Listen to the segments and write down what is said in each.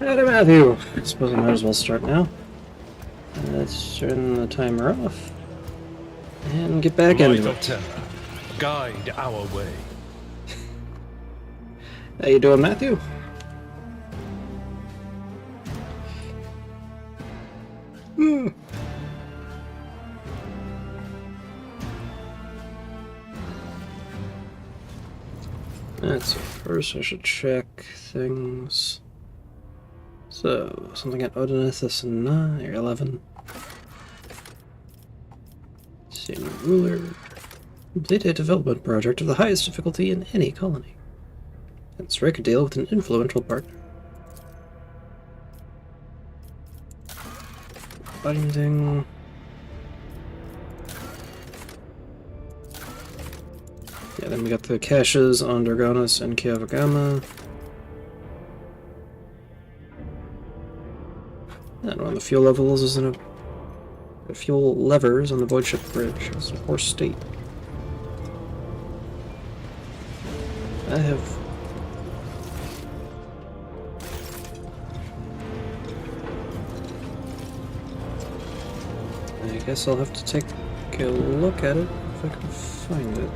Howdy, Matthew. I suppose I might as well start now. Let's turn the timer off and get back Light into of it. terror, guide our way. How you doing, Matthew? Alright, so first I should check things. So, something at Odinethus 9 or 11. Senior ruler. Complete a development project of the highest difficulty in any colony. And strike a deal with an influential partner. Binding. Yeah, then we got the caches on Dargonis and Kiavagama. And on the fuel levels is in the fuel levers on the void ship bridge. It's in a poor state. I have. I guess I'll have to take a look at it if I can find it.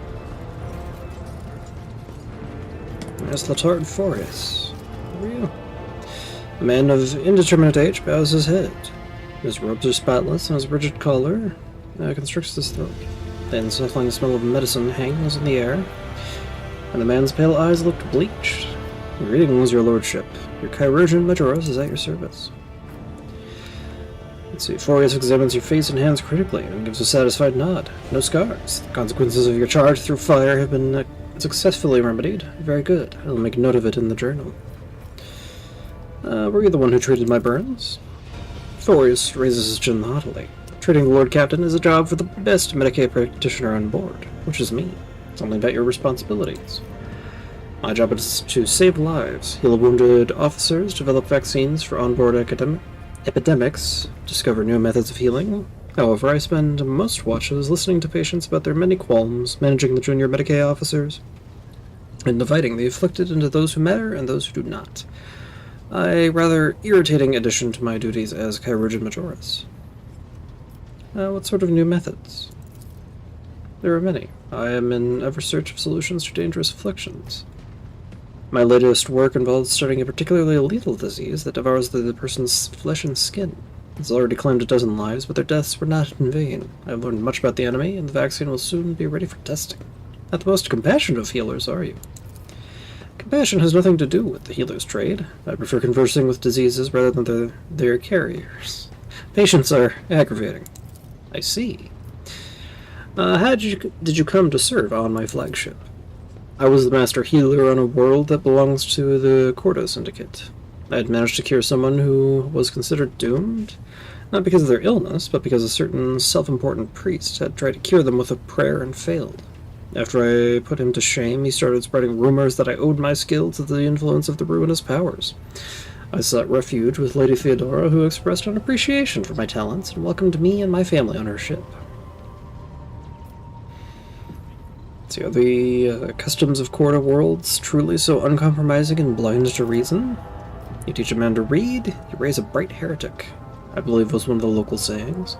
There's Latard Forest. Where are you? A man of indeterminate age bows his head. His robes are spotless, and his rigid collar constricts his throat. The unsettling smell of medicine hangs in the air, and the man's pale eyes look bleached. Greetings, your lordship. Your chirurgeon Majoros is at your service. Let's see. Forius examines your face and hands critically and gives a satisfied nod. No scars. The consequences of your charge through fire have been successfully remedied. Very good. I'll make note of it in the journal. Were you the one who treated my burns? Forius raises his chin haughtily. Treating the Lord Captain is a job for the best Medicaid practitioner on board, which is me. It's only about your responsibilities. My job is to save lives, heal wounded officers, develop vaccines for onboard epidemics, discover new methods of healing. However, I spend most watches listening to patients about their many qualms, managing the junior Medicaid officers, and dividing the afflicted into those who matter and those who do not. A rather irritating addition to my duties as Chirurgeon Majoris. What sort of new methods? There are many. I am in ever search of solutions to dangerous afflictions. My latest work involves studying a particularly lethal disease that devours the person's flesh and skin. has already claimed a dozen lives, but their deaths were not in vain. I have learned much about the enemy, and the vaccine will soon be ready for testing. Not the most compassionate of healers, are you? Compassion has nothing to do with the healer's trade. I prefer conversing with diseases rather than their carriers. Patients are aggravating. I see. How did you come to serve on my flagship? I was the master healer on a world that belongs to the Corda Syndicate. I had managed to cure someone who was considered doomed, not because of their illness, but because a certain self-important priest had tried to cure them with a prayer and failed. After I put him to shame, he started spreading rumors that I owed my skill to the influence of the ruinous powers. I sought refuge with Lady Theodora, who expressed an appreciation for my talents and welcomed me and my family on her ship. See, are the customs of Corda worlds truly so uncompromising and blind to reason? You teach a man to read, you raise a bright heretic, I believe was one of the local sayings.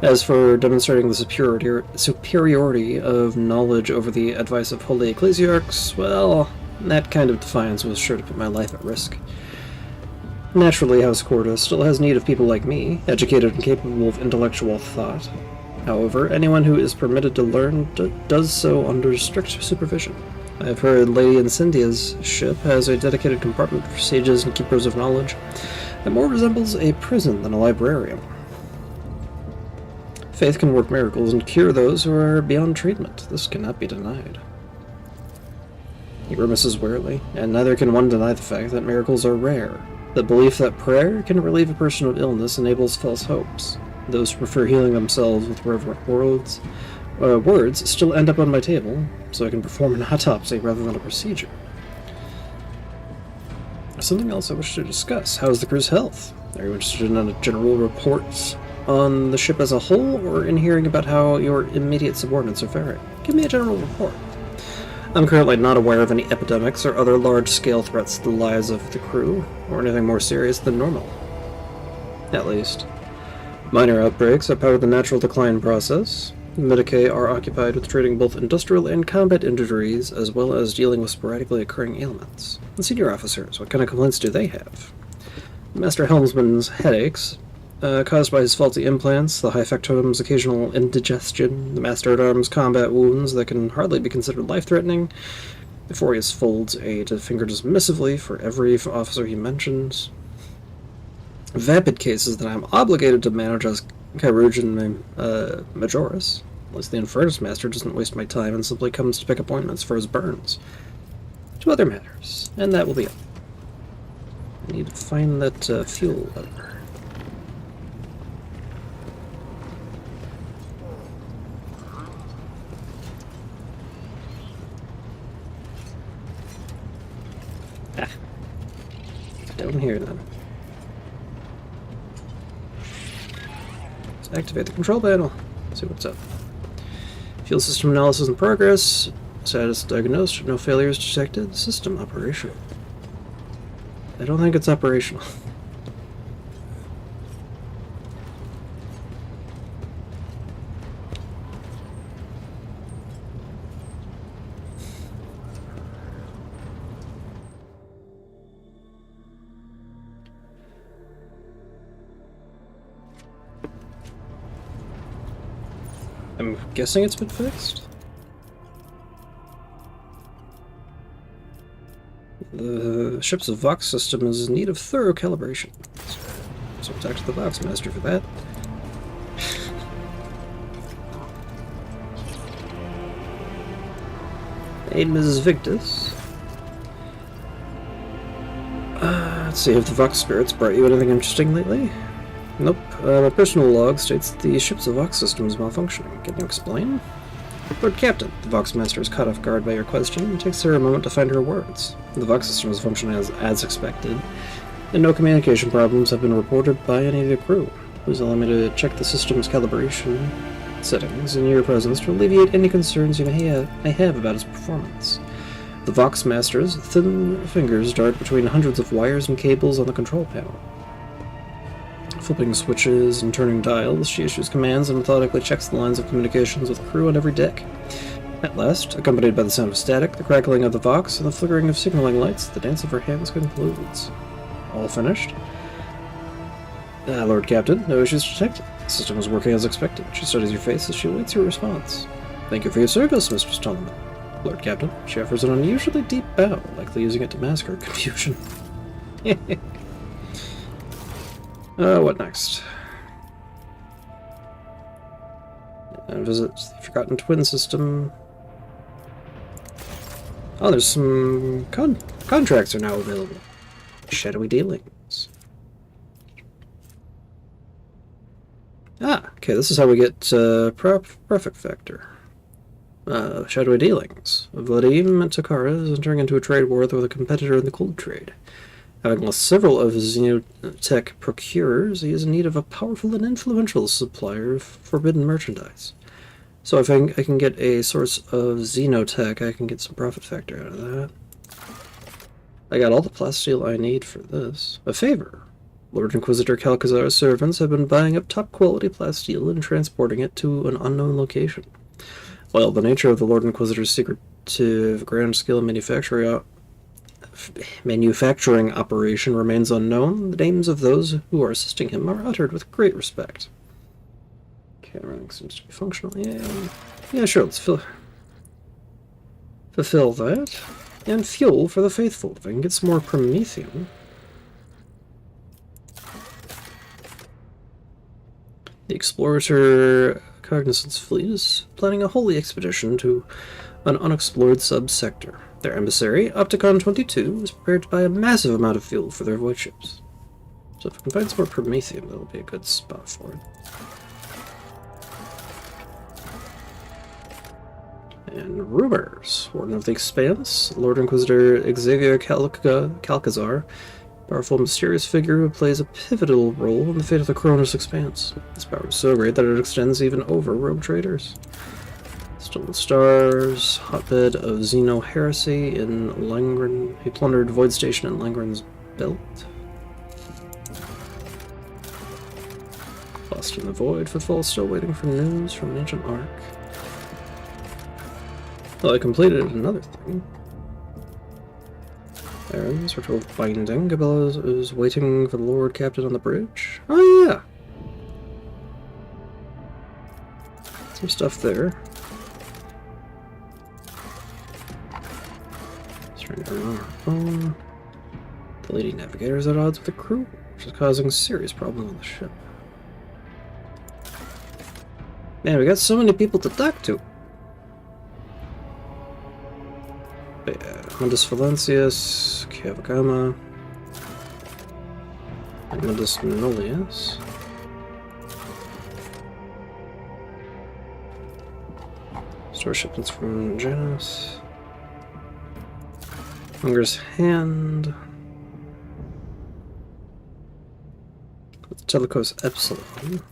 As for demonstrating the superiority of knowledge over the advice of holy ecclesiarchs, well, that kind of defiance was sure to put my life at risk. Naturally, House Corda still has need of people like me, educated and capable of intellectual thought. However, anyone who is permitted to learn does so under strict supervision. I have heard Lady Incendia's ship has a dedicated compartment for sages and keepers of knowledge that more resembles a prison than a librarium. Faith can work miracles and cure those who are beyond treatment. This cannot be denied. He grimaces wearily, and neither can one deny the fact that miracles are rare. The belief that prayer can relieve a person of illness enables false hopes. Those who prefer healing themselves with reverent words still end up on my table, so I can perform an autopsy rather than a procedure. Something else I wish to discuss. How's the crew's health? Are you interested in a general report on the ship as a whole, or in hearing about how your immediate subordinates are faring? Give me a general report. I'm currently not aware of any epidemics or other large-scale threats to the lives of the crew, or anything more serious than normal. At least. Minor outbreaks are part of the natural decline process. Medicae are occupied with treating both industrial and combat injuries, as well as dealing with sporadically occurring ailments. The senior officers, what kind of complaints do they have? Master Helmsman's headaches, caused by his faulty implants, the High Factotum's occasional indigestion, the Master-at-Arms' combat wounds that can hardly be considered life-threatening. Euphorius folds a finger dismissively for every officer he mentions. Vapid cases that I'm obligated to manage as Chirurgeon Majoris. At least the Infernus Master doesn't waste my time and simply comes to pick appointments for his burns. To other matters, and that will be it. I need to find that fuel lever. Down here then. Let's activate the control panel. See what's up. Fuel system analysis in progress. Status diagnosed. No failures detected. System operational. I don't think it's operational. I'm guessing it's been fixed. The ship's Vox system is in need of thorough calibration. So we'll talk to the Vox Master for that. Aid Mrs. Victus. Let's see if the Vox spirits brought you anything interesting lately. Nope. My personal log states that the ship's Vox system is malfunctioning. Can you explain? Lord Captain, the Vox Master is caught off guard by your question and takes her a moment to find her words. The Vox system is functioning as expected, and no communication problems have been reported by any of the crew. Please allow me to check the system's calibration settings in your presence to alleviate any concerns you may have about its performance. The Vox Master's thin fingers dart between hundreds of wires and cables on the control panel. Flipping switches and turning dials, she issues commands and methodically checks the lines of communications with the crew on every deck. At last, accompanied by the sound of static, the crackling of the Vox, and the flickering of signaling lights, the dance of her hands concludes. All finished? Lord Captain, no issues detected. The system is working as expected. She studies your face as she awaits your response. Thank you for your service, Mistress Tolman. Lord Captain, she offers an unusually deep bow, likely using it to mask her confusion. What next? Visit the Forgotten Twin System. Oh, there's some contracts are now available. Shadowy dealings. Ah, okay, this is how we get profit factor. Shadowy dealings. Vladim Takara is entering into a trade war with a competitor in the gold trade. Having lost several of his Xenotech procurers, he is in need of a powerful and influential supplier of forbidden merchandise. So if I can get a source of Xenotech, I can get some profit factor out of that. I got all the plasteel I need for this. A favor. Lord Inquisitor Calcazar's servants have been buying up top-quality plasteel and transporting it to an unknown location. While the nature of the Lord Inquisitor's secretive grand-scale manufacturing operation remains unknown, the names of those who are assisting him are uttered with great respect. Okay, everything seems to be functional. Yeah, sure, let's fulfill that. And fuel for the faithful. If I can get some more promethium. The Explorator Cognizance Fleet is planning a holy expedition to an unexplored sub-sector. Their emissary, Opticon 22, is prepared to buy a massive amount of fuel for their void ships. So if I can find some more promethium, that'll be a good spot for it. And rumors. Warden of the Expanse, Lord Inquisitor Xavier Calcazar, powerful mysterious figure who plays a pivotal role in the fate of the Cronus Expanse. His power is so great that it extends even over rogue traders. Stolen Stars, hotbed of Xeno heresy in Langren. He plundered Void Station in Langren's Belt. Lost in the Void, Footfall still waiting for news from an ancient Ark. Well, I completed another thing. Errands, Ritual of Binding. Gabella is waiting for the Lord Captain on the bridge. Oh, yeah! Some stuff there. Surrender on our phone. The Lady Navigator is at odds with the crew, which is causing serious problems on the ship. Man, we got so many people to talk to. But yeah, Mundus Valencius, Cavagama, and Mundus Nullius. Store shipments from Janus. Hunger's Hand. Telecos Epsilon.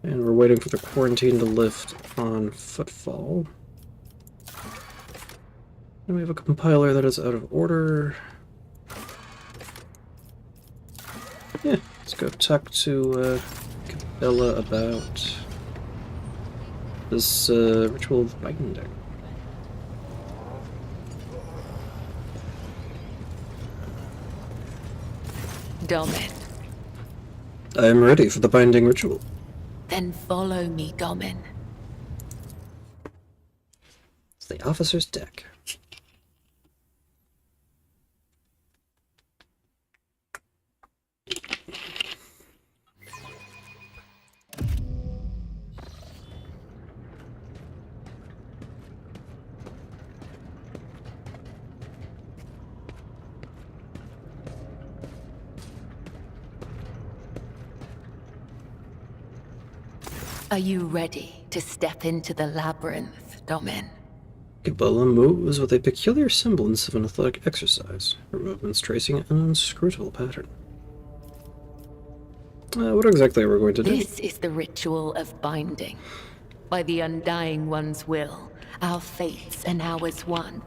And we're waiting for the quarantine to lift on Footfall. And we have a compiler that is out of order. Yeah, let's go talk to Cabela about this Ritual of Binding. Domin. I am ready for the binding ritual. Then follow me, Domin. It's the officer's deck. Are you ready to step into the labyrinth, Domin? Cabela moves with a peculiar semblance of an athletic exercise, her movements tracing an inscrutable pattern. What exactly are we going to do? This is the ritual of binding. By the Undying One's will, our fates and ours one.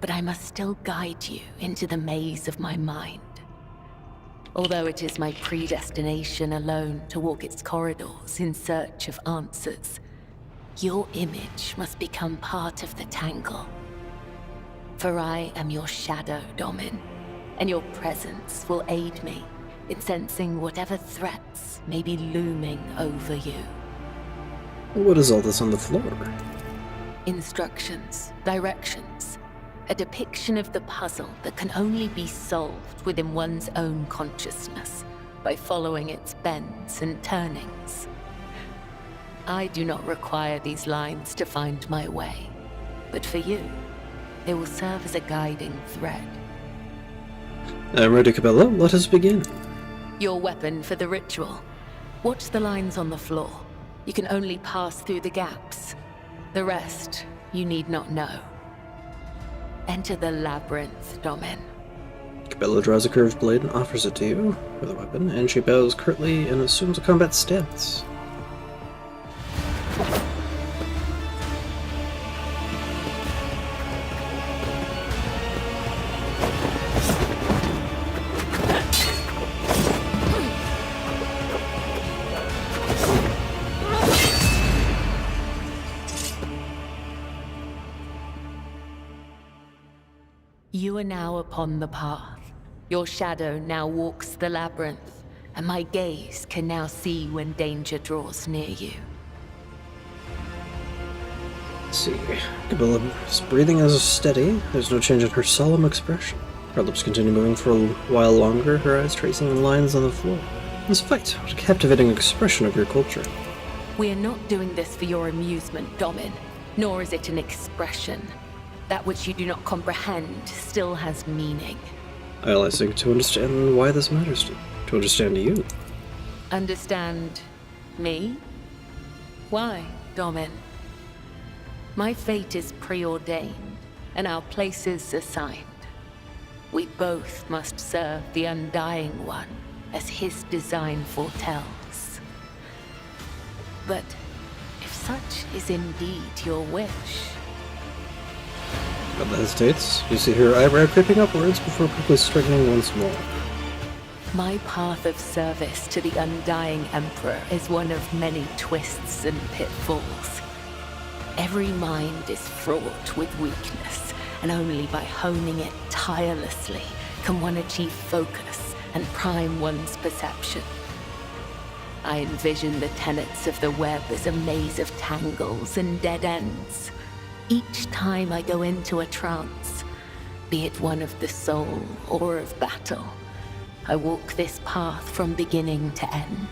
But I must still guide you into the maze of my mind. Although it is my predestination alone to walk its corridors in search of answers, your image must become part of the tangle. For I am your shadow, Domin, and your presence will aid me in sensing whatever threats may be looming over you. What is all this on the floor? Instructions, directions, a depiction of the puzzle that can only be solved within one's own consciousness by following its bends and turnings. I do not require these lines to find my way, but for you, they will serve as a guiding thread. I'm ready, Cabela. Let us begin. Your weapon for the ritual. Watch the lines on the floor. You can only pass through the gaps. The rest, you need not know. Enter the labyrinth, Domin. Cabela draws a curved blade and offers it to you with a weapon, and she bows curtly and assumes a combat stance. You are now upon the path. Your shadow now walks the labyrinth, and my gaze can now see when danger draws near you. Let's see. Cabela's breathing is steady. There's no change in her solemn expression. Her lips continue moving for a while longer, her eyes tracing the lines on the floor. Let's fight. What a captivating expression of your culture. We are not doing this for your amusement, Domin, nor is it an expression. That which you do not comprehend still has meaning. I seek to understand why this matters to understand you. Understand me? Why, Domin? My fate is preordained, and our places assigned. We both must serve the Undying One, as his design foretells. But if such is indeed your wish... Cabela hesitates. You see her eyebrow creeping upwards before quickly straightening once more. My path of service to the Undying Emperor is one of many twists and pitfalls. Every mind is fraught with weakness, and only by honing it tirelessly can one achieve focus and prime one's perception. I envision the tenets of the web as a maze of tangles and dead ends. Each time I go into a trance, be it one of the soul or of battle, I walk this path from beginning to end.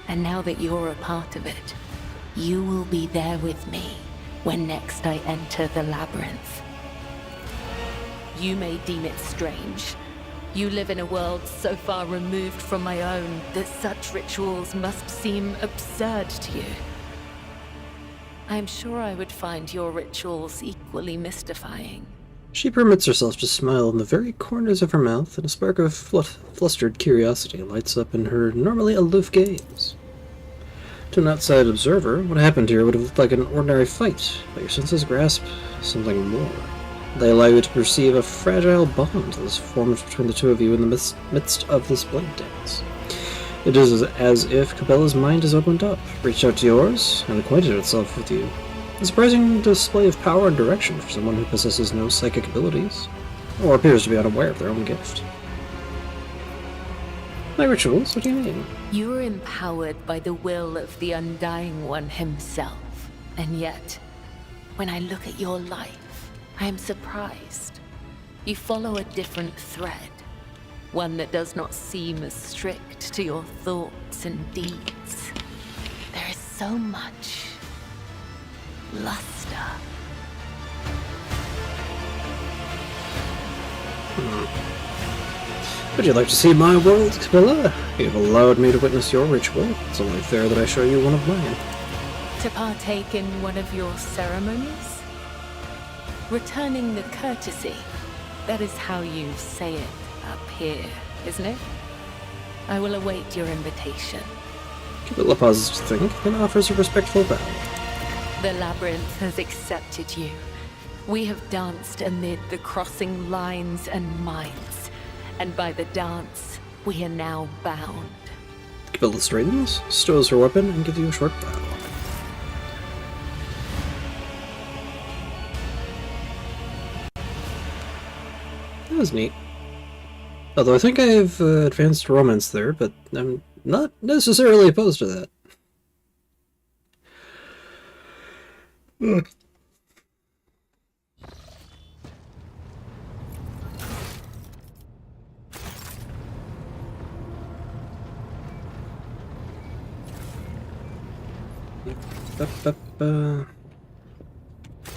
And now that you're a part of it, you will be there with me when next I enter the labyrinth. You may deem it strange. You live in a world so far removed from my own that such rituals must seem absurd to you. I am sure I would find your rituals equally mystifying. She permits herself to smile in the very corners of her mouth, and a spark of flustered curiosity lights up in her normally aloof gaze. To an outside observer, what happened here would have looked like an ordinary fight, but your senses grasp something more. They allow you to perceive a fragile bond that has formed between the two of you in the midst of this blade dance. It is as if Cabela's mind has opened up, reached out to yours, and acquainted itself with you. A surprising display of power and direction for someone who possesses no psychic abilities, or appears to be unaware of their own gift. My rituals? What do you mean? You are empowered by the will of the Undying One himself, and yet, when I look at your life, I am surprised. You follow a different thread, one that does not seem as strict to your thoughts and deeds. There is so much luster. Would you like to see my world, Cabela? You've allowed me to witness your ritual. It's only fair that I show you one of mine. To partake in one of your ceremonies? Returning the courtesy. That is how you say it up here, isn't it? I will await your invitation. Cabela pauses to think, then offers a respectful bow. The labyrinth has accepted you. We have danced amid the crossing lines and minds, and by the dance, we are now bound. Cabela straightens, stows her weapon, and gives you a short bow. That was neat. Although I think I have advanced romance there, but I'm not necessarily opposed to that.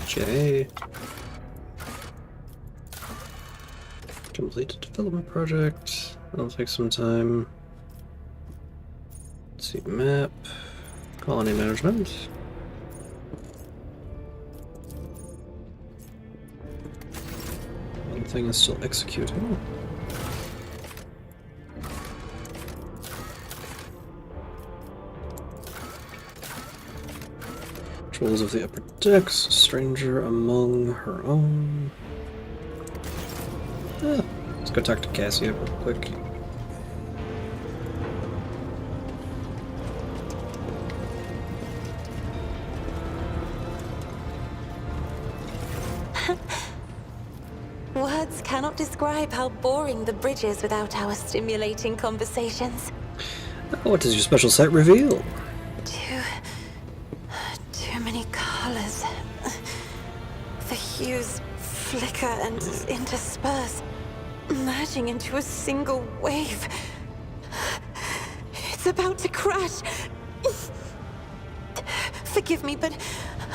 J. Complete a development project. That'll take some time. Let's see, map. Colony management. One thing is still executing. Controls of the upper decks. Stranger among her own. Let's go talk to Cassia real quick. Words cannot describe how boring the bridge is without our stimulating conversations. What does your special sight reveal? Too many colors. The hues flicker and intersperse, merging into a single wave. It's about to crash. Forgive me, but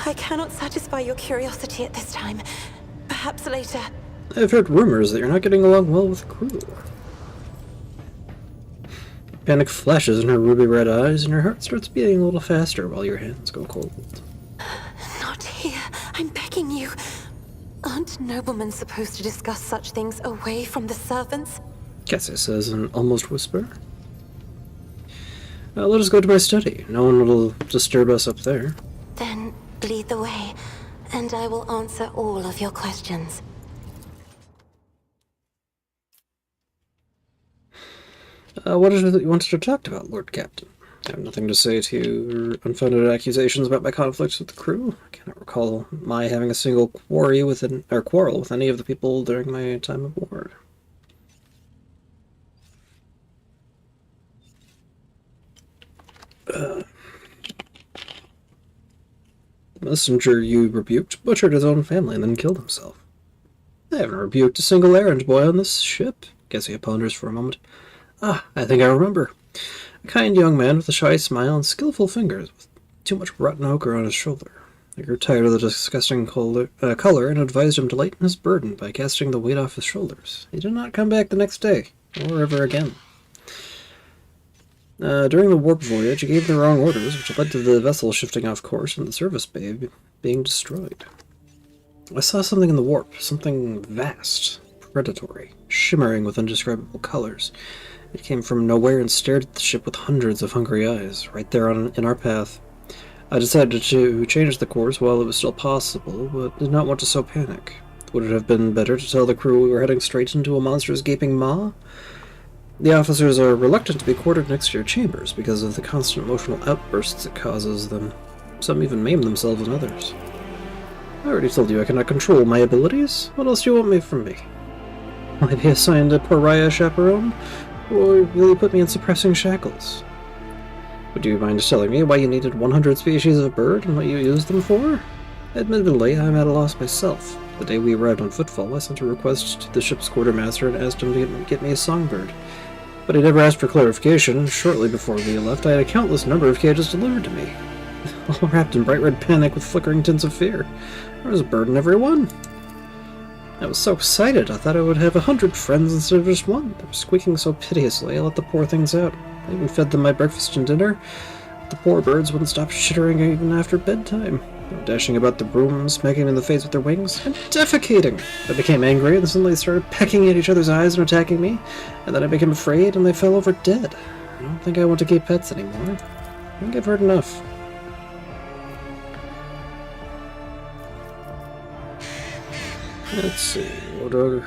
I cannot satisfy your curiosity at this time. Perhaps later. I've heard rumors that you're not getting along well with the crew. Panic flashes in her ruby red eyes, and her heart starts beating a little faster while your hands go cold. Not here. I'm begging you. Aren't noblemen supposed to discuss such things away from the servants? Cassie says in an almost whisper. Let us go to my study. No one will disturb us up there. Then lead the way, and I will answer all of your questions. What is it that you wanted to talk about, Lord Captain? I have nothing to say to your unfounded accusations about my conflicts with the crew. I cannot recall my having a single quarrel with any of the people during my time aboard. The messenger you rebuked butchered his own family and then killed himself. I haven't rebuked a single errand boy on this ship. Cassia ponders for a moment. I think I remember. A kind young man with a shy smile and skillful fingers, with too much rotten ochre on his shoulder. I grew tired of the disgusting color and advised him to lighten his burden by casting the weight off his shoulders. He did not come back the next day, or ever again. During the warp voyage, he gave the wrong orders, which led to the vessel shifting off course and the service bay being destroyed. I saw something in the warp, something vast, predatory, shimmering with indescribable colors. It came from nowhere and stared at the ship with hundreds of hungry eyes, right there in our path. I decided to change the course while it was still possible, but did not want to sow panic. Would it have been better to tell the crew we were heading straight into a monster's gaping maw? The officers are reluctant to be quartered next to your chambers because of the constant emotional outbursts it causes them. Some even maim themselves and others. I already told you I cannot control my abilities. What else do you want me from me? Will I be assigned a pariah chaperone? Or will you put me in suppressing shackles? Would you mind telling me why you needed 100 species of bird and what you used them for? Admittedly, I'm at a loss myself. The day we arrived on Footfall, I sent a request to the ship's quartermaster and asked him to get me a songbird. But he never asked for clarification, and shortly before we left, I had a countless number of cages delivered to me, all wrapped in bright red panic with flickering tints of fear. There was a bird in every one. I was so excited, I thought I would have 100 friends instead of just one. They were squeaking so piteously, I let the poor things out. I even fed them my breakfast and dinner. The poor birds wouldn't stop chittering even after bedtime. They were dashing about the room, smacking me in the face with their wings, and defecating. I became angry, and suddenly started pecking at each other's eyes and attacking me, and then I became afraid, and they fell over dead. I don't think I want to keep pets anymore. I think I've heard enough. Let's see, what are...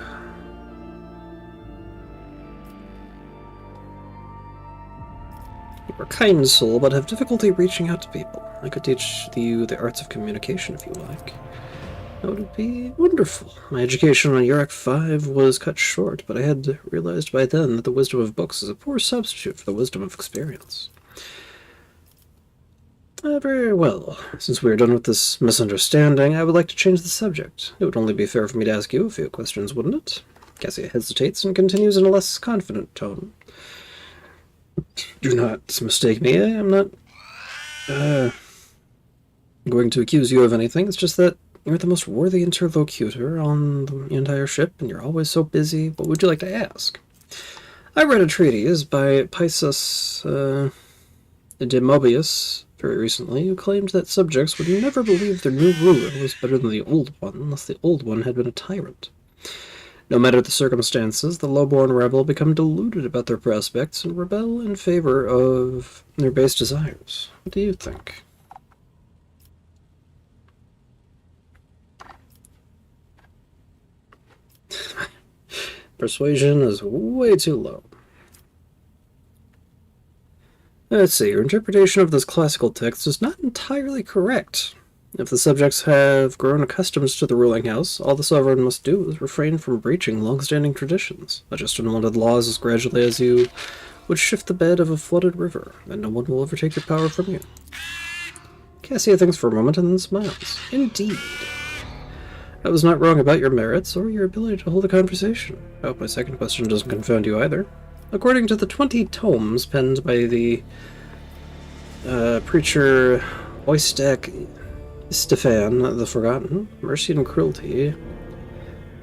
You're a kind soul, but have difficulty reaching out to people. I could teach you the arts of communication if you like. That would be wonderful. My education on Yurak 5 was cut short, but I had realized by then that the wisdom of books is a poor substitute for the wisdom of experience. Very well. Since we are done with this misunderstanding, I would like to change the subject. It would only be fair for me to ask you a few questions, wouldn't it? Cassia hesitates and continues in a less confident tone. Do not mistake me. I am not going to accuse you of anything. It's just that you're the most worthy interlocutor on the entire ship, and you're always so busy. What would you like to ask? I read a treatise by Pisces de Mobius very recently, who claimed that subjects would never believe their new ruler was better than the old one unless the old one had been a tyrant. No matter the circumstances, the low-born rebel become deluded about their prospects and rebel in favor of their base desires. What do you think? Persuasion is way too low. Let's see, your interpretation of this classical text is not entirely correct. If the subjects have grown accustomed to the ruling house, all the sovereign must do is refrain from breaching long-standing traditions, adjust unwanted laws as gradually as you would shift the bed of a flooded river, and no one will ever take your power from you. Cassia thinks for a moment and then smiles. Indeed. I was not wrong about your merits or your ability to hold a conversation. I hope my second question doesn't confound you either. According to the 20 tomes penned by the preacher Oistek Stefan the Forgotten, mercy and cruelty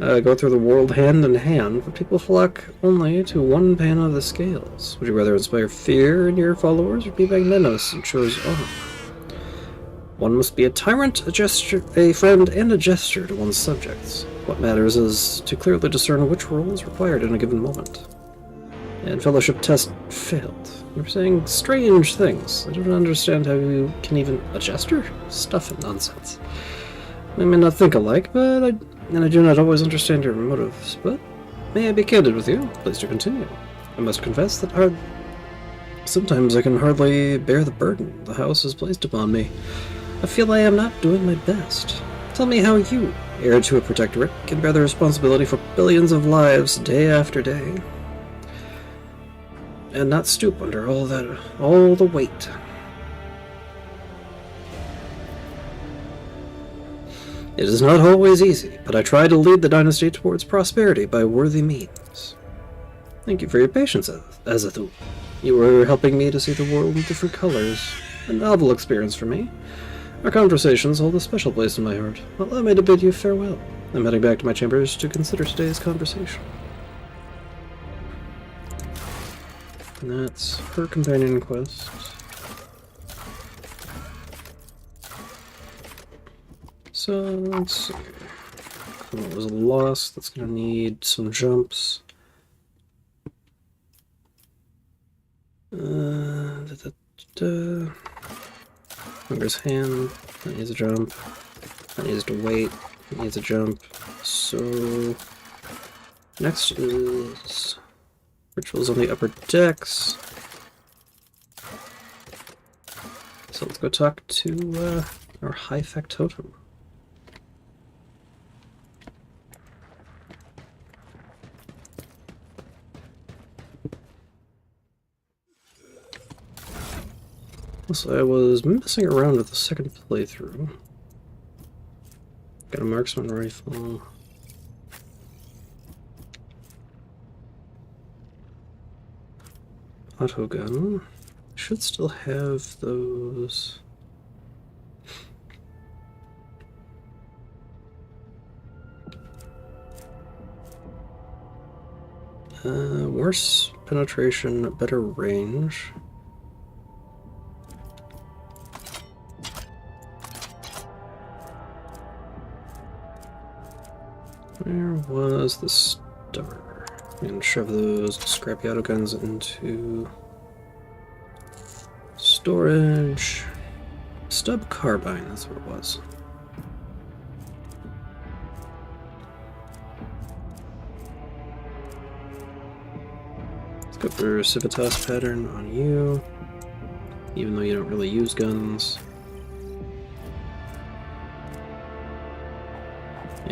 go through the world hand in hand, but people flock only to one pan of the scales. Would you rather inspire fear in your followers or be magnanimous and choose honor? One must be a tyrant, a friend, and a jester to one's subjects. What matters is to clearly discern which role is required in a given moment. And fellowship test failed. You're saying strange things. I don't understand how you can even... A jester? Stuff and nonsense. We may not think alike, but I do not always understand your motives. But may I be candid with you? Please do continue. I must confess that sometimes I can hardly bear the burden the house has placed upon me. I feel I am not doing my best. Tell me how you, heir to a protectorate, can bear the responsibility for billions of lives day after day, and not stoop under all the weight. It is not always easy, but I try to lead the dynasty towards prosperity by worthy means. Thank you for your patience, Azathu. You were helping me to see the world in different colors. A novel experience for me. Our conversations hold a special place in my heart. Allow me to bid you farewell. I'm heading back to my chambers to consider today's conversation. And that's her companion quest. So, let's see. It was lost. That's going to need some jumps. Hunger's hand. That needs a jump. That needs to wait. That needs a jump. So, next is rituals on the upper decks. So let's go talk to our high factotum. So I was messing around with the second playthrough. Got a marksman rifle. Auto gun. Should still have those. Worse penetration, better range. Where was the starter? And shove those scrappy auto guns into storage. Stub carbine, that's what it was. Let's go for Civitas pattern on you, even though you don't really use guns.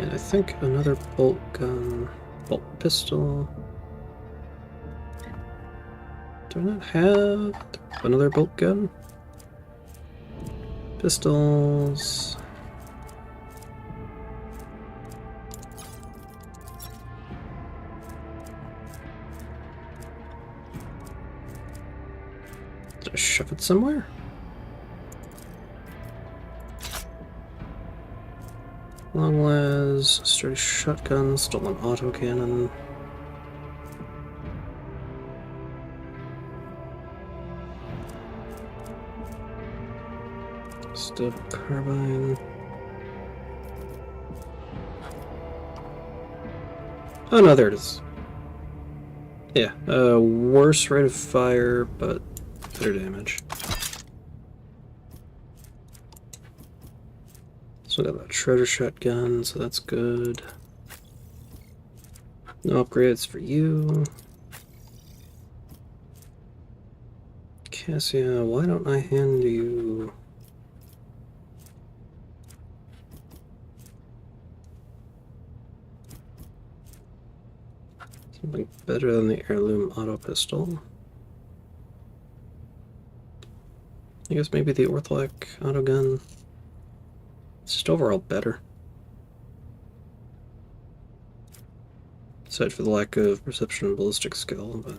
And I think another bolt gun, bolt pistol. Do I not have another bolt gun? Pistols. Did I shove it somewhere? Long las, sturdy shotgun, stolen autocannon. Stub carbine. Oh no, there it is. Yeah, worse rate of fire, but better damage. So we got that treasure shotgun, so that's good. No upgrades for you. Cassia, why don't I hand you... something better than the heirloom auto pistol? I guess maybe the Ortholak auto gun. It's just overall better. Aside for the lack of perception and ballistic skill, but...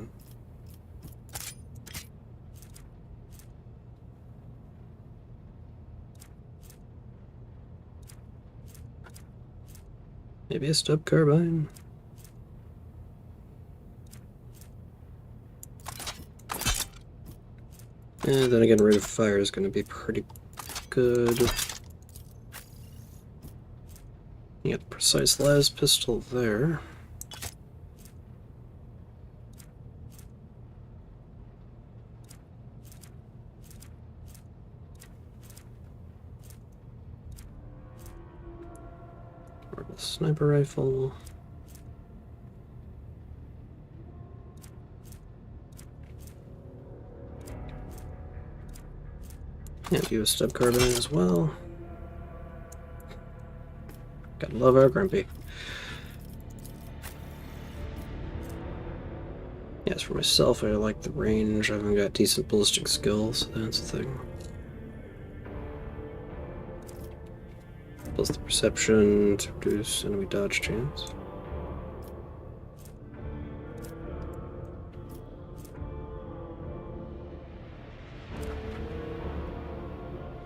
maybe a stub carbine. And then again, rate of fire is going to be pretty good. You got the precise las pistol there. Or the sniper rifle. And you a stub carbine as well. Gotta love our Grumpy. Yes, for myself, I like the range. I haven't got decent ballistic skills, so that's the thing. Plus the perception to reduce enemy dodge chance.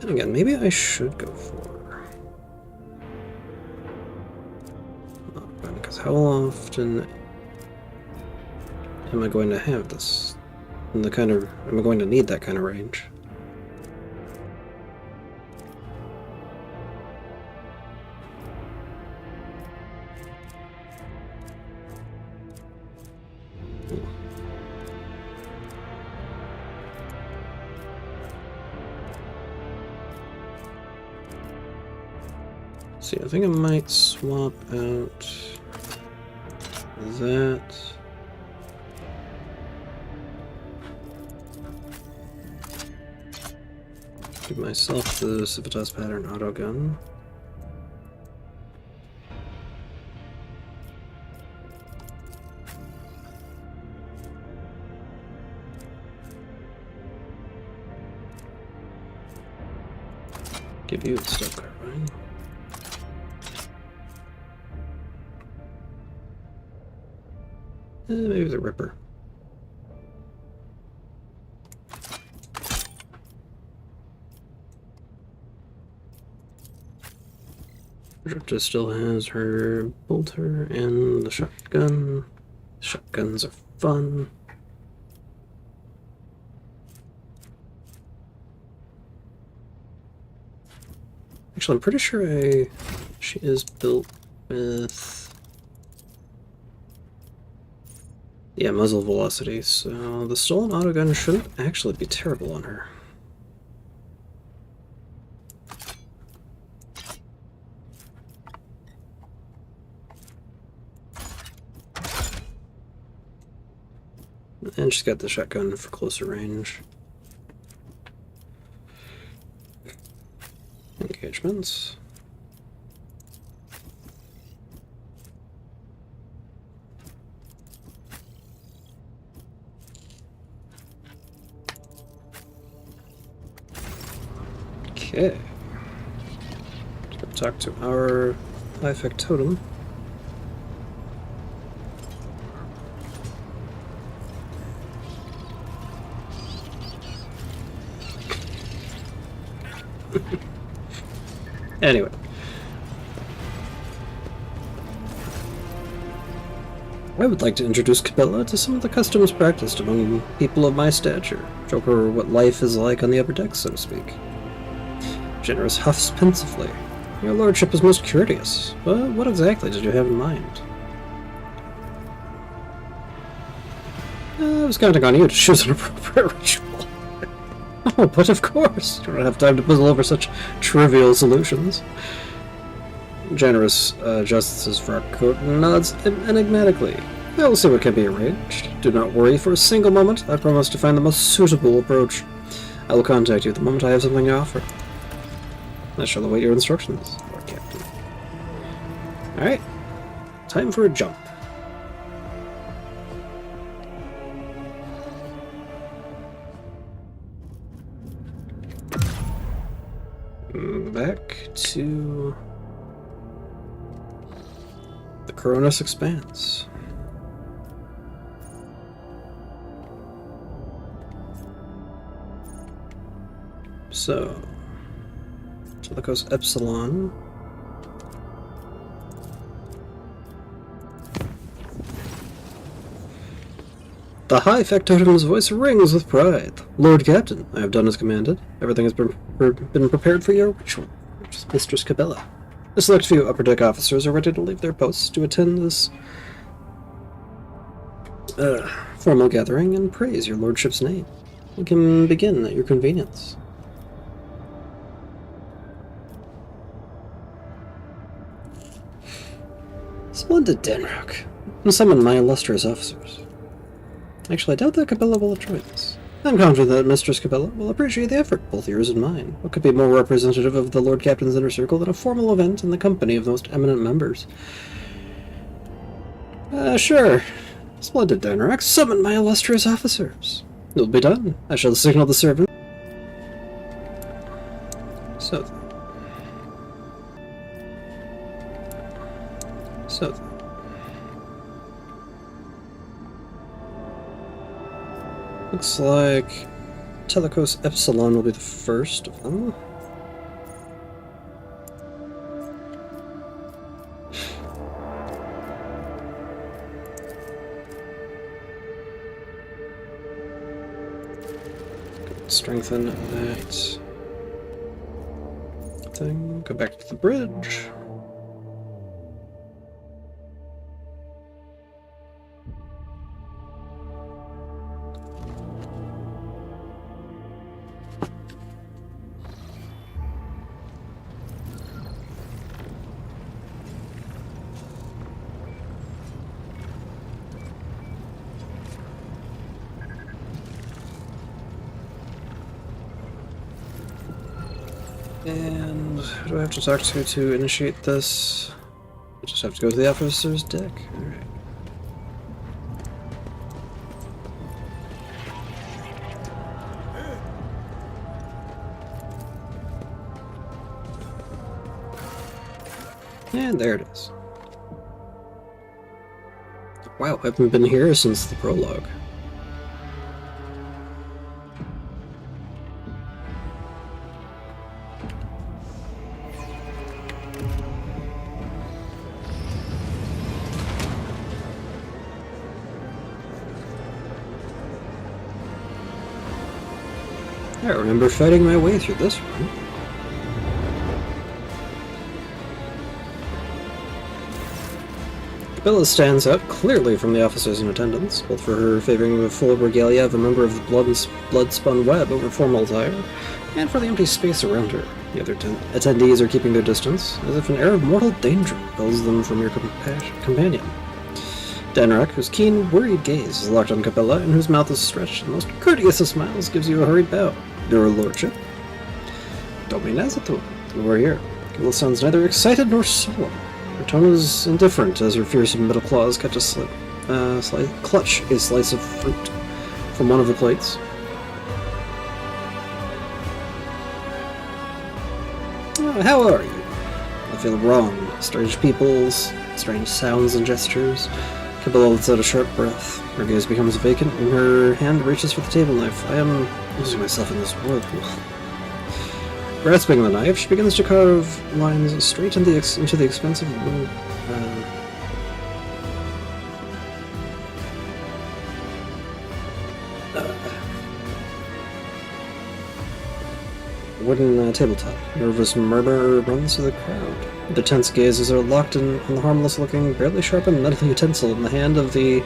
And again, maybe I should go for... because how often am I going to have this? And the kind of... am I going to need that kind of range? See, I think I might swap out that. Give myself the Civitas pattern auto gun. Give you the stub carbine. Maybe the Ripper. Ripta still has her bolter and the shotgun. Shotguns are fun. Actually, I'm pretty sure she is built with... yeah, muzzle velocity, so the stolen autogun shouldn't actually be terrible on her. And she's got the shotgun for closer range. Engagements. Okay. Let's talk to our high factotum. Anyway. I would like to introduce Capella to some of the customs practiced among people of my stature. Show her what life is like on the upper deck, so to speak. Generous huffs pensively. Your lordship is most courteous. But what exactly did you have in mind? I was counting on you to choose an appropriate ritual. Oh, but of course! You don't have time to puzzle over such trivial solutions. Generous adjusts his frock coat and nods enigmatically. I will see what can be arranged. Do not worry for a single moment. I promise to find the most suitable approach. I will contact you the moment I have something to offer. I shall await your instructions, Lord Captain. Alright. Time for a jump. Back to the Coronis Expanse. So, Telecos Epsilon. The High Factotum's voice rings with pride. Lord Captain, I have done as commanded. Everything has been prepared for your ritual, which is Mistress Capella. A select few upper deck officers are ready to leave their posts to attend this formal gathering and praise your lordship's name. We can begin at your convenience. Splendid, Danrock. And summon my illustrious officers. Actually, I doubt that Capella will enjoy this. I'm confident that Mistress Capella will appreciate the effort, both yours and mine. What could be more representative of the Lord Captain's inner circle than a formal event in the company of the most eminent members? Sure. Splendid, Danrock. Summon my illustrious officers. It will be done. I shall signal the servant. So looks like Telecos Epsilon will be the first of them. Strengthen that thing. Go back to the bridge. And who do I have to talk to initiate this? I just have to go to the officer's deck. Alright. And there it is. Wow, I haven't been here since the prologue. I remember fighting my way through this one. Capella stands out clearly from the officers in attendance, both for her favoring the full regalia of a member of the blood-spun web over formal attire, and for the empty space around her. The other attendees are keeping their distance, as if an air of mortal danger repels them from your companion. Danrock, whose keen, worried gaze is locked on Capella, and whose mouth is stretched in the most courteous of smiles, gives you a hurried bow. Your lordship. Dominazatul, we're here. Capella sounds neither excited nor solemn. Her tone is indifferent as her fearsome middle claws clutch a slice of fruit from one of the plates. How are you? I feel wrong. Strange peoples, strange sounds and gestures. Cabela lets out a sharp breath. Her gaze becomes vacant, and her hand reaches for the table knife. I am losing myself in this whirlpool. Grasping the knife, she begins to carve lines straight into the expensive wooden tabletop. Nervous murmur runs through the crowd. The tense gazes are locked on the harmless-looking, barely sharpened metal utensil in the hand of the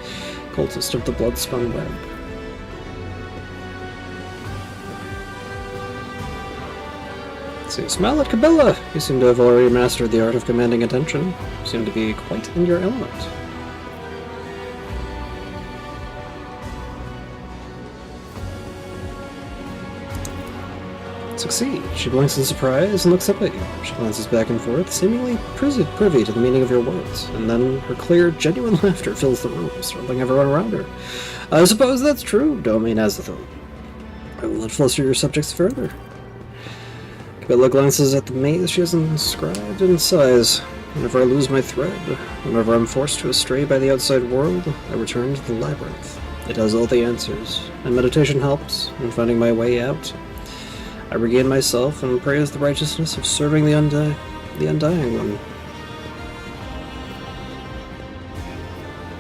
cultist of the blood-spun web. So you smile at Cabela! You seem to have already mastered the art of commanding attention. You seem to be quite in your element. Succeed. She blinks in surprise and looks up at you. She glances back and forth, seemingly privy to the meaning of your words, and then her clear, genuine laughter fills the room, startling everyone around her. I suppose that's true, Domain Azathoth. I will not fluster your subjects further. Cabela glances at the maze she has inscribed and sighs. Whenever I lose my thread, whenever I'm forced to astray by the outside world, I return to the labyrinth. It has all the answers, and meditation helps in finding my way out. I regain myself and praise the righteousness of serving the undying one.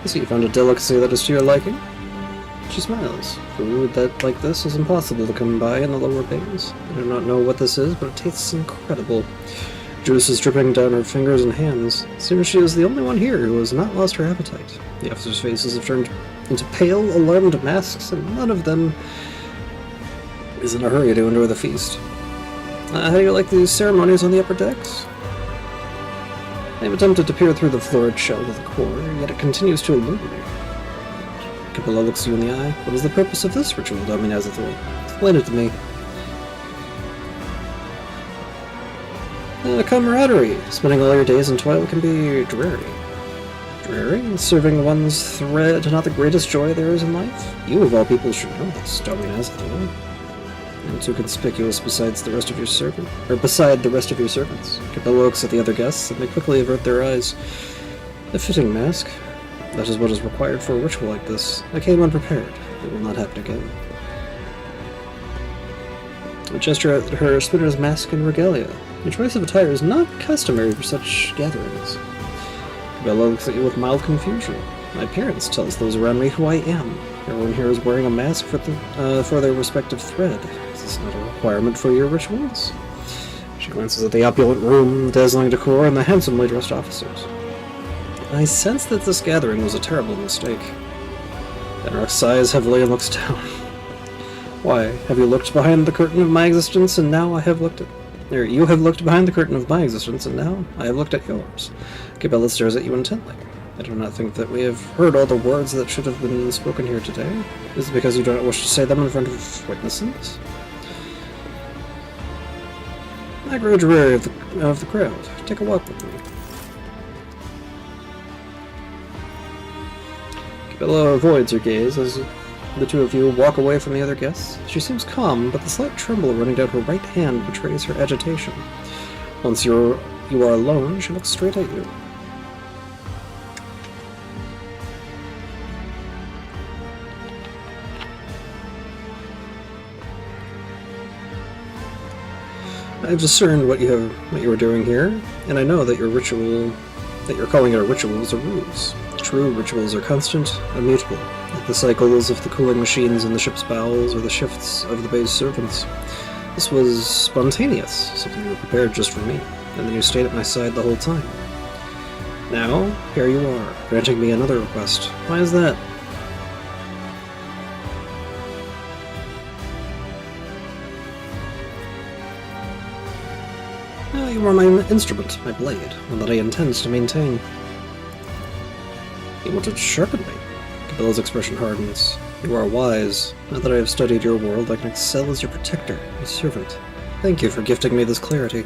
I see you found a delicacy that is to your liking. She smiles. Food that like this is impossible to come by in the lower bays. I do not know what this is, but it tastes incredible. Juice is dripping down her fingers and hands. It seems she is the only one here who has not lost her appetite. The officers' faces have turned into pale, alarmed masks, and none of them is in a hurry to enjoy the feast. How do you like these ceremonies on the upper decks? I have attempted to peer through the florid shell to the core, yet it continues to elude me. Cabela looks you in the eye. What is the purpose of this ritual, Domain Azathoth? Explain it to me. Camaraderie. Spending all your days in toil can be dreary. Dreary? Serving one's thread not the greatest joy there is in life? You of all people should know this, Domain Azathoth. And too conspicuous beside the rest of your servants. Cabela looks at the other guests, and they quickly avert their eyes. A fitting mask. That is what is required for a ritual like this. I came unprepared. It will not happen again. A gesture at her spinner's mask and regalia. Your choice of attire is not customary for such gatherings. Cabela looks at you with mild confusion. My appearance tells those around me who I am. Everyone here is wearing a mask for their respective thread. Is this not a requirement for your rituals? She glances at the opulent room, the dazzling decor, and the handsomely dressed officers. I sense that this gathering was a terrible mistake. Benrock sighs heavily and looks down. Why, have you looked behind the curtain of my existence, and now I have looked at... you have looked behind the curtain of my existence, and now I have looked at yours. Cabela stares at you intently. I do not think that we have heard all the words that should have been spoken here today. Is it because you do not wish to say them in front of witnesses? I grow dreary of the crowd. Take a walk with me. Cabela avoids her gaze as the two of you walk away from the other guests. She seems calm, but the slight tremble running down her right hand betrays her agitation. Once you are alone, she looks straight at you. I've discerned what you are doing here, and I know that you're calling it a ritual is a ruse. True rituals are constant, immutable, like the cycles of the cooling machines in the ship's bowels or the shifts of the bay's servants. This was spontaneous, something you were prepared just for me, and then you stayed at my side the whole time. Now, here you are, granting me another request. Why is that? You are my instrument, my blade, one that I intend to maintain. You want to sharpen me? Cabela's expression hardens. You are wise. Now that I have studied your world, I can excel as your protector, your servant. Thank you for gifting me this clarity.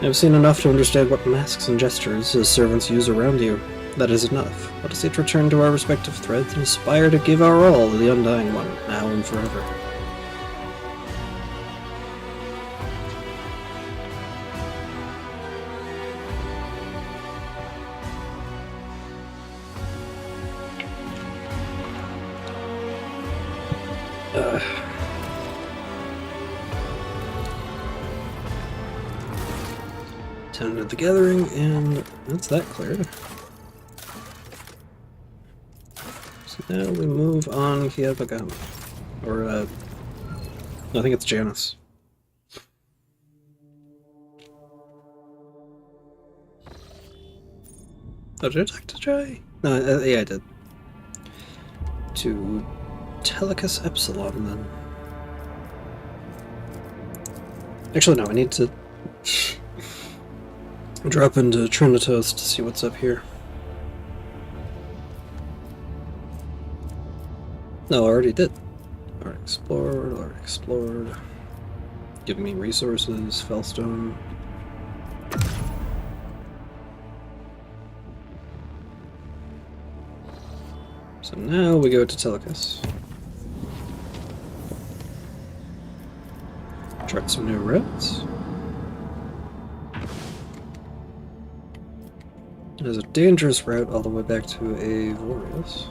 I have seen enough to understand what masks and gestures his servants use around you. That is enough. Let us each return to our respective threads and aspire to give our all to the Undying One, now and forever. Attended the gathering, and that's that cleared. So now we move on Kiabagam. Or, I think it's Janus. Oh, did I talk to Jai? No, yeah, I did. To Telecus Epsilon, then. Actually, no, I need to drop into Trinitas to see what's up here. No, I already did. Already explored. Give me resources, Fellstone. So now we go to Telecus. Chart some new routes. There's a dangerous route all the way back to Avorius.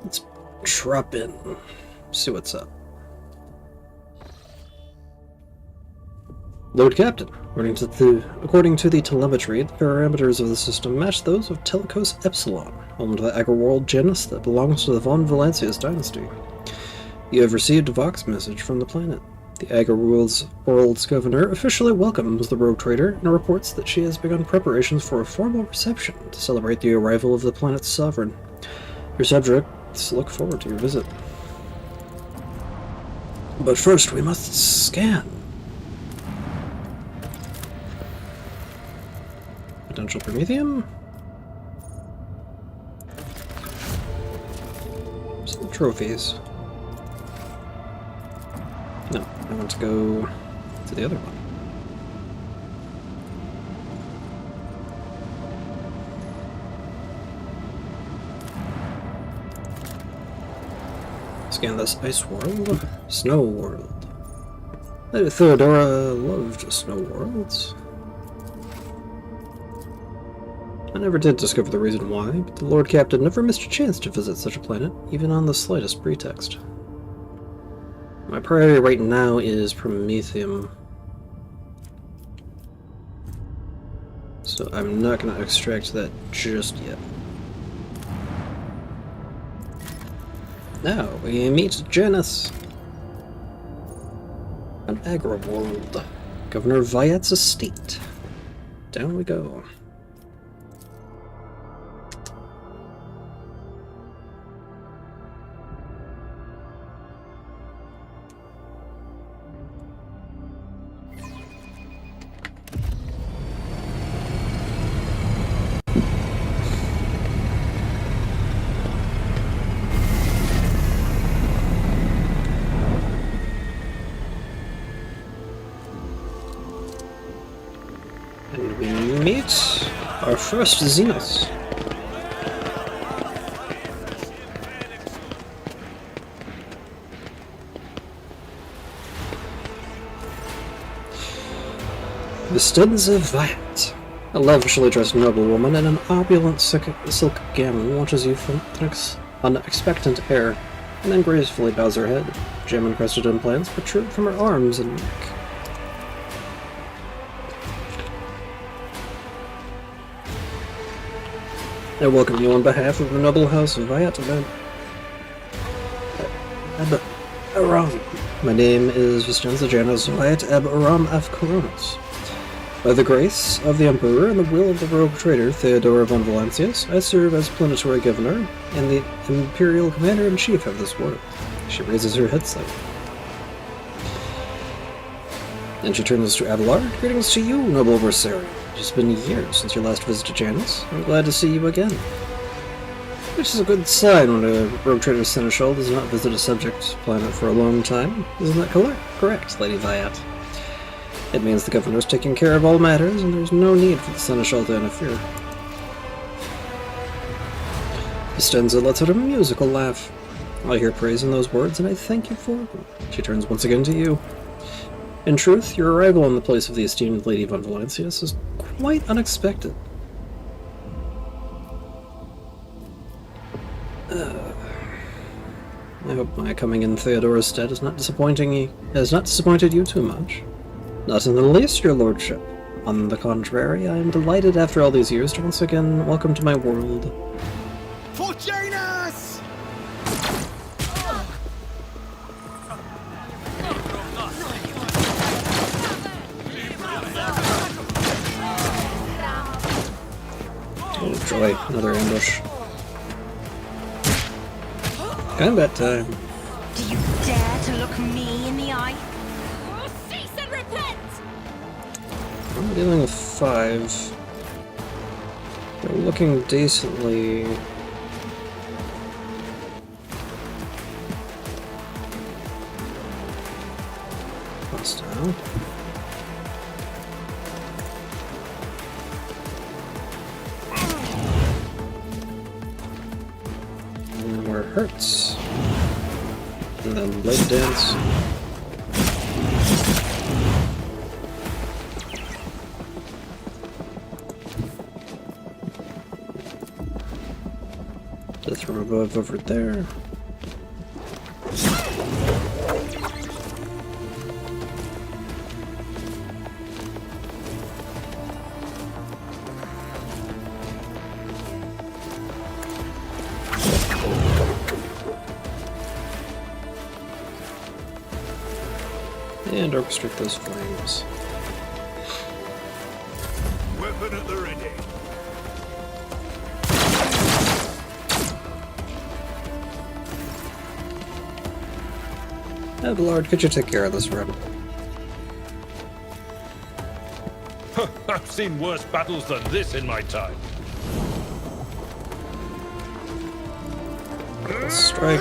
Let's drop in, see what's up. Lord Captain, according to the telemetry, the parameters of the system match those of Telecos Epsilon, home to the agri-world genus that belongs to the Von Valancius dynasty. You have received a Vox message from the planet. The agri-world's governor officially welcomes the rogue trader and reports that she has begun preparations for a formal reception to celebrate the arrival of the planet's sovereign. Your subjects look forward to your visit. But first, we must scan. Potential Promethium? Some trophies. No, I want to go to the other one. Scan this ice world, snow world. Theodora loved snow worlds. I never did discover the reason why, but the Lord Captain never missed a chance to visit such a planet, even on the slightest pretext. My priority right now is Promethium. So I'm not going to extract that just yet. Now we meet Janus. An agri-world. Governor Viat's estate. Down we go. And we meet our first Zenith. Vistenza Viat, a lavishly dressed noblewoman in an opulent silk gown, watches you from an expectant air, and then gracefully bows her head. Gem-encrusted implants protrude from her arms and neck. I welcome you on behalf of the noble house of Viat Ab Aram. My name is Vistenza Janus Viat Ab Aram af Coronis. By the grace of the Emperor and the will of the rogue trader Theodora von Valancius, I serve as planetary governor and the imperial commander-in-chief of this world. She raises her head slightly. Then she turns to Abelard. Greetings to you, noble Versarian. It's been years since your last visit to Janus. I'm glad to see you again. Which is a good sign when a rogue trader seneschal does not visit a subject planet for a long time. Isn't that correct, Lady Viat? It means the governor is taking care of all matters, and there's no need for the seneschal to interfere. Vistenza lets out a musical laugh. I hear praise in those words, and I thank you for them. She turns once again to you. In truth, your arrival in the place of the esteemed Lady von Valancius is quite unexpected. I hope my coming in Theodora's stead has not disappointed you too much. Not in the least, your lordship. On the contrary, I am delighted after all these years to once again welcome to my world. Fortunas! Oh joy, another ambush. Combat time. Do you dare to look me in the eye? Cease and repent! I'm dealing with 5. They're looking decently... hostile. And where it hurts. And then blade dance. Death from above over there. And orchestrate those flames. Weapon at the ready. Lord, could you take care of this rebel? I've seen worse battles than this in my time. Let's strike.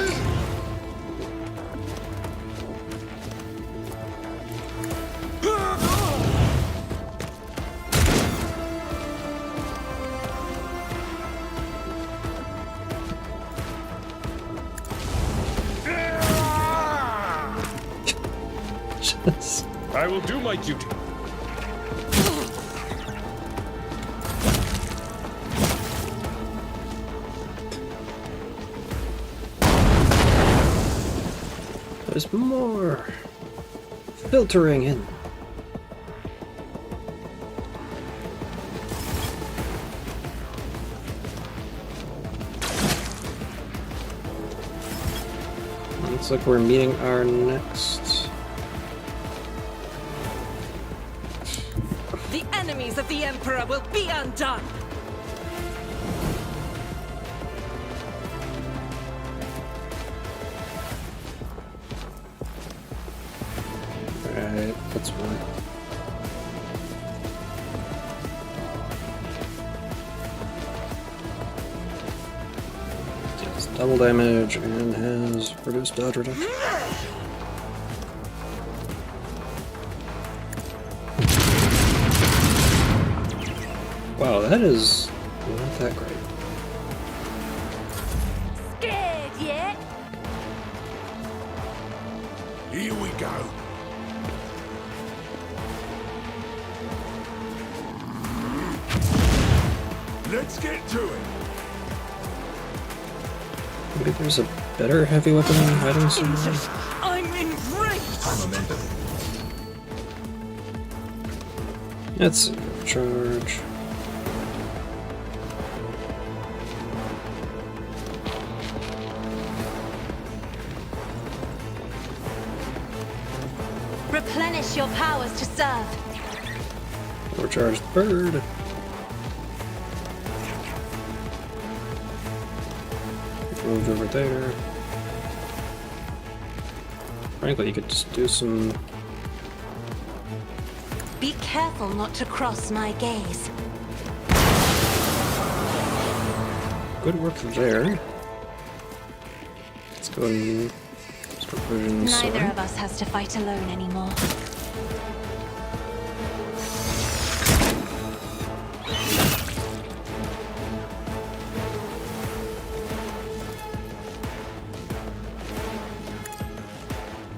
Just... I will do my duty. There's more filtering in. Looks like we're meeting our next. The enemies of the Emperor will be undone! Alright, that's one. Deals double damage and has reduced dodge reduction. Wow, that is not that great. Scared yet? Here we go. Let's get to it. Maybe there's a better heavy weapon hiding somewhere. I'm enraged! Let's see. Charge. Replenish your powers to serve. Overcharge the bird. Move over there. Frankly, you could just do some. Be careful not to cross my gaze. Good work there. Let's go and start pushing this Neither side. of us has to fight alone anymore.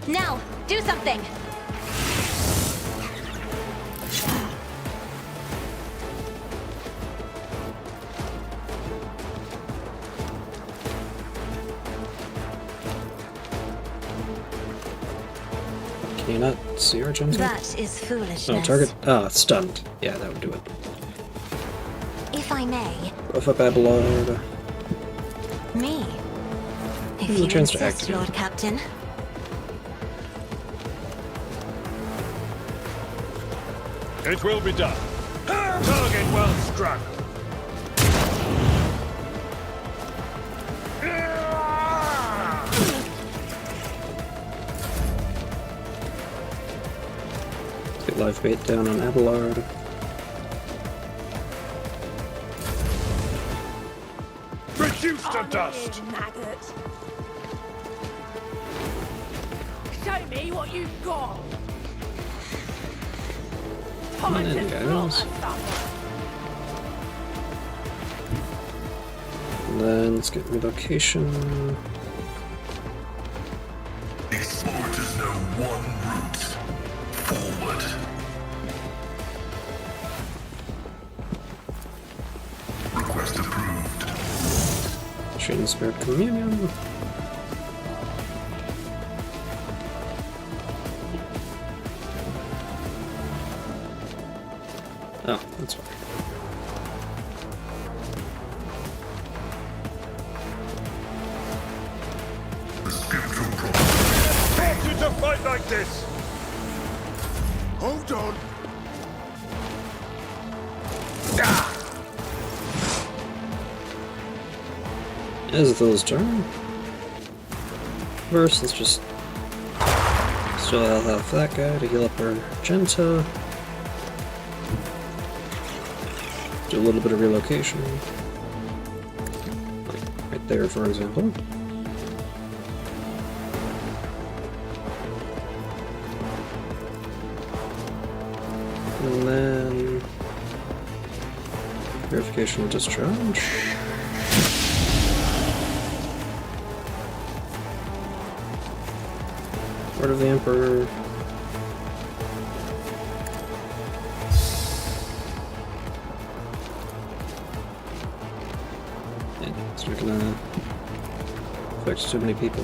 Now, do something! Can you not see Argento? That is foolishness. No, target. Ah, stunned. Yeah, that would do it. If I may. Buff up Abelard. Me? If There's a you chance to insist, activate. Lord Captain. It will be done. Target well struck. Let's get live bait down on Abelard. Reduced to dust. Maggot. Show me what you've got. Come on Time in, to guys. slaughter And then let's get relocation. Explorers know one route. Forward. Request approved. Shade and Spirit Communion. Oh, that's fine. The spiritual problem. Taught you to fight like this. Hold on. Azathel's turn. First, let's just still have that guy to heal up our Genta. Do a little bit of relocation. Like right there, for example. And then purification and discharge. Word of the Emperor. Yeah, it's not gonna affect too many people.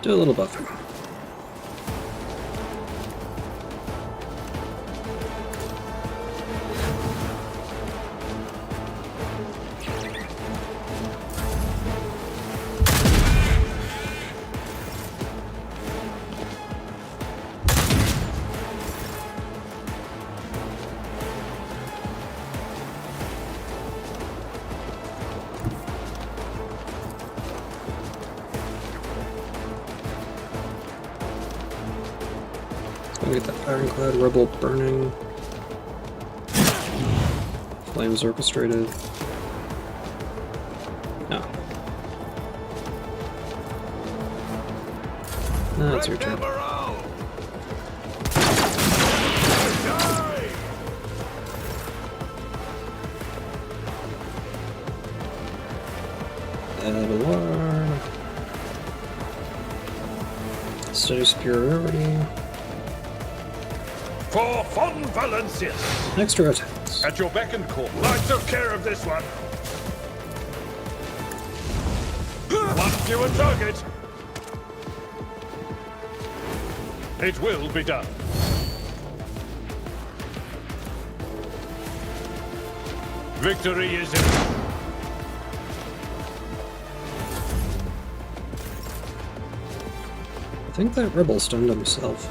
Do a little buffing. Gonna get that Ironclad Rebel burning. Flames orchestrated. No. No, it's your turn. Abelard. Steady superiority. For Von Valencius. Extra attacks. At your beck and call. I took care of this one. One fewer target. It will be done. Victory is in. I think that rebel stunned himself.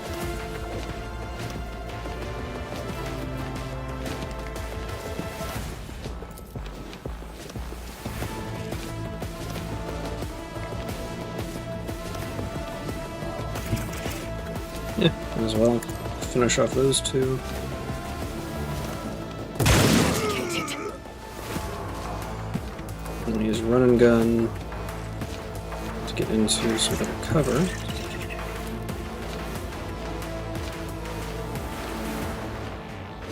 Yeah, might as well finish off those two. And use run and gun to get into some better cover.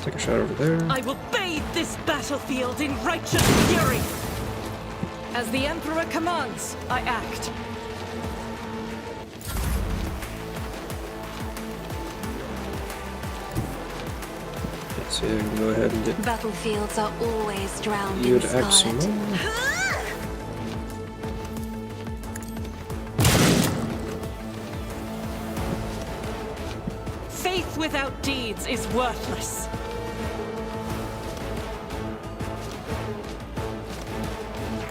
Take a shot over there. I will bathe this battlefield in righteous fury. As the Emperor commands, I act. So you can go ahead and get Battlefields are always drowned you in to act some scarlet. more. without deeds is worthless.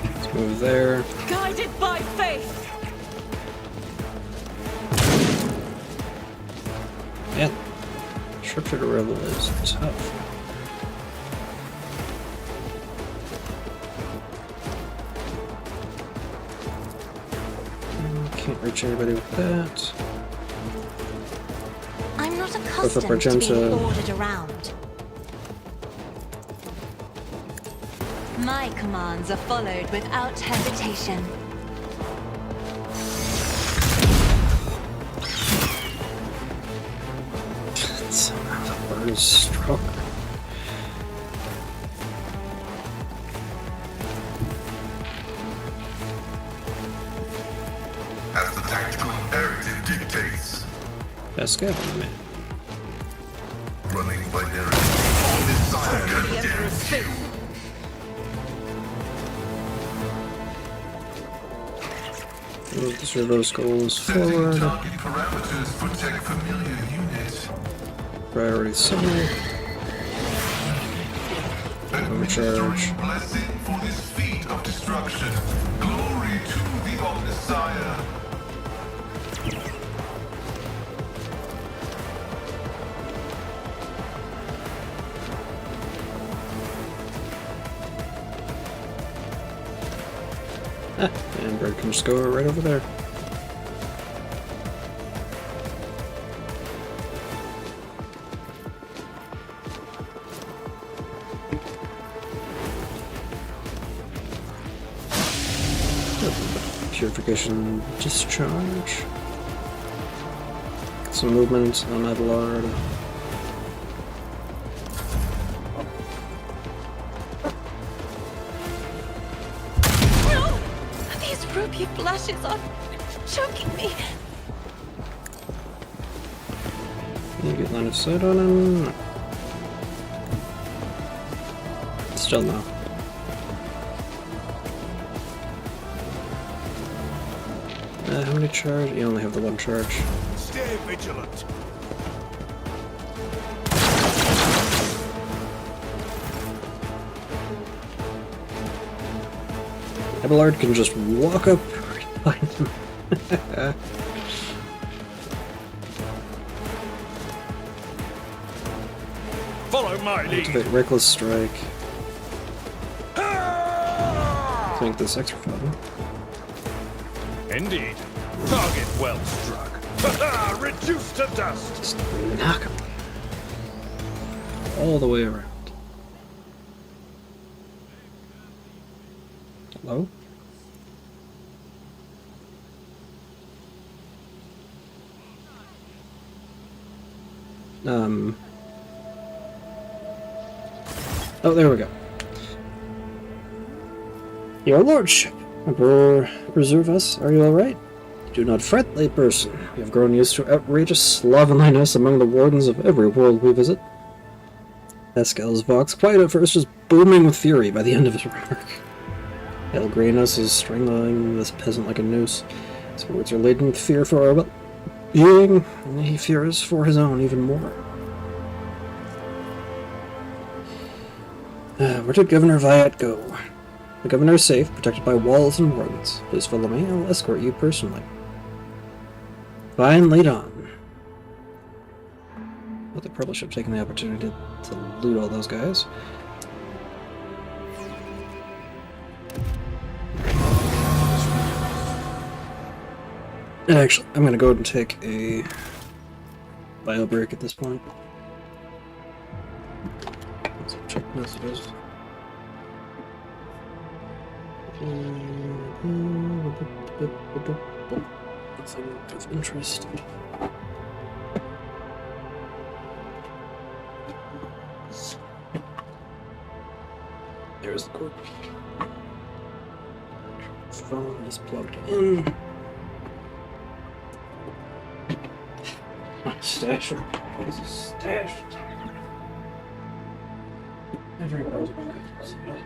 Let's move there. Guided by faith. Man, Sharpshooter Rebel is tough. Can't reach anybody with that. I'm not for accustomed to Argenta. being ordered around. My commands are followed without hesitation. Somehow the bird is stronger. As the tactical imperative dictates, Best guy on me. running by narrative. This side The Emperor's condemns you. faith. Move the servo skulls Setting forward. target parameters protect familiar unit. Priority 7. Administering blessing for this feat of destruction. Glory to the Omnissiah. And bird can just go right over there. Purification discharge. Some movement on Adelard. No! These ruby flashes are choking me. You get line of sight on him. No. Still no. How many charge? You only have the one charge. Stay vigilant. Abelard can just walk up right behind him. Follow my lead. Activate Reckless Strike. Think this extra fun. Indeed. Target well struck. Ha-ha! Reduced to dust. Just knock him all the way around. Hello? Oh, there we go. Your lordship, Emperor, preserve us. Are you all right? Do not fret, layperson. We have grown used to outrageous slovenliness among the wardens of every world we visit. Pascal's Vox, quiet at first, just booming with fury by the end of his remark. Elgranus is strangling this peasant like a noose. His words are laden with fear for our well-being, and he fears for his own even more. Where did Governor Viat go? The governor is safe, protected by walls and wardens. Please follow me, I'll escort you personally. Fine, lead on. Well, they probably should have taken the opportunity to loot all those guys. Actually, I'm gonna go ahead and take a bio break at this point. Let's check messages. Nothing of interest. There's the cord. Phone is plugged in. My stasher. Where's the stash? Everybody's good.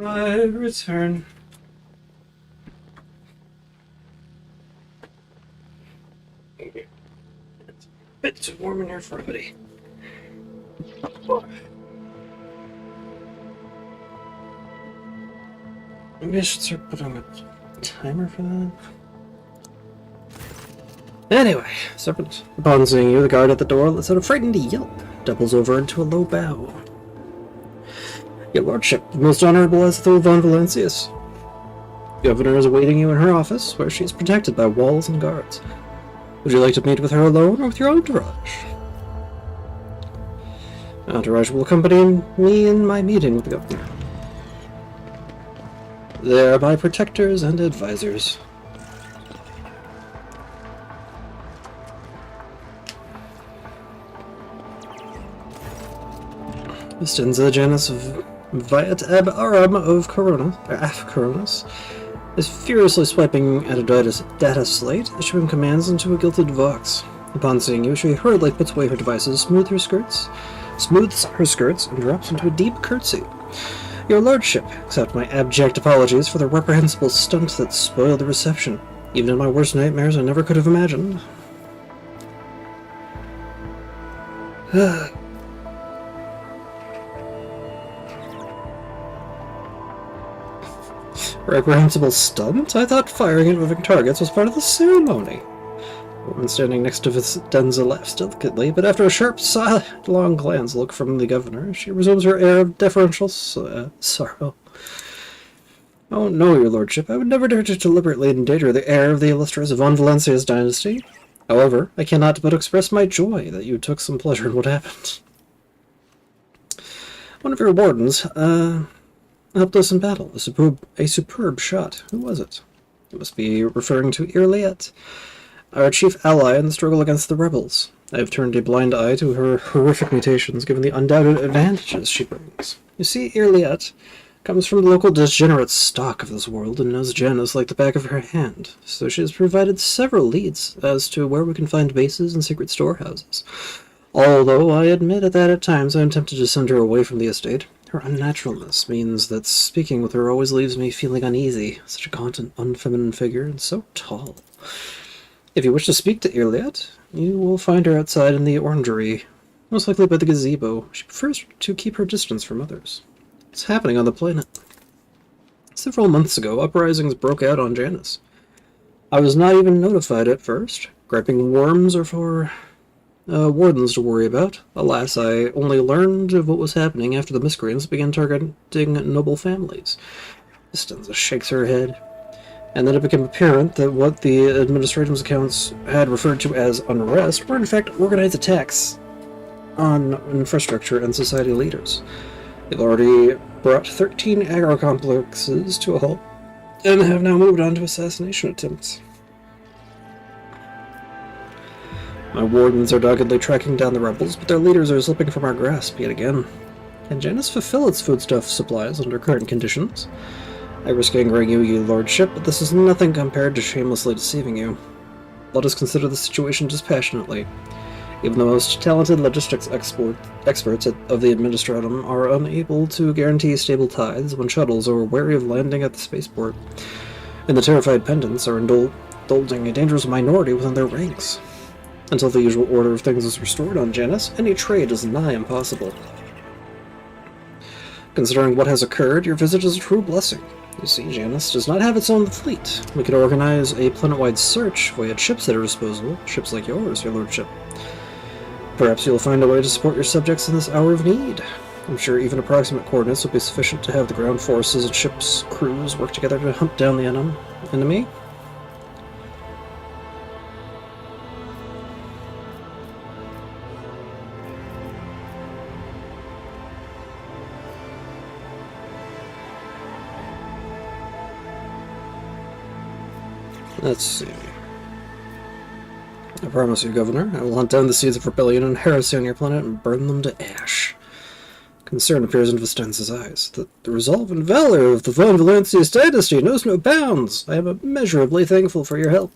I return. It's a bit too warm in here for everybody. Maybe I should start putting a timer for that. Anyway, Serpent. Upon seeing you, the guard at the door lets out a frightened yelp, doubles over into a low bow. Your lordship, the most honorable Azathoth von Valancius. The governor is awaiting you in her office, where she is protected by walls and guards. Would you like to meet with her alone or with your entourage? My entourage will accompany me in my meeting with the governor. They are my protectors and advisors. Vistenza Janus of Viat Ab Aram of Coronas is furiously swiping at a data slate, issuing commands into a gilded box. Upon seeing you, she hurriedly puts away her devices, smooths her skirts, and drops into a deep curtsy. Your lordship, accept my abject apologies for the reprehensible stunt that spoiled the reception. Even in my worst nightmares, I never could have imagined. Reprehensible stunt? I thought firing at moving targets was part of the ceremony. The woman standing next to Vistenza laughs delicately, but after a sharp, sidelong glance look from the governor, she resumes her air of deferential sorrow. Oh no, your lordship, I would never dare to deliberately endanger the heir of the illustrious von Valancius dynasty. However, I cannot but express my joy that you took some pleasure in what happened. One of your wardens, helped us in battle. A superb shot. Who was it? It must be referring to Irliet, our chief ally in the struggle against the rebels. I have turned a blind eye to her horrific mutations, given the undoubted advantages she brings. You see, Irliet comes from the local degenerate stock of this world and knows Janus like the back of her hand, so she has provided several leads as to where we can find bases and secret storehouses. Although I admit that at times I am tempted to send her away from the estate. Her unnaturalness means that speaking with her always leaves me feeling uneasy. Such a gaunt and unfeminine figure, and so tall. If you wish to speak to Irliet, you will find her outside in the orangery, most likely by the gazebo. She prefers to keep her distance from others. What's happening on the planet? Several months ago, uprisings broke out on Janus. I was not even notified at first. Griping worms are for wardens to worry about. Alas, I only learned of what was happening after the miscreants began targeting noble families. Vistenza shakes her head, and then it became apparent that what the administration's accounts had referred to as unrest were in fact organized attacks on infrastructure and society leaders. They've already brought 13 agro-complexes to a halt, and have now moved on to assassination attempts. My wardens are doggedly tracking down the rebels, but their leaders are slipping from our grasp yet again. Can Janus fulfill its foodstuff supplies under current conditions? I risk angering you, your lordship, but this is nothing compared to shamelessly deceiving you. Let us consider the situation dispassionately. Even the most talented logistics experts of the Administratum are unable to guarantee stable tides when shuttles are wary of landing at the spaceport, and the terrified pendants are indulging a dangerous minority within their ranks. Until the usual order of things is restored on Janus, any trade is nigh impossible. Considering what has occurred, your visit is a true blessing. You see, Janus does not have its own fleet. We could organize a planet-wide search if we had ships at our disposal, ships like yours, your lordship. Perhaps you'll find a way to support your subjects in this hour of need. I'm sure even approximate coordinates will be sufficient to have the ground forces and ships' crews work together to hunt down the enemy. Let's see. I promise you, Governor, I will hunt down the seeds of rebellion and heresy on your planet and burn them to ash. Concern appears in Vistenza's eyes. The resolve and valor of the von Valancius dynasty knows no bounds. I am immeasurably thankful for your help.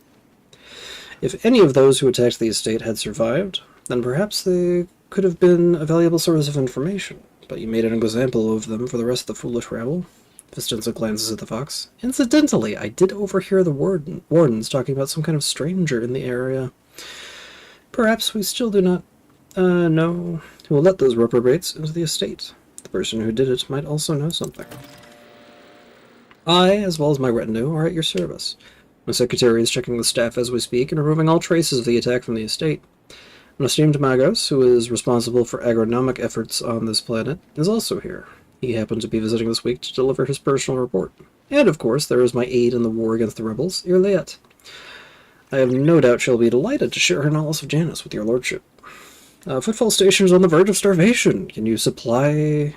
If any of those who attacked the estate had survived, then perhaps they could have been a valuable source of information, but you made an example of them for the rest of the foolish rabble. Vistenza glances at the fox. Incidentally, I did overhear the wardens talking about some kind of stranger in the area. Perhaps we still do not know who will let those reprobates into the estate. The person who did it might also know something. I, as well as my retinue, are at your service. My secretary is checking the staff as we speak and removing all traces of the attack from the estate. An esteemed Magos, who is responsible for agronomic efforts on this planet, is also here. He happened to be visiting this week to deliver his personal report. And, of course, there is my aide in the war against the rebels, Irliet. I have no doubt she'll be delighted to share her knowledge of Janus with your lordship. Footfall Station is on the verge of starvation. Can Janus supply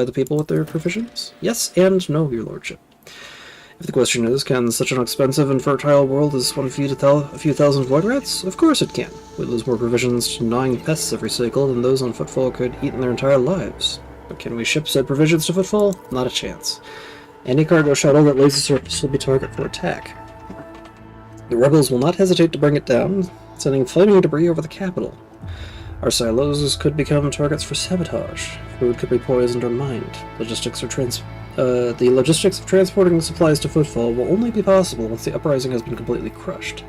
the people with their provisions? Yes and no, your lordship. If the question is, can such an expensive and fertile world as one feed a few thousand void rats? Of course it can. We lose more provisions to gnawing pests every cycle than those on Footfall could eat in their entire lives. But can we ship said provisions to Footfall? Not a chance. Any cargo shuttle that lays a surface will be target for attack. The rebels will not hesitate to bring it down, sending flaming debris over the capital. Our silos could become targets for sabotage. Food could be poisoned or mined. The logistics of transporting the supplies to Footfall will only be possible once the uprising has been completely crushed.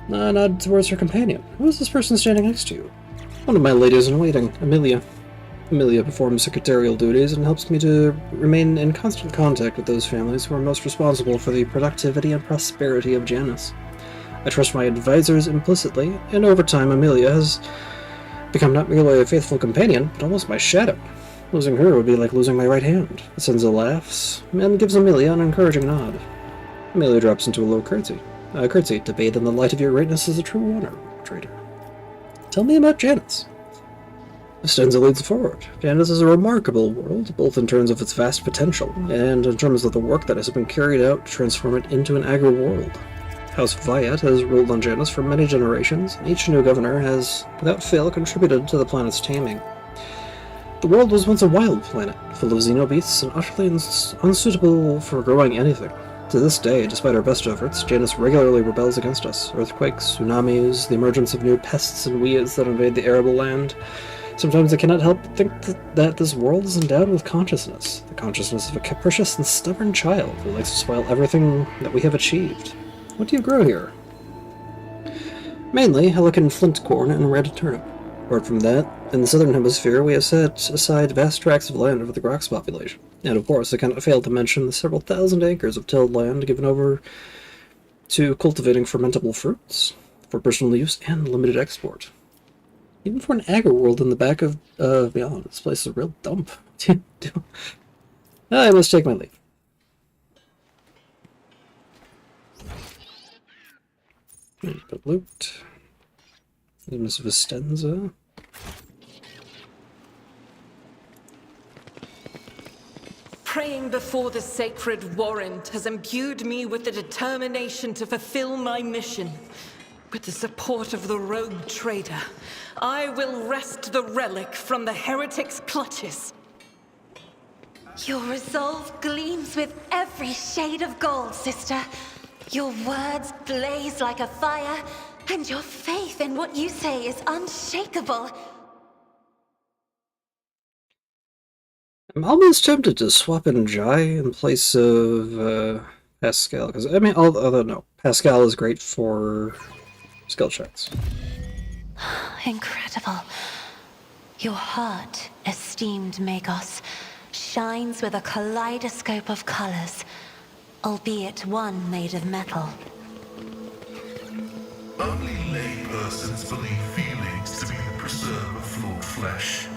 Nod towards her companion. Who is this person standing next to you? One of my ladies-in-waiting, Amelia. Amelia performs secretarial duties and helps me to remain in constant contact with those families who are most responsible for the productivity and prosperity of Janus. I trust my advisors implicitly, and over time Amelia has become not merely a faithful companion, but almost my shadow. Losing her would be like losing my right hand. Senza laughs, and gives Amelia an encouraging nod. Amelia drops into a low curtsy. To bathe in the light of your greatness is a true honor, traitor. Tell me about Janus. Vistenza leads forward. Janus is a remarkable world, both in terms of its vast potential, and in terms of the work that has been carried out to transform it into an agri-world. House Viat has ruled on Janus for many generations, and each new governor has, without fail, contributed to the planet's taming. The world was once a wild planet, full of xenobeasts and utterly unsuitable for growing anything. To this day, despite our best efforts, Janus regularly rebels against us. Earthquakes, tsunamis, the emergence of new pests and weeds that invade the arable land. Sometimes I cannot help but think that this world is endowed with consciousness, the consciousness of a capricious and stubborn child who likes to spoil everything that we have achieved. What do you grow here? Mainly Helican flint corn and red turnip. Apart from that, in the southern hemisphere we have set aside vast tracts of land for the Grox population. And of course, I cannot fail to mention the several thousand acres of tilled land given over to cultivating fermentable fruits for personal use and limited export. Even for an agri-world in the back of beyond, this place is a real dump. I must take my leave. But loot. Miss Vistenza. Praying before the sacred warrant has imbued me with the determination to fulfill my mission. With the support of the rogue trader, I will wrest the relic from the heretic's clutches. Your resolve gleams with every shade of gold, sister. Your words blaze like a fire, and your faith in what you say is unshakable. I'm almost tempted to swap in Jai in place of Pascal, because I mean, although no, Pascal is great for skill checks. Incredible. Your heart, esteemed Magos, shines with a kaleidoscope of colors, albeit one made of metal. Only laypersons believe feelings to be the preserve of flawed flesh.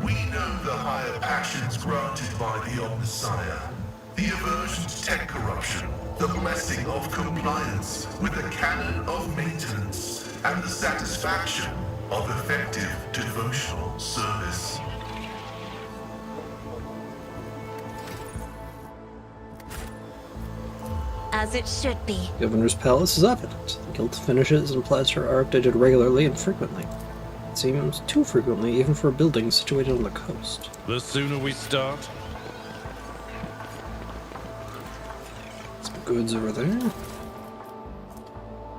We know the higher passions granted by the Omnissiah, the aversion to tech corruption, the blessing of compliance with the canon of maintenance, and the satisfaction of effective devotional service. As it should be. Governor's Palace is evident. The gilt finishes and plaster are updated regularly and frequently. It seems too frequently, even for a building situated on the coast. The sooner we start. Some goods over there.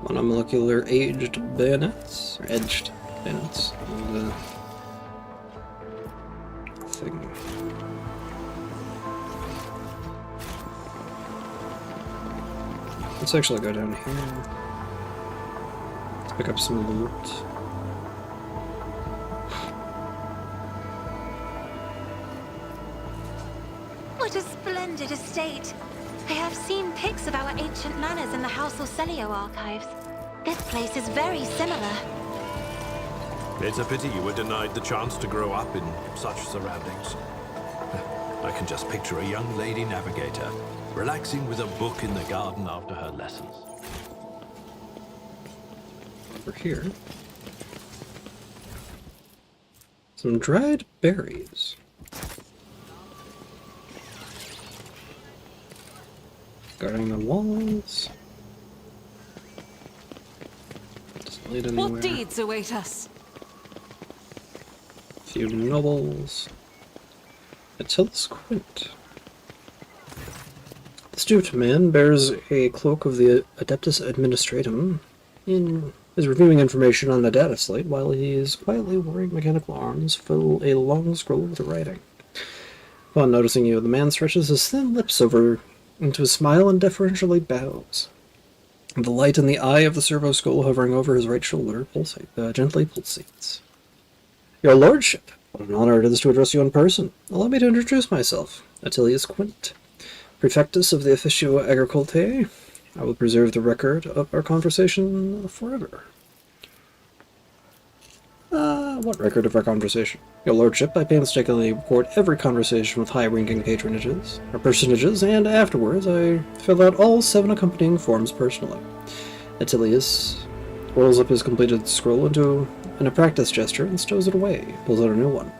Monomolecular aged bayonets, or edged bayonets. And thing. Let's actually go down here. Let's pick up some loot. What a splendid estate! I have seen pics of our ancient manors in the House Orcelio archives. This place is very similar. It's a pity you were denied the chance to grow up in such surroundings. I can just picture a young lady navigator, relaxing with a book in the garden after her lessons. Over here. Some dried berries. Guarding the walls. Doesn't lead anywhere. What deeds await us? Few nobles. Attilis Quint. The stooped man bears a cloak of the Adeptus Administratum and is reviewing information on the data slate while he is quietly whirring mechanical arms fill a long scroll with writing. Upon noticing you, the man stretches his thin lips over into a smile and deferentially bows. The light in the eye of the servo skull hovering over his right shoulder gently pulsates. Your lordship, what an honor it is to address you in person. Allow me to introduce myself, Attilius Quint, Prefectus of the Officio Agricultae. I will preserve the record of our conversation forever. What record of our conversation? Your lordship, I painstakingly record every conversation with high-ranking personages, and afterwards I fill out all 7 accompanying forms personally. Attilius rolls up his completed scroll in a practice gesture and stows it away, pulls out a new one.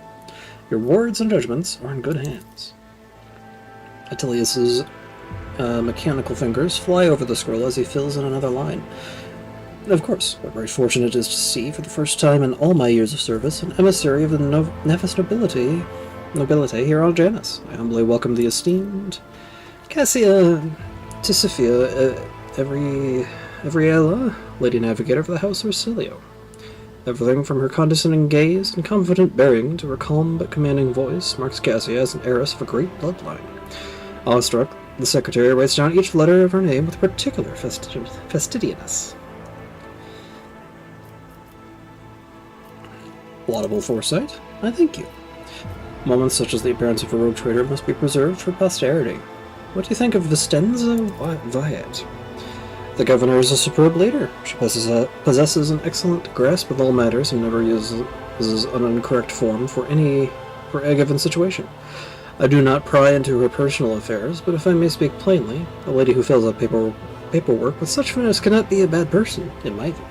Your words and judgments are in good hands. Attilius's mechanical fingers fly over the scroll as he fills in another line. Of course, we're very fortunate it is to see, for the first time in all my years of service, an emissary of the Nephis nobility here on Janus. I humbly welcome the esteemed Cassia Tisifia Evriela, Lady Navigator of the House Orcelio. Everything from her condescending gaze and confident bearing to her calm but commanding voice marks Cassia as an heiress of a great bloodline. Awestruck, the secretary writes down each letter of her name with particular fastidiousness. Laudable foresight, I thank you. Moments such as the appearance of a rogue trader must be preserved for posterity. What do you think of Vistenza Viet? The governor is a superb leader. She possesses an excellent grasp of all matters and never uses an incorrect form for a given situation. I do not pry into her personal affairs, but if I may speak plainly, a lady who fills out paperwork with such finesse cannot be a bad person, in my view.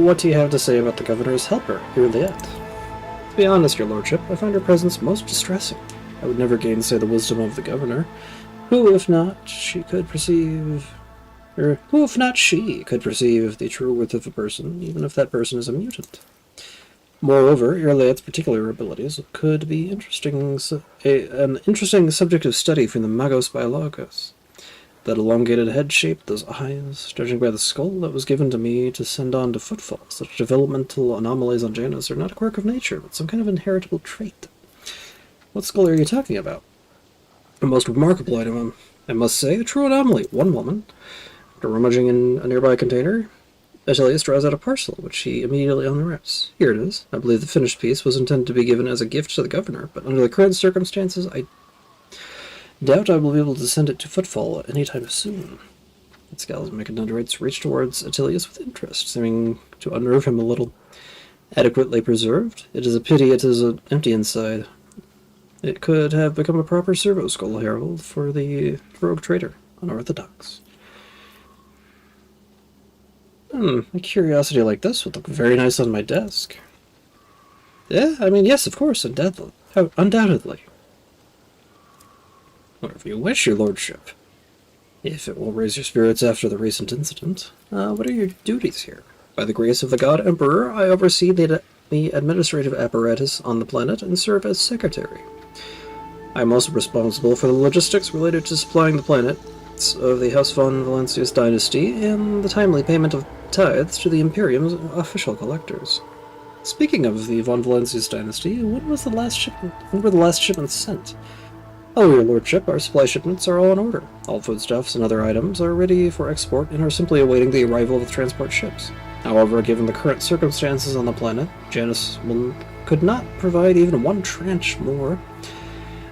What do you have to say about the governor's helper, Juliet? To be honest, your lordship, I find her presence most distressing. I would never gainsay the wisdom of the governor, who, if not she, could perceive the true worth of a person, even if that person is a mutant. Moreover, Juliet's particular abilities could be an interesting subject of study for the Magos Biologos. That elongated head shape, those eyes, judging by the skull that was given to me to send on to Footfall, such developmental anomalies on Janus are not a quirk of nature, but some kind of inheritable trait. What skull are you talking about? A most remarkable item, I must say, a true anomaly. One woman, after rummaging in a nearby container, Attilius draws out a parcel, which he immediately unwraps. Here it is. I believe the finished piece was intended to be given as a gift to the governor, but under the current circumstances, I doubt I will be able to send it to Footfall any time soon. The scowls and Macadendrites reach towards Attilius with interest, seeming to unnerve him a little. Adequately preserved? It is a pity it is empty inside. It could have become a proper servo skull herald for the rogue trader, unorthodox. A curiosity like this would look very nice on my desk. Yeah, I mean, yes, of course, undoubtedly. Whatever you wish, your lordship. If it will raise your spirits after the recent incident. What are your duties here? By the grace of the God Emperor, I oversee the administrative apparatus on the planet and serve as secretary. I am also responsible for the logistics related to supplying the planets of the House von Valancius dynasty and the timely payment of tithes to the Imperium's official collectors. Speaking of the von Valancius dynasty, when were the last shipments sent? Oh, your lordship, our supply shipments are all in order. All foodstuffs and other items are ready for export and are simply awaiting the arrival of the transport ships. However, given the current circumstances on the planet, Janus could not provide even one tranche more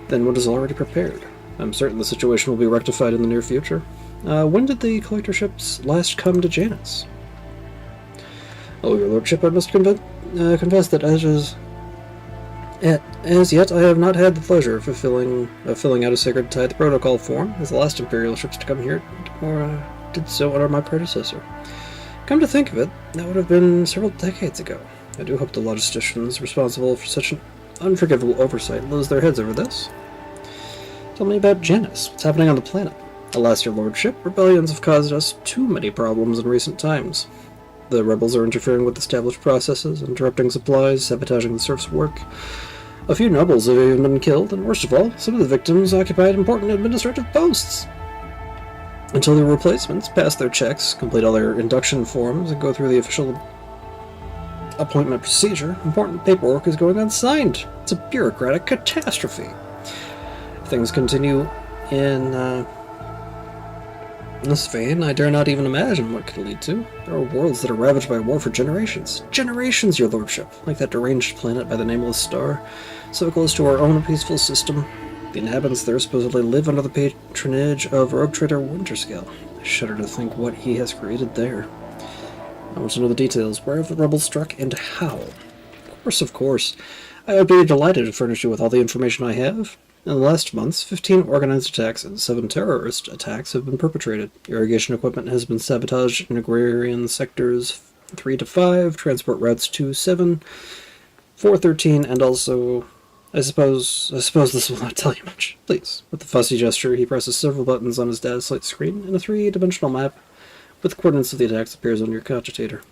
than what is already prepared. I'm certain the situation will be rectified in the near future. When did the collector ships last come to Janus? Oh, your lordship, I must confess that as yet I have not had the pleasure of filling out a sacred tithe protocol form, as the last Imperial ships to come here did so under my predecessor. Come to think of it, that would have been several decades ago. I do hope the logisticians responsible for such an unforgivable oversight lose their heads over this. Tell me about Janus. What's happening on the planet? Alas, your lordship, rebellions have caused us too many problems in recent times. The rebels are interfering with established processes, interrupting supplies, sabotaging the serfs' work. A few nobles have even been killed, and worst of all, some of the victims occupied important administrative posts. Until their replacements pass their checks, complete all their induction forms, and go through the official appointment procedure, important paperwork is going unsigned. It's a bureaucratic catastrophe. If things continue in this vein, I dare not even imagine what it could lead to. There are worlds that are ravaged by war for generations. Generations, your lordship, like that deranged planet by the nameless star, so close to our own peaceful system. The inhabitants there supposedly live under the patronage of rogue trader Winterscale. I shudder to think what he has created there. I want to know the details. Where have the rebels struck, and how? Of course. I would be delighted to furnish you with all the information I have. In the last months, 15 organized attacks and 7 terrorist attacks have been perpetrated. Irrigation equipment has been sabotaged in agrarian sectors 3 to 5, transport routes 2, 7, 4, 13, and also... I suppose this will not tell you much. Please. With a fussy gesture, he presses several buttons on his data slate screen, and a 3-dimensional map with coordinates of the attacks appears on your cogitator.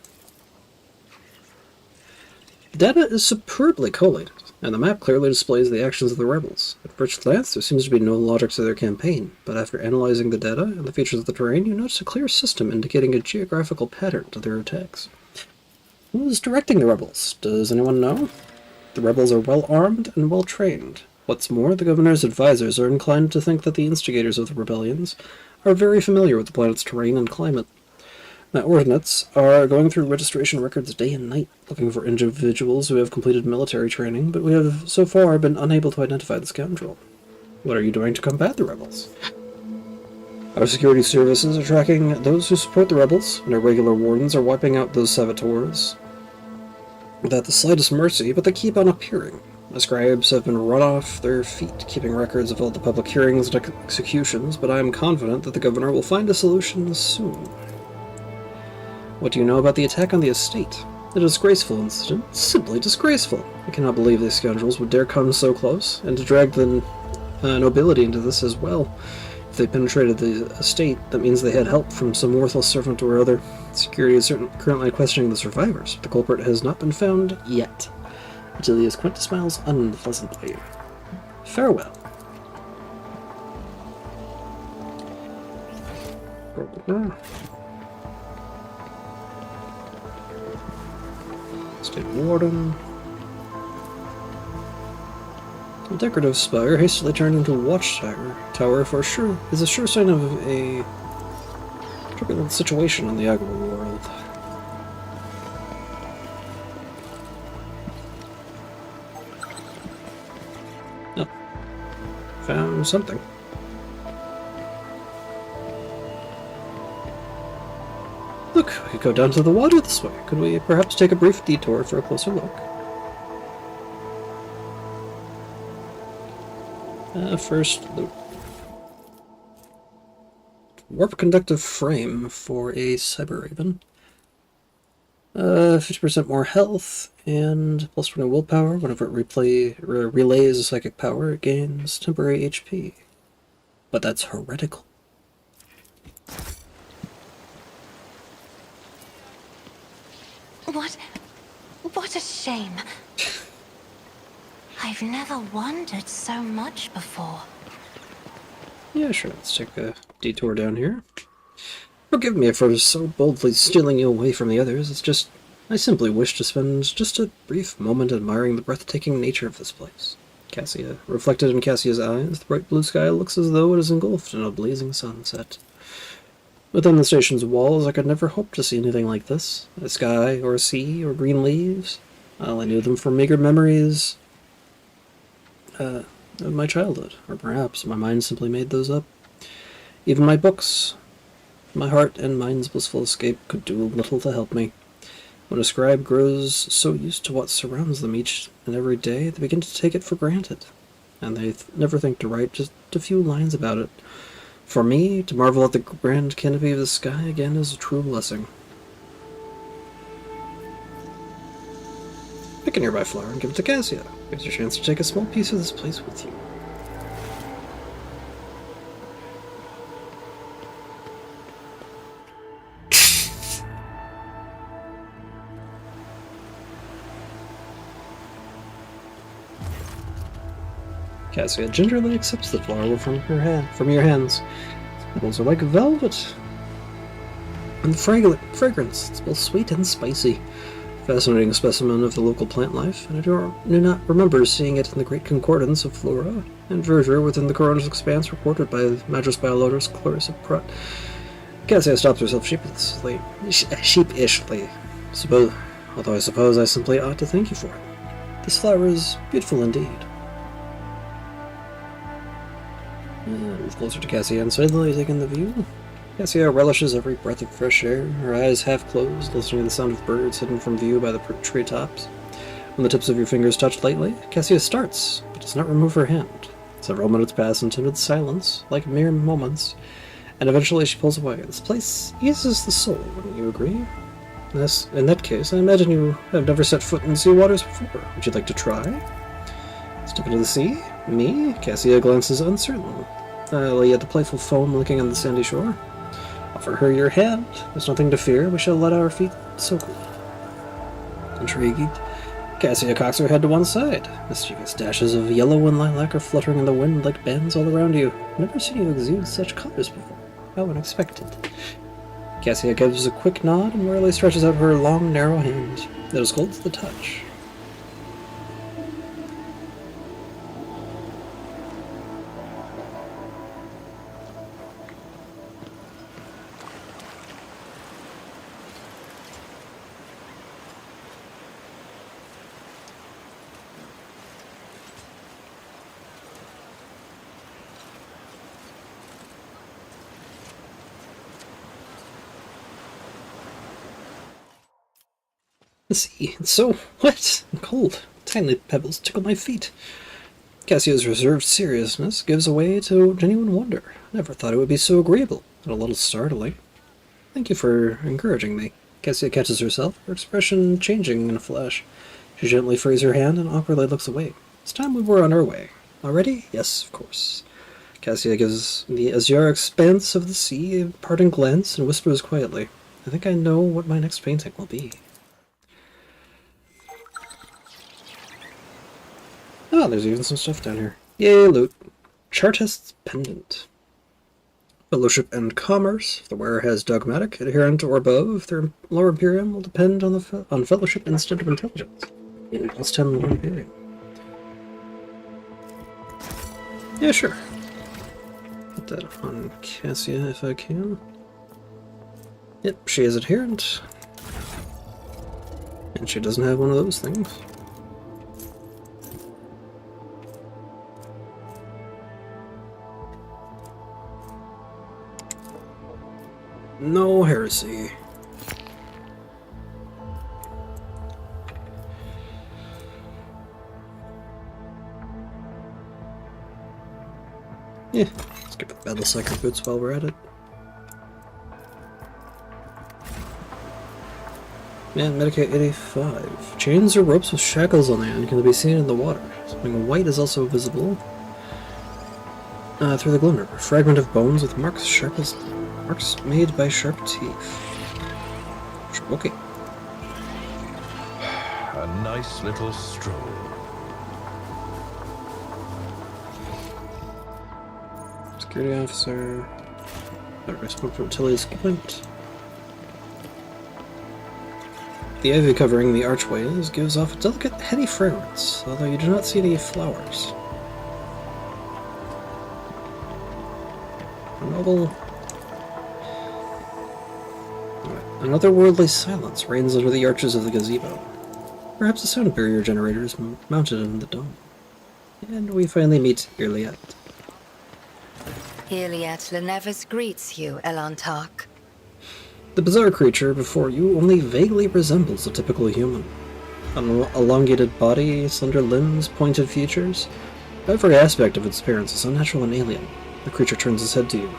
The data is superbly collated, and the map clearly displays the actions of the rebels. At first glance, there seems to be no logic to their campaign, but after analyzing the data and the features of the terrain, you notice a clear system indicating a geographical pattern to their attacks. Who is directing the rebels? Does anyone know? The rebels are well-armed and well-trained. What's more, the governor's advisors are inclined to think that the instigators of the rebellions are very familiar with the planet's terrain and climate. My ordinates are going through registration records day and night, looking for individuals who have completed military training, but we have so far been unable to identify the scoundrel. What are you doing to combat the rebels? Our security services are tracking those who support the rebels, and our regular wardens are wiping out those saboteurs without the slightest mercy, but they keep on appearing. The scribes have been run off their feet, keeping records of all the public hearings and executions, but I am confident that the governor will find a solution soon. What do you know about the attack on the estate? A disgraceful incident. Simply disgraceful. I cannot believe these scoundrels would dare come so close, and to drag the nobility into this as well. If they penetrated the estate, that means they had help from some worthless servant or other. Security is currently questioning the survivors. The culprit has not been found yet. Atilius Quintus smiles unpleasantly. Farewell. State Warden. A decorative spire hastily turned into a watchtower for sure is a sure sign of a turbulent situation in the agro world. Oh. Found something. Look, we could go down to the water this way. Could we perhaps take a brief detour for a closer look? First, loot. Warp conductive frame for a Cyber Raven. 50% more health, and plus 20 willpower. Whenever it relays a psychic power, it gains temporary HP. But that's heretical. What a shame. I've never wondered so much before. Yeah, sure, let's take a detour down here. Forgive me for so boldly stealing you away from the others. It's just, I simply wish to spend just a brief moment admiring the breathtaking nature of this place. Cassia. Reflected in Cassia's eyes, the bright blue sky looks as though it is engulfed in a blazing sunset. Within the station's walls, I could never hope to see anything like this. A sky, or a sea, or green leaves. I only knew them from meager memories of my childhood, or perhaps my mind simply made those up. Even my books, my heart and mind's blissful escape, could do little to help me. When a scribe grows so used to what surrounds them each and every day, they begin to take it for granted, and they never think to write just a few lines about it. For me, to marvel at the grand canopy of the sky again is a true blessing. Pick a nearby flower and give it to Cassia. Gives you a chance to take a small piece of this place with you. Cassia gingerly accepts the flower from your hands. Its petals are like velvet, and the fragrance is both sweet and spicy. Fascinating specimen of the local plant life, and I do not remember seeing it in the great concordance of flora and verdure within the coroner's expanse reported by Magis Biolotus Clarissa Pratt. Cassia stops herself sheepishly, although I suppose I simply ought to thank you for it. This flower is beautiful indeed. Move closer to Cassia and steadily taking the view. Cassia relishes every breath of fresh air, her eyes half closed, listening to the sound of birds hidden from view by the treetops. When the tips of your fingers touch lightly, Cassia starts, but does not remove her hand. Several minutes pass in timid silence, like mere moments, and eventually she pulls away. This place eases the soul, wouldn't you agree? Yes, in that case, I imagine you have never set foot in sea waters before. Would you like to try? Step into the sea? Me? Cassia glances uncertain, at the playful foam licking on the sandy shore. Offer her your hand. There's nothing to fear. We shall let our feet soak. Intrigued, Cassia cocks her head to one side. Mischievous dashes of yellow and lilac are fluttering in the wind like bands all around you. I've never seen you exude such colors before. How unexpected. Cassia gives a quick nod and wearily stretches out her long, narrow hand. It is cold to the touch. The sea, it's so wet and cold. Tiny pebbles tickle my feet. Cassia's reserved seriousness gives way to genuine wonder. I never thought it would be so agreeable, and a little startling. Thank you for encouraging me. Cassia catches herself, her expression changing in a flash. She gently frees her hand and awkwardly looks away. It's time we were on our way. Already? Yes, of course. Cassia gives the azure expanse of the sea a parting glance and whispers quietly, I think I know what my next painting will be. Oh, there's even some stuff down here. Yay, loot. Chartist's Pendant. Fellowship and Commerce. If the wearer has dogmatic, adherent, or above, if their lower Imperium will depend on on Fellowship instead of Intelligence. Yeah, plus 10 lower Imperium. Yeah, sure. Put that on Cassia if I can. Yep, she is adherent. And she doesn't have one of those things. No heresy. Yeah, let's get the battle cycle boots while we're at it. Man, Medicate 85. Chains or ropes with shackles on the end can be seen in the water. Something white is also visible through the glimmer. A fragment of bones with marks sharp as marks made by sharp teeth. Okay. A nice little stroll. Security officer. Responsible for Tilly's glint. The ivy covering the archways gives off a delicate, heady fragrance, although you do not see any flowers. A noble... An otherworldly silence reigns under the arches of the gazebo. Perhaps a sound barrier generator is mounted in the dome. And we finally meet Iliad. Iliad Lenevis greets you, Elantark. The bizarre creature before you only vaguely resembles a typical human. An elongated body, slender limbs, pointed features. Every aspect of its appearance is unnatural and alien. The creature turns its head to you.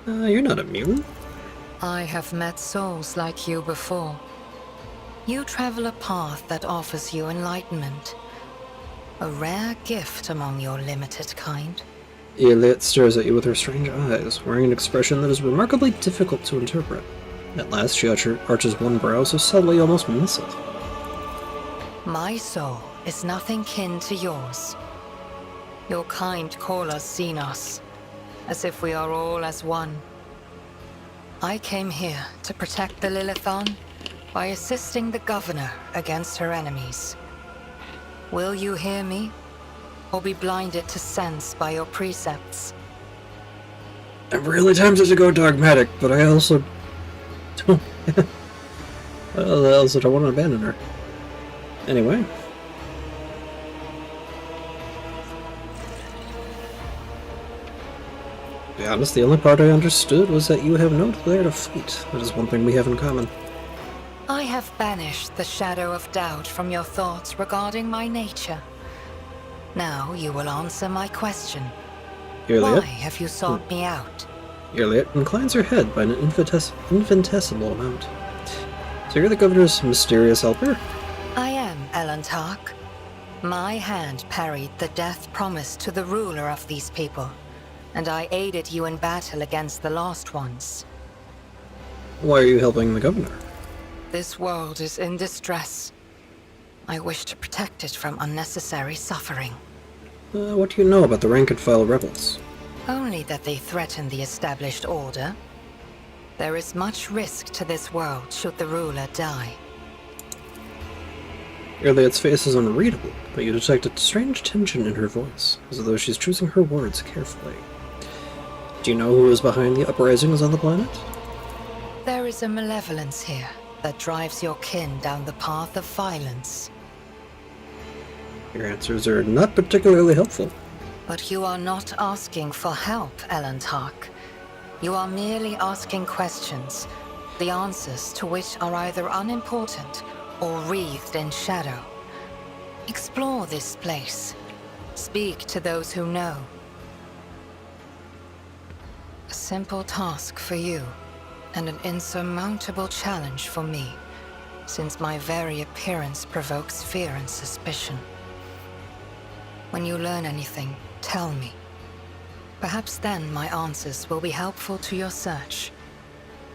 You're not immune. I have met souls like you before. You travel a path that offers you enlightenment. A rare gift among your limited kind. Iliad stares at you with her strange eyes, wearing an expression that is remarkably difficult to interpret. At last, she arches one brow so subtly you almost miss it. My soul is nothing kin to yours. Your kind call us Xenos, as if we are all as one. I came here to protect the Lilithon by assisting the Governor against her enemies. Will you hear me, or be blinded to sense by your precepts? I'm really tempted to go dogmatic, but I also don't... I also don't want to abandon her. Anyway. To be honest, the only part I understood was that you have no desire to fight. That is one thing we have in common. I have banished the shadow of doubt from your thoughts regarding my nature. Now you will answer my question. Iliad? Why have you sought me out? Iliad inclines her head by an infinitesimal amount. So you're the Governor's mysterious helper? I am Elantark. My hand parried the death promised to the ruler of these people, and I aided you in battle against the Lost Ones. Why are you helping the Governor? This world is in distress. I wish to protect it from unnecessary suffering. What do you know about the rank-and-file rebels? Only that they threaten the established order. There is much risk to this world should the ruler die. Iliad's face is unreadable, but you detect a strange tension in her voice, as though she's choosing her words carefully. Do you know who is behind the uprisings on the planet? There is a malevolence here that drives your kin down the path of violence. Your answers are not particularly helpful. But you are not asking for help, Elantark. You are merely asking questions, the answers to which are either unimportant or wreathed in shadow. Explore this place. Speak to those who know. A simple task for you, and an insurmountable challenge for me, since my very appearance provokes fear and suspicion. When you learn anything, tell me. Perhaps then my answers will be helpful to your search.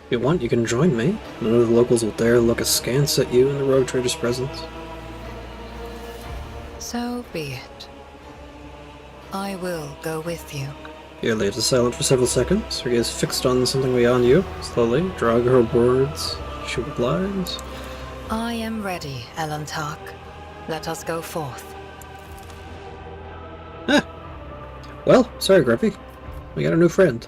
If you want, you can join me. None of the locals will dare look askance at you in the rogue trader's presence. So be it. I will go with you. Iliad is silent for several seconds, her gaze fixed on something beyond you. Slowly, drawing her words, she replies. I am ready, Elantark. Let us go forth. Ah! Well, sorry, Grumpy. We got a new friend.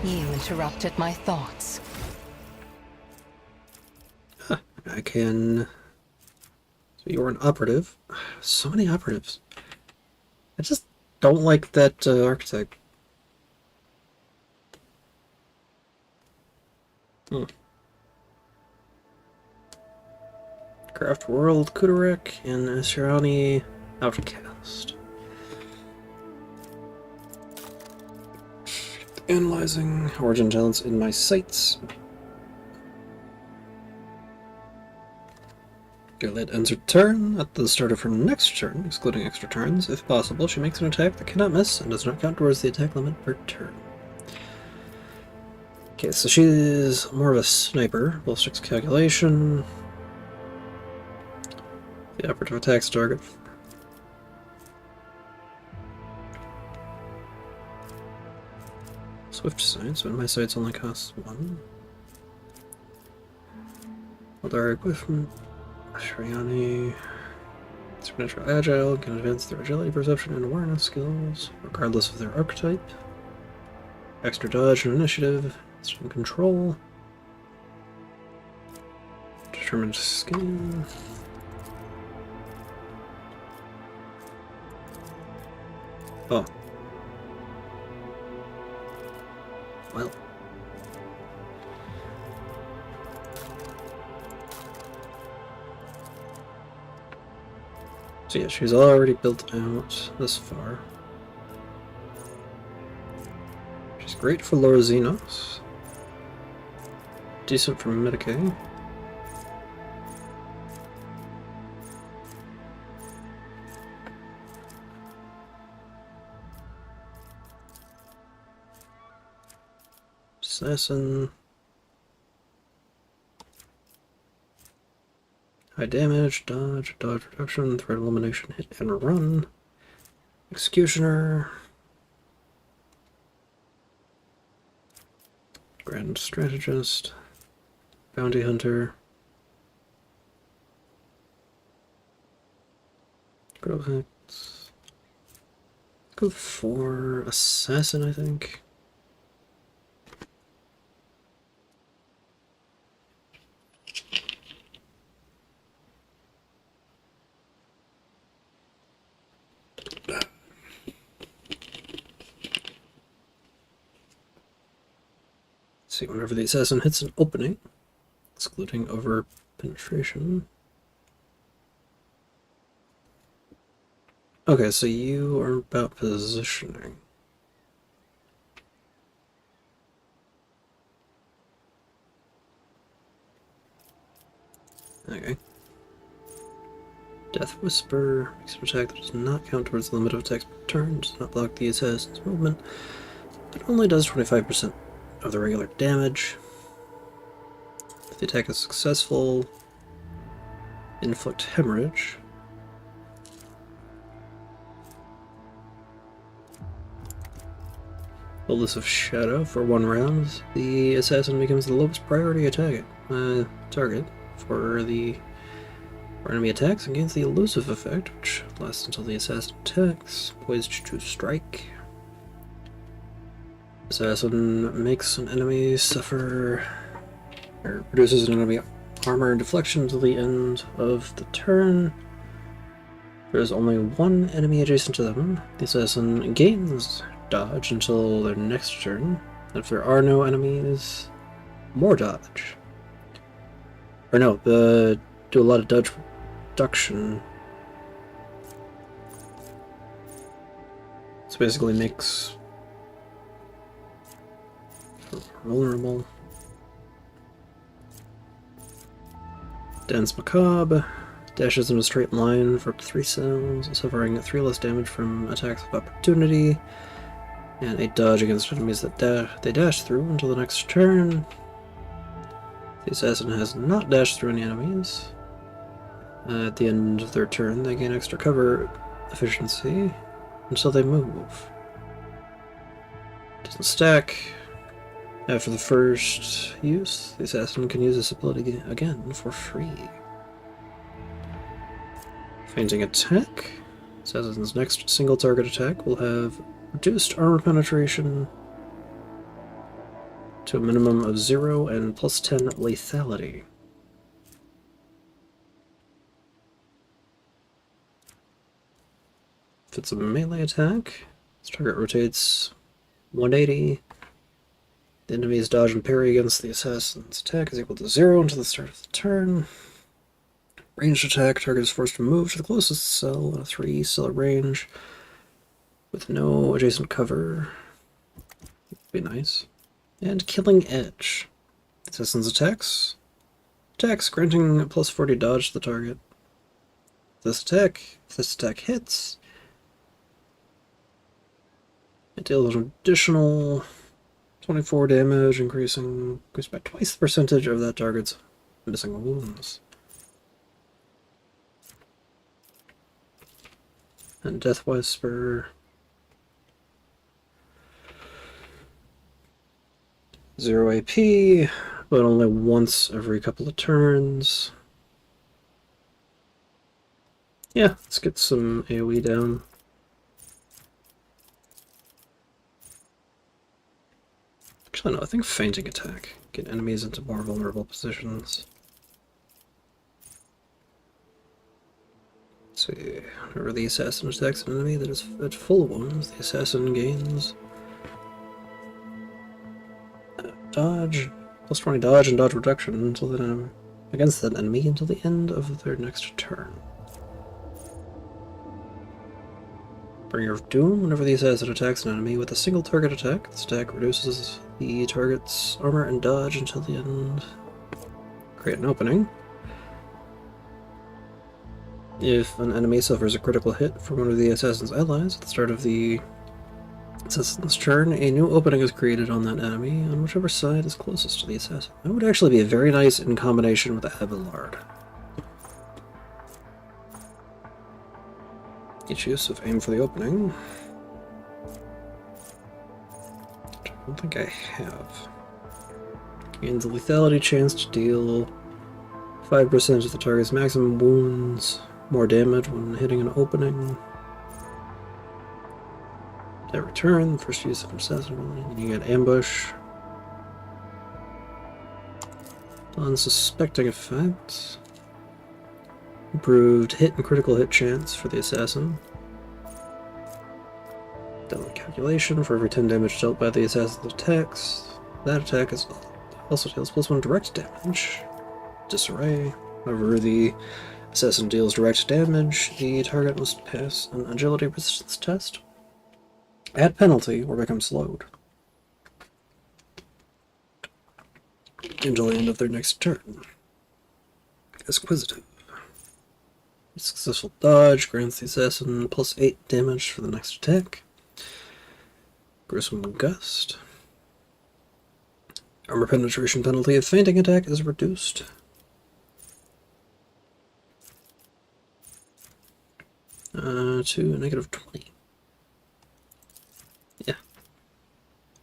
You interrupted my thoughts. Huh, I can... So you're an operative. So many operatives. I just don't like that archetype. Craft World, Kudarek, and Asherani Outcast. Analyzing origin talents in my sights. Iliad ends her turn. At the start of her next turn, excluding extra turns, if possible, she makes an attack that cannot miss and does not count towards the attack limit per turn. Okay, so she's more of a sniper. Ballistics calculation. The operative attacks target. Swift sights, when my sights only cost 1. Other equipment. Shriani. Supernatural agile can advance their agility, perception, and awareness skills, regardless of their archetype. Extra dodge and initiative. Strong control. Determined skill. Oh. Well. So yeah, she's already built out this far. She's great for Laura Xenos. Decent for Medicaid. Assassin. High damage, dodge reduction, threat elimination, hit and run. Executioner. Grand Strategist. Bounty Hunter. Go for Assassin, I think. See, whenever the assassin hits an opening, excluding over penetration. Okay, so you are about positioning. Okay. Death Whisper makes an attack that does not count towards the limit of attacks per turn, does not block the assassin's movement, but only does 25% of the regular damage. If the attack is successful, inflict hemorrhage. Elusive Shadow for 1 round. The assassin becomes the lowest priority target for enemy attacks and gains the elusive effect, which lasts until the assassin attacks. Poised to strike. Assassin makes an enemy suffer, or reduces an enemy armor and deflection until the end of the turn. There is only one enemy adjacent to them. The assassin gains dodge until their next turn. And if there are no enemies, more dodge. Or no, do a lot of dodge reduction. So basically makes vulnerable. Dance Macabre dashes in a straight line for up to 3 cells, suffering 3 less damage from attacks of opportunity, and a dodge against enemies that they dash through until the next turn. The assassin has not dashed through any enemies. At the end of their turn, they gain extra cover efficiency until they move. Doesn't stack. After the first use, the assassin can use this ability again for free. Fainting attack. Assassin's next single target attack will have reduced armor penetration to a minimum of 0 and plus 10 lethality. If it's a melee attack, this target rotates 180. The enemy's dodge and parry against the assassin's attack is equal to 0 until the start of the turn. Ranged attack, target is forced to move to the closest cell in a 3-cell range with no adjacent cover. Be nice. And Killing Edge. Assassin's attacks, granting plus 40 dodge to the target. If this attack hits, it deals an additional 24 damage, increased by twice the percentage of that target's missing wounds. And Death Whisper. 0 AP, but only once every couple of turns. Yeah, let's get some AoE down. Actually, no, I think Fainting Attack. Get enemies into more vulnerable positions. Let's see. Whenever the assassin attacks an enemy that is at full wounds, the assassin gains dodge, plus 20 dodge and dodge reduction until then against that enemy until the end of their next turn. Bringer of Doom. Whenever the assassin attacks an enemy with a single target attack, this attack reduces the target's armor and dodge until the end. Create an opening. If an enemy suffers a critical hit from one of the assassin's allies at the start of the assassin's turn, a new opening is created on that enemy on whichever side is closest to the assassin. That would actually be very nice in combination with Abelard. Each use of aim for the opening. Which I don't think I have. Gains a lethality chance to deal 5% of the target's maximum wounds, more damage when hitting an opening. At return, first use of assassin ability, you get ambush. Unsuspecting effect. Improved hit and critical hit chance for the assassin. Deadly calculation for every 10 damage dealt by the assassin's attacks. That attack is also deals +1 direct damage. Disarray. Whenever the assassin deals direct damage, the target must pass an agility resistance test at penalty or become slowed until the end of their next turn. Exquisitive. Successful dodge grants the assassin +8 damage for the next attack. Gruesome Gust. Armor penetration penalty of fainting attack is reduced. To -20. Yeah.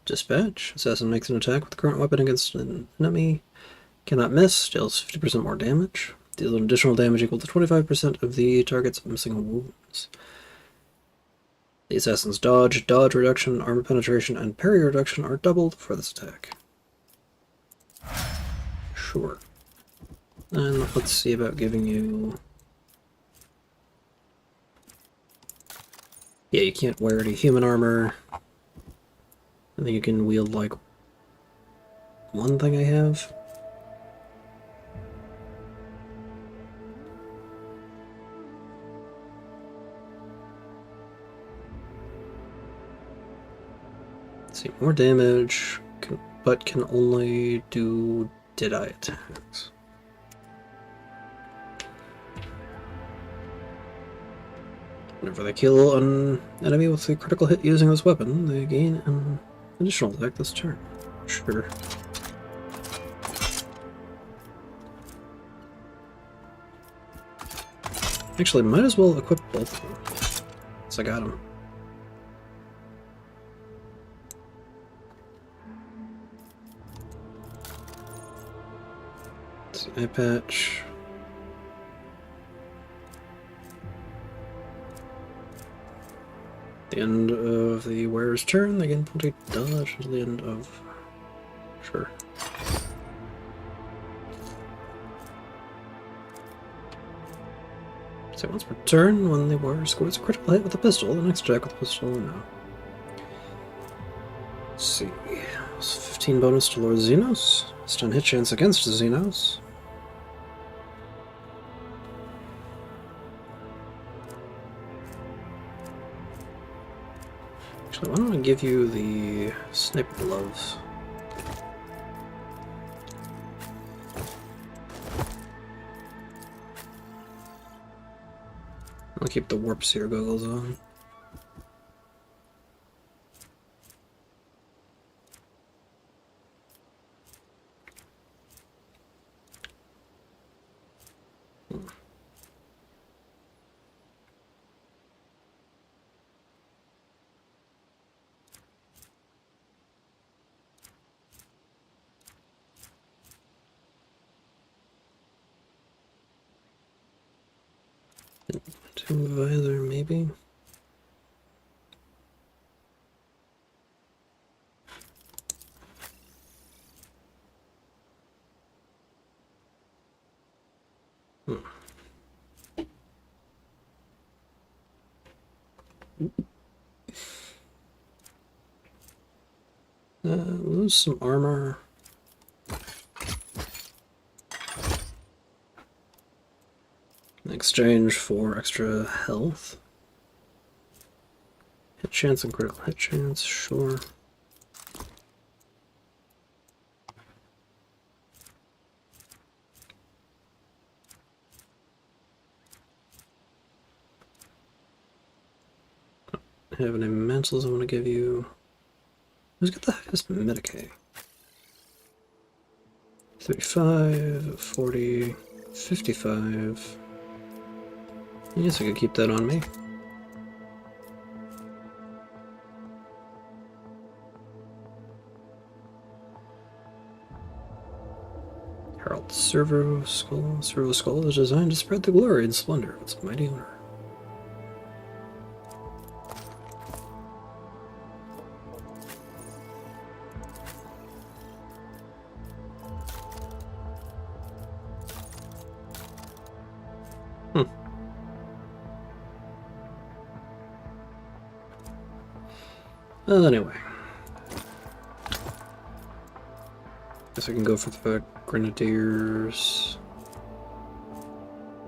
Dispatch. Assassin makes an attack with the current weapon against an enemy. Cannot miss. Deals 50% more damage. Deals an additional damage equal to 25% of the target's missing wounds. The assassin's dodge, dodge reduction, armor penetration, and parry reduction are doubled for this attack. Sure. And let's see about giving you... Yeah, you can't wear any human armor. I think you can wield, like, one thing I have. Let's see, more damage, but can only do Deadeye attacks. Whenever they kill an enemy with a critical hit using this weapon, they gain an additional attack this turn. Sure. Actually, might as well equip both of them, since I got them. Let's see, eye patch. The end of the wearer's turn, they gain 20 dodge until the end of... Sure. So once per turn, when the wearer scores a critical hit with a pistol, the next attack with a pistol no. Let's see. It's 15 bonus to Lord Xenos. Stun hit chance against Xenos. Actually, why don't I give you the sniper gloves? I'll keep the warp seer goggles on. Tomb visor, maybe? Lose some armor. In exchange for extra health. Hit chance and critical hit chance, sure. Have any mantles I want to give you? Who's got the highest Medicaid? 35, 40, 55. I guess I could keep that on me. Herald Servo Skull. Servo Skull is designed to spread the glory and splendor of its mighty owner. Well, anyway. Guess I can go for the Grenadier's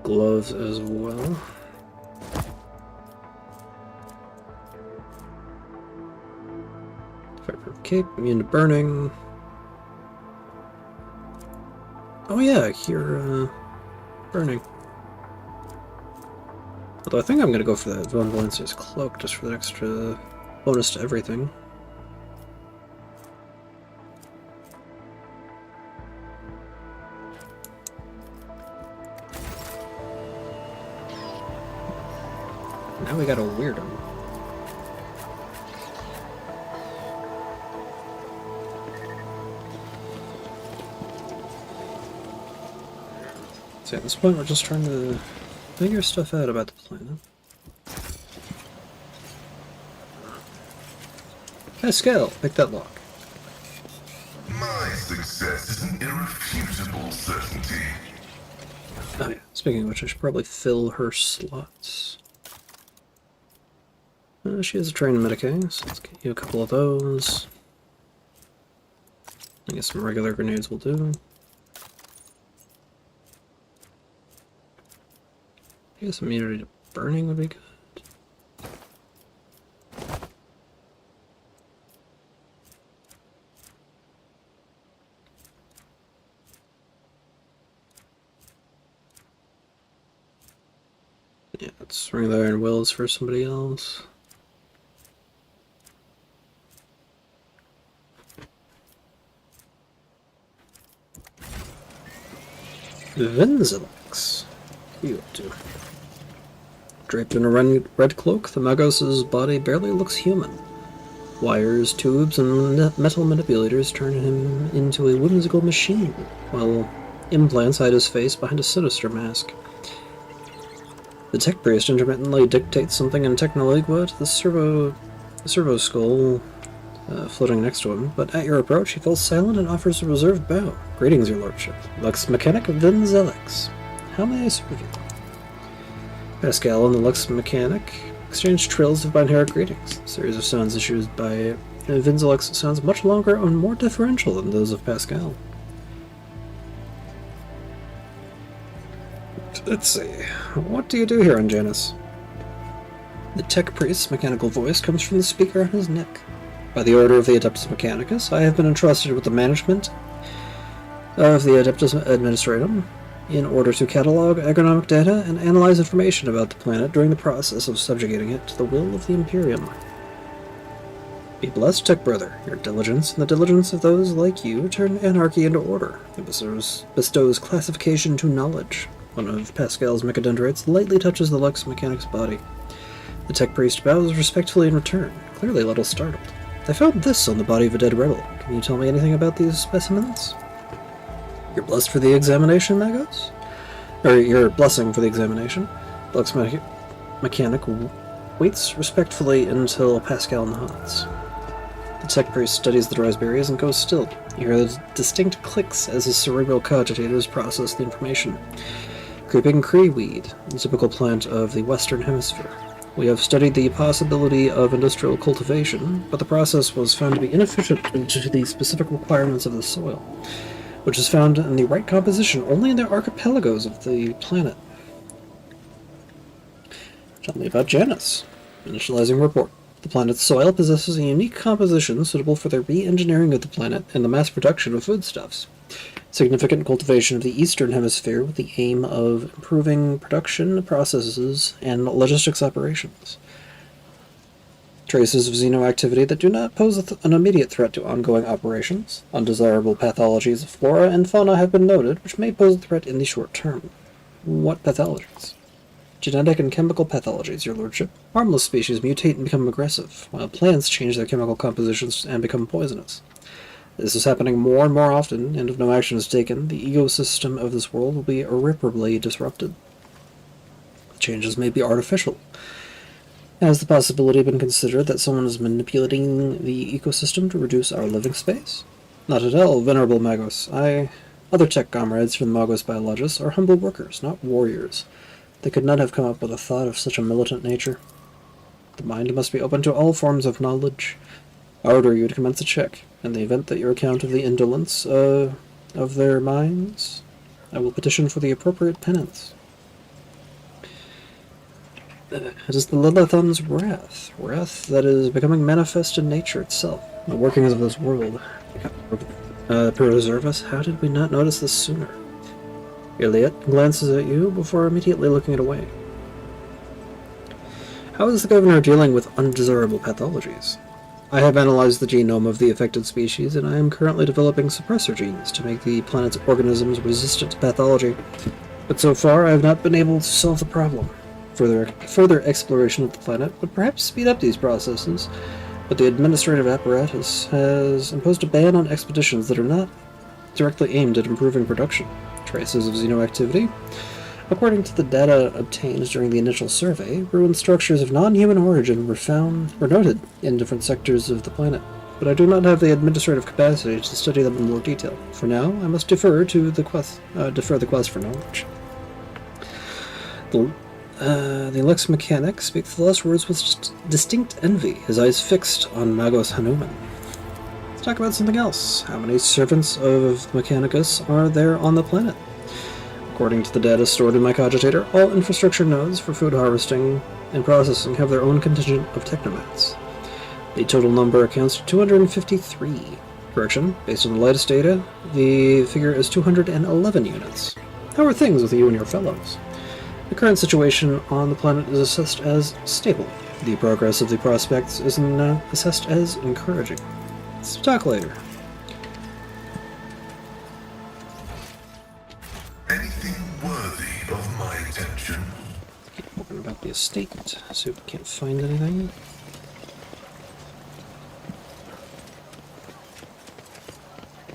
gloves as well. Fireproof cape, immune to burning. Oh yeah, you're burning. Although I think I'm gonna go for that Von Valencia's cloak just for the extra bonus to everything. Now we got a weirdo. So at this point we're just trying to figure stuff out about the planet. Pascal, pick that lock. My success is an irrefutable certainty. Oh yeah, speaking of which, I should probably fill her slots. She has a trained Medicaid, so let's get you a couple of those. I guess some regular grenades will do. I guess immunity to burning would be good. Yeah, let's ring the iron wills for somebody else. Vinzilex. What are you up to? Draped in a red cloak, the Magos' body barely looks human. Wires, tubes, and metal manipulators turn him into a whimsical machine, while implants hide his face behind a sinister mask. The tech priest intermittently dictates something in Technolingua to the servo skull floating next to him, but at your approach he falls silent and offers a reserved bow. Greetings, your lordship. Lex Mechanic Vinzilex. How may I serve you? Pascal and the Lex Mechanic exchange trills of binary greetings. A series of sounds issued by Vinzilex sounds much longer and more differential than those of Pascal. Let's see. What do you do here on Janus? The tech priest's mechanical voice comes from the speaker on his neck. By the order of the Adeptus Mechanicus, I have been entrusted with the management of the Adeptus Administratum in order to catalog agronomic data and analyze information about the planet during the process of subjugating it to the will of the Imperium. Be blessed, Tech Brother. Your diligence and the diligence of those like you turn anarchy into order. It bestows classification to knowledge. One of Pascal's mechadendrites lightly touches the Lex Mechanic's body. The tech priest bows respectfully in return, clearly a little startled. I found this on the body of a dead rebel. Can you tell me anything about these specimens? You're blessed for the examination, Magos? Or your blessing for the examination? Lex mechanic waits respectfully until Pascal nods. The tech priest studies the droid's berries and goes still. You hear the distinct clicks as his cerebral cogitators process the information. Creeping Cree weed, the typical plant of the Western Hemisphere. We have studied the possibility of industrial cultivation, but the process was found to be inefficient due to the specific requirements of the soil, which is found in the right composition only in the archipelagos of the planet. Tell me about Janus. Initializing report. The planet's soil possesses a unique composition suitable for the re-engineering of the planet and the mass production of foodstuffs. Significant cultivation of the Eastern Hemisphere with the aim of improving production processes and logistics operations. Traces of xenoactivity that do not pose an immediate threat to ongoing operations. Undesirable pathologies of flora and fauna have been noted, which may pose a threat in the short term. What pathologies? Genetic and chemical pathologies, your lordship. Harmless species mutate and become aggressive, while plants change their chemical compositions and become poisonous. This is happening more and more often, and if no action is taken, the ecosystem of this world will be irreparably disrupted. The changes may be artificial. Has the possibility been considered that someone is manipulating the ecosystem to reduce our living space? Not at all, Venerable Magos. Other tech comrades from the Magos Biologists are humble workers, not warriors. They could not have come up with a thought of such a militant nature. The mind must be open to all forms of knowledge. I order you to commence a check. In the event that your account of the indolence of their minds, I will petition for the appropriate penance. It is the Lilithon's wrath that is becoming manifest in nature itself, the workings of this world. Preserve us, how did we not notice this sooner? Iliot glances at you before immediately looking it away. How is the governor dealing with undesirable pathologies? I have analyzed the genome of the affected species, and I am currently developing suppressor genes to make the planet's organisms resistant to pathology. But so far, I have not been able to solve the problem. Further exploration of the planet would perhaps speed up these processes, but the administrative apparatus has imposed a ban on expeditions that are not directly aimed at improving production. Traces of xenoactivity. According to the data obtained during the initial survey, ruined structures of non-human origin were noted in different sectors of the planet, but I do not have the administrative capacity to study them in more detail. For now, I must defer the quest for knowledge. The Lex mechanic speaks the last words with distinct envy, his eyes fixed on Magos Hanuman. Let's talk about something else. How many servants of Mechanicus are there on the planet? According to the data stored in my cogitator, all infrastructure nodes for food harvesting and processing have their own contingent of technomats. The total number accounts to 253. Correction, based on the latest data, the figure is 211 units. How are things with you and your fellows? The current situation on the planet is assessed as stable. The progress of the prospects is assessed as encouraging. Let's talk later. Anything worthy of my attention? What about the estate? See if we can't find anything.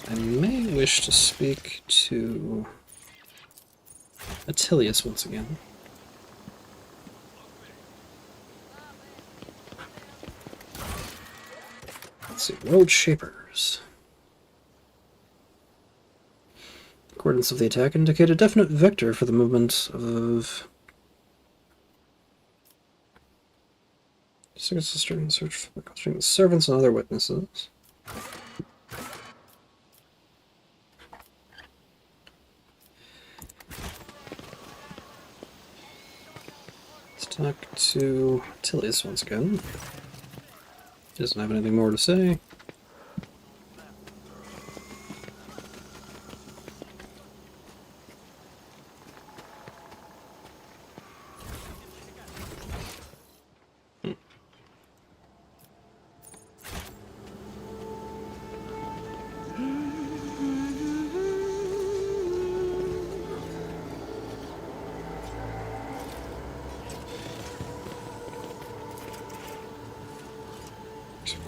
I may wish to speak to Attilius once again. Let's see, World Shapers. Coordinates of the attack indicate a definite vector for the movement of sister in search for questioning servants and other witnesses. Let's talk to Attilius once again. He doesn't have anything more to say.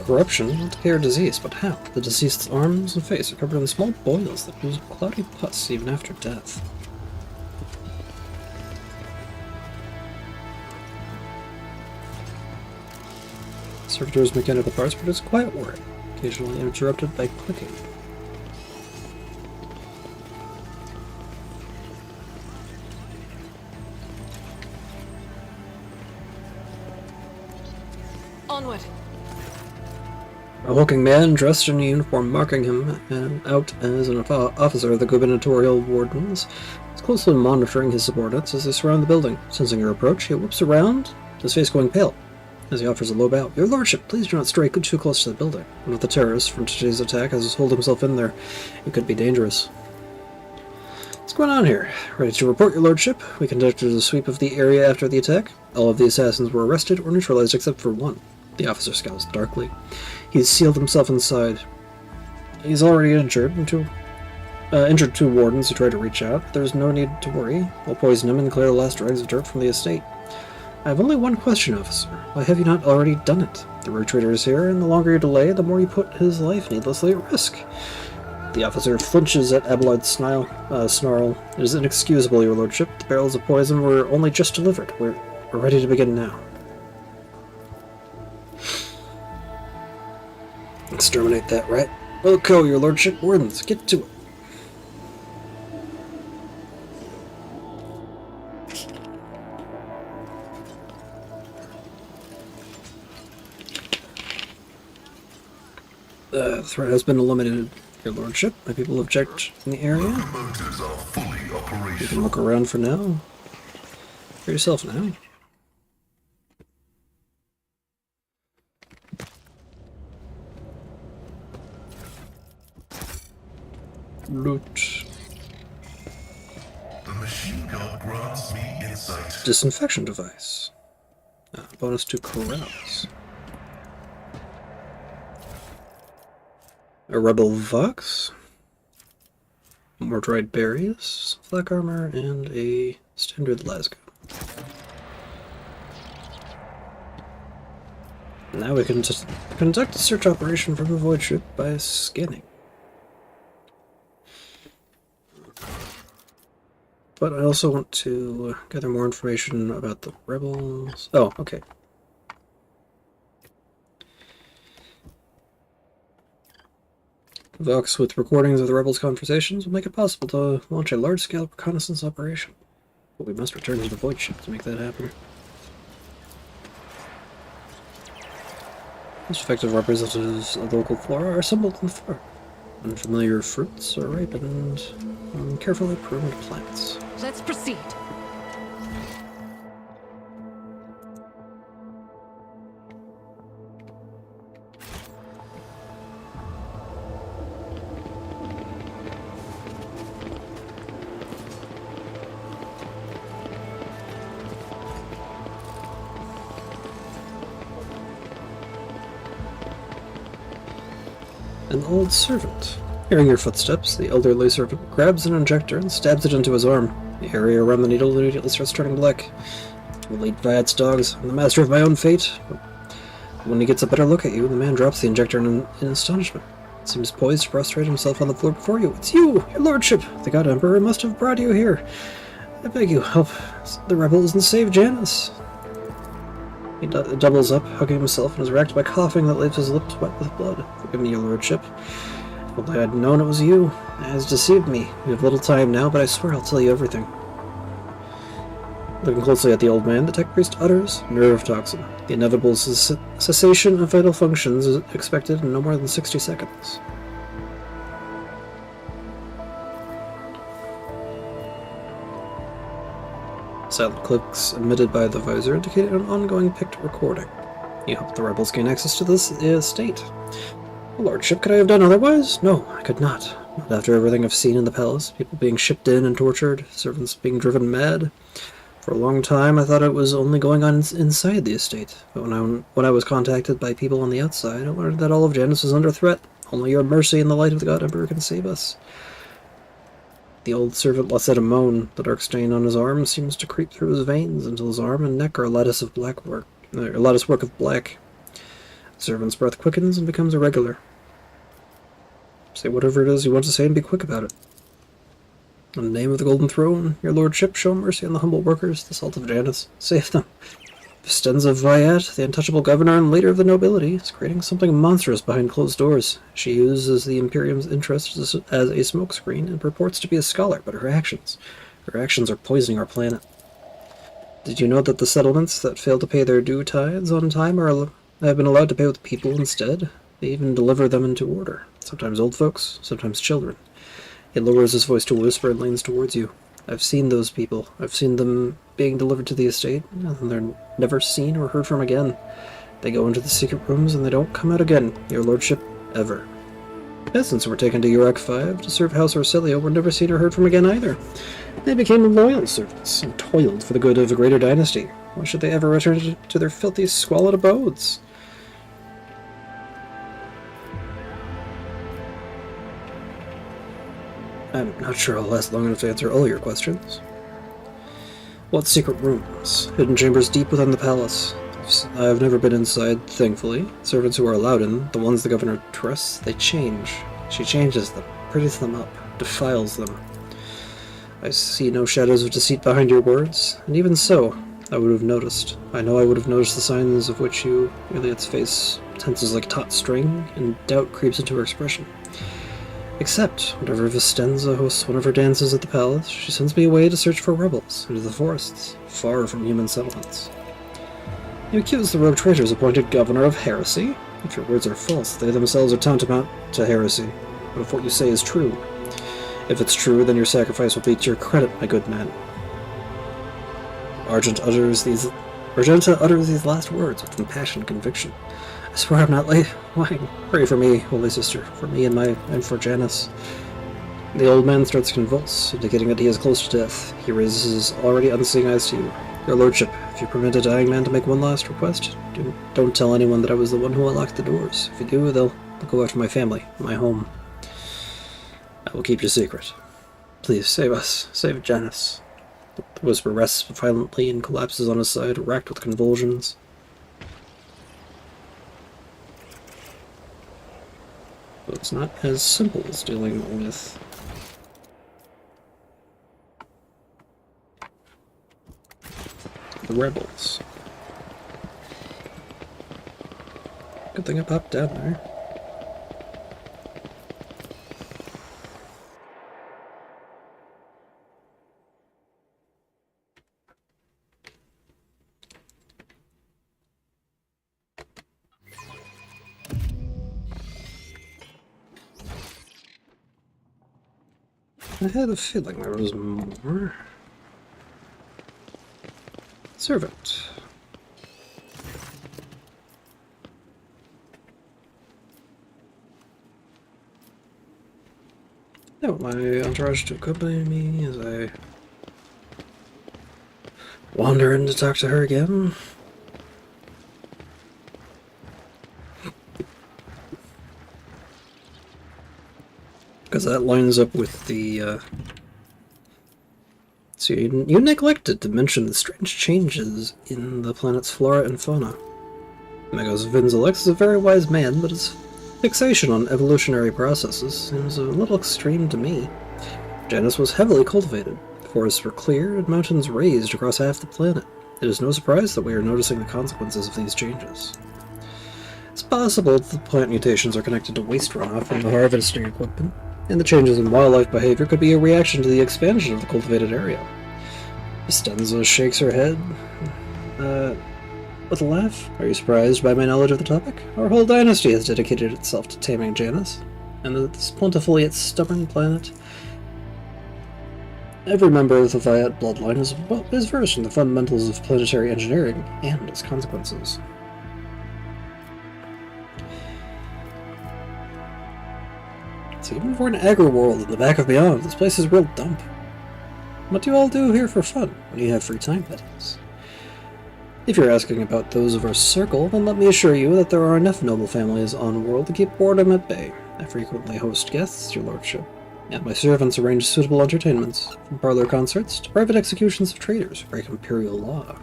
Corruption, decay or disease, but how? The deceased's arms and face are covered in small boils that ooze cloudy pus even after death. servitor's mechanical parts produce quiet whirring, occasionally interrupted by clicking. Onward. A hulking man dressed in a uniform marking him out as an officer of the gubernatorial wardens is closely monitoring his subordinates as they surround the building. Sensing your approach, he whips around, his face going pale, as he offers a low bow. Your lordship, please do not stray too close to the building. One of the terrorists from today's attack has holed himself in there. It could be dangerous. What's going on here? Ready to report, your lordship. We conducted a sweep of the area after the attack. All of the assassins were arrested or neutralized except for one. The officer scowls darkly. He's sealed himself inside. He's already injured two wardens who tried to reach out. There's no need to worry. We'll poison him and clear the last dregs of dirt from the estate. I have only one question, officer. Why have you not already done it? The rogue trader is here, and the longer you delay, the more you put his life needlessly at risk. The officer flinches at Abelard's snarl. It is inexcusable, your lordship. The barrels of poison were only just delivered. We're ready to begin now. Exterminate that rat. Wilco, your lordship. Wardens, get to it. The threat has been eliminated, your lordship. My people have checked in the area. Locomotives are fully You operational. can look around for now. For yourself now. Loot. The machine gun grants me insight. Disinfection device. Bonus to carouse. A rebel vox. More dried berries, flak armor, and a standard lasgun. Now we can conduct a search operation from the void ship by scanning. But I also want to gather more information about the rebels. Oh, okay. Vox with recordings of the rebels' conversations will make it possible to launch a large-scale reconnaissance operation. But we must return to the void ship to make that happen. Most effective representatives of the local flora are assembled in the floor. Unfamiliar fruits are ripened on carefully pruned plants. Let's proceed. An old servant. Hearing your footsteps, the elderly servant grabs an injector and stabs it into his arm. The area around the needle immediately starts turning black. Too late, Viat's dogs. I'm the master of my own fate. When he gets a better look at you, the man drops the injector in astonishment. Seems poised to prostrate himself on the floor before you. It's you, your lordship! The God Emperor must have brought you here. I beg you, help the rebels and save Janus. He doubles up, hugging himself, and is racked by coughing that leaves his lips wet with blood. Forgive me, your lordship. If only I'd known it was you. It has deceived me. We have little time now, but I swear I'll tell you everything. Looking closely at the old man, the tech priest utters, nerve toxin. The inevitable cessation of vital functions is expected in no more than 60 seconds. Silent clicks emitted by the visor indicate an ongoing picked recording. You hope the rebels gain access to this estate. Lordship, could I have done otherwise? No, I could not. Not after everything I've seen in the palace. People being shipped in and tortured, servants being driven mad. For a long time, I thought it was only going on inside the estate. But when I was contacted by people on the outside, I learned that all of Janus is under threat. Only your mercy and the light of the God Emperor can save us. The old servant lets out a moan. The dark stain on his arm seems to creep through his veins until his arm and neck are a lattice work of black. The servant's breath quickens and becomes irregular. Say whatever it is you want to say and be quick about it. In the name of the Golden Throne, your lordship, show mercy on the humble workers, the salt of Janus. Save them. Vistenza Viat, the untouchable governor and leader of the nobility, is creating something monstrous behind closed doors. She uses the Imperium's interests as a smokescreen and purports to be a scholar, but her actions are poisoning our planet. Did you know that the settlements that fail to pay their due tithes on time have been allowed to pay with the people instead? They even deliver them into order. Sometimes old folks, sometimes children. He lowers his voice to a whisper and leans towards you. I've seen those people. I've seen them being delivered to the estate, and they're never seen or heard from again. They go into the secret rooms and they don't come out again, your lordship, ever. Peasants were taken to Urak 5 to serve House Orsilio were never seen or heard from again either. They became loyal servants and toiled for the good of a greater dynasty. Why should they ever return to their filthy, squalid abodes? I'm not sure I'll last long enough to answer all your questions. What secret rooms? Hidden chambers deep within the palace. I've never been inside, thankfully. Servants who are allowed in, the ones the governor trusts, they change. She changes them, pretties them up, defiles them. I see no shadows of deceit behind your words, and even so, I would have noticed. I know I would have noticed the signs of which Iliad's face tenses like taut string, and doubt creeps into her expression. Except, whenever Vistenza hosts one of her dances at the palace, she sends me away to search for rebels, into the forests, far from human settlements. You accuse the rogue traitors appointed governor of heresy? If your words are false, they themselves are tantamount to heresy. But if what you say is true, if it's true, then your sacrifice will be to your credit, my good man. Argenta utters these last words with impassioned conviction. I swear I'm not lying. Pray for me, holy sister, for me and for Janus. The old man starts to convulse, indicating that he is close to death. He raises his already unseeing eyes to you. Your lordship, if you permit a dying man to make one last request, don't tell anyone that I was the one who unlocked the doors. If you do, they'll go after my family, my home. I will keep your secret. Please, save us. Save Janus. The whisper rests violently and collapses on his side, racked with convulsions. But it's not as simple as dealing with the rebels. Good thing I popped down there. I had a feeling there was more. Servant. I want my entourage to accompany me as I wander in to talk to her again. Because that lines up with the, so you neglected to mention the strange changes in the planet's flora and fauna. Megos Vinzelex is a very wise man, but his fixation on evolutionary processes seems a little extreme to me. Janus was heavily cultivated. Forests were clear and mountains raised across half the planet. It is no surprise that we are noticing the consequences of these changes. It's possible that the plant mutations are connected to waste runoff from the harvesting equipment, and the changes in wildlife behavior could be a reaction to the expansion of the cultivated area. Vistenza shakes her head. With a laugh, are you surprised by my knowledge of the topic? Our whole dynasty has dedicated itself to taming Janus, and this plentiful yet stubborn planet. Every member of the Viat bloodline is versed in the fundamentals of planetary engineering and its consequences. So even for an agri-world in the back of beyond, this place is a real dump. What do you all do here for fun when you have free time, that is? If you're asking about those of our circle, then let me assure you that there are enough noble families on world to keep boredom at bay. I frequently host guests, your lordship, and my servants arrange suitable entertainments, from parlor concerts to private executions of traitors who break imperial law.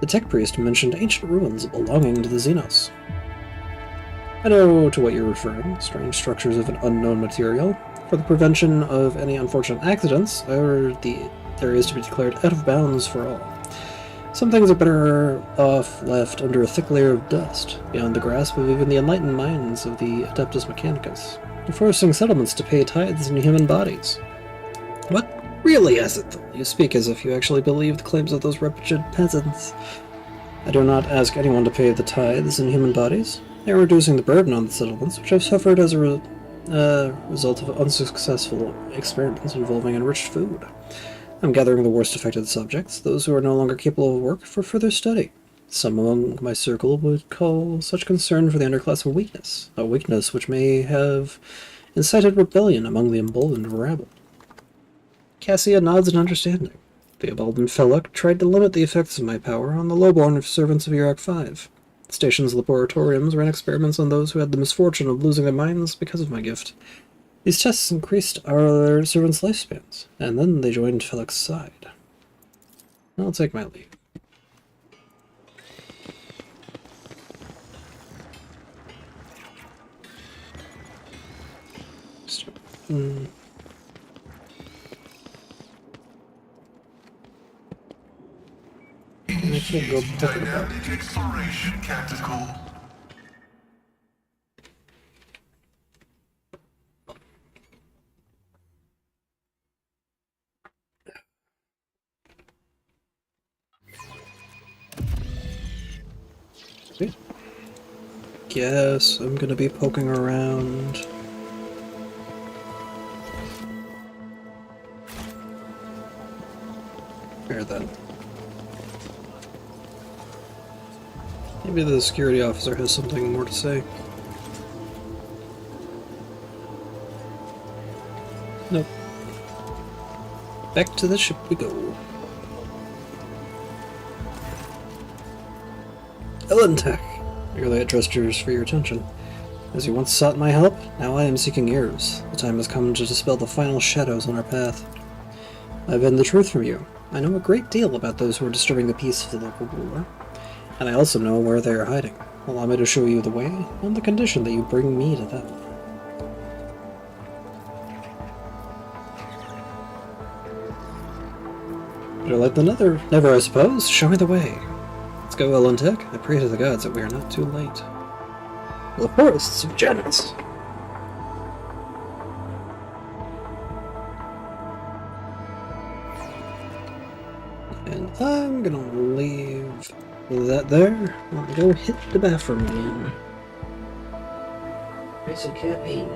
The tech priest mentioned ancient ruins belonging to the Xenos. I know to what you're referring, strange structures of an unknown material. For the prevention of any unfortunate accidents, there is to be declared out of bounds for all. Some things are better off left under a thick layer of dust, beyond the grasp of even the enlightened minds of the Adeptus Mechanicus. You're forcing settlements to pay tithes in human bodies. What really is it? You speak as if you actually believe the claims of those wretched peasants. I do not ask anyone to pay the tithes in human bodies. They are reducing the burden on the settlements, which have suffered as a result of unsuccessful experiments involving enriched food. I'm gathering the worst affected subjects, those who are no longer capable of work, for further study. Some among my circle would call such concern for the underclass a weakness which may have incited rebellion among the emboldened rabble. Cassia nods in understanding. Theobald and Felloc tried to limit the effects of my power on the lowborn servants of Iraq 5. The station's laboratoriums ran experiments on those who had the misfortune of losing their minds because of my gift. These tests increased our servants' lifespans, and then they joined Felix's side. I'll take my leave. I can't go poking about. Dynamic exploration canticle. Guess I'm gonna be poking around. Here then. Maybe the security officer has something more to say. Nope. Back to the ship we go. Elentech! Merely I trust yours for your attention. As you once sought my help, now I am seeking yours. The time has come to dispel the final shadows on our path. I've hidden the truth from you. I know a great deal about those who are disturbing the peace of the local ruler, and I also know where they are hiding. Allow me to show you the way, on the condition that you bring me to them. Better late than never, I suppose. Show me the way. Let's go, Elentech. I pray to the gods that we are not too late. The forests of Janus. And I'm gonna leave that there. I'll go hit the bathroom again. Basic caffeine.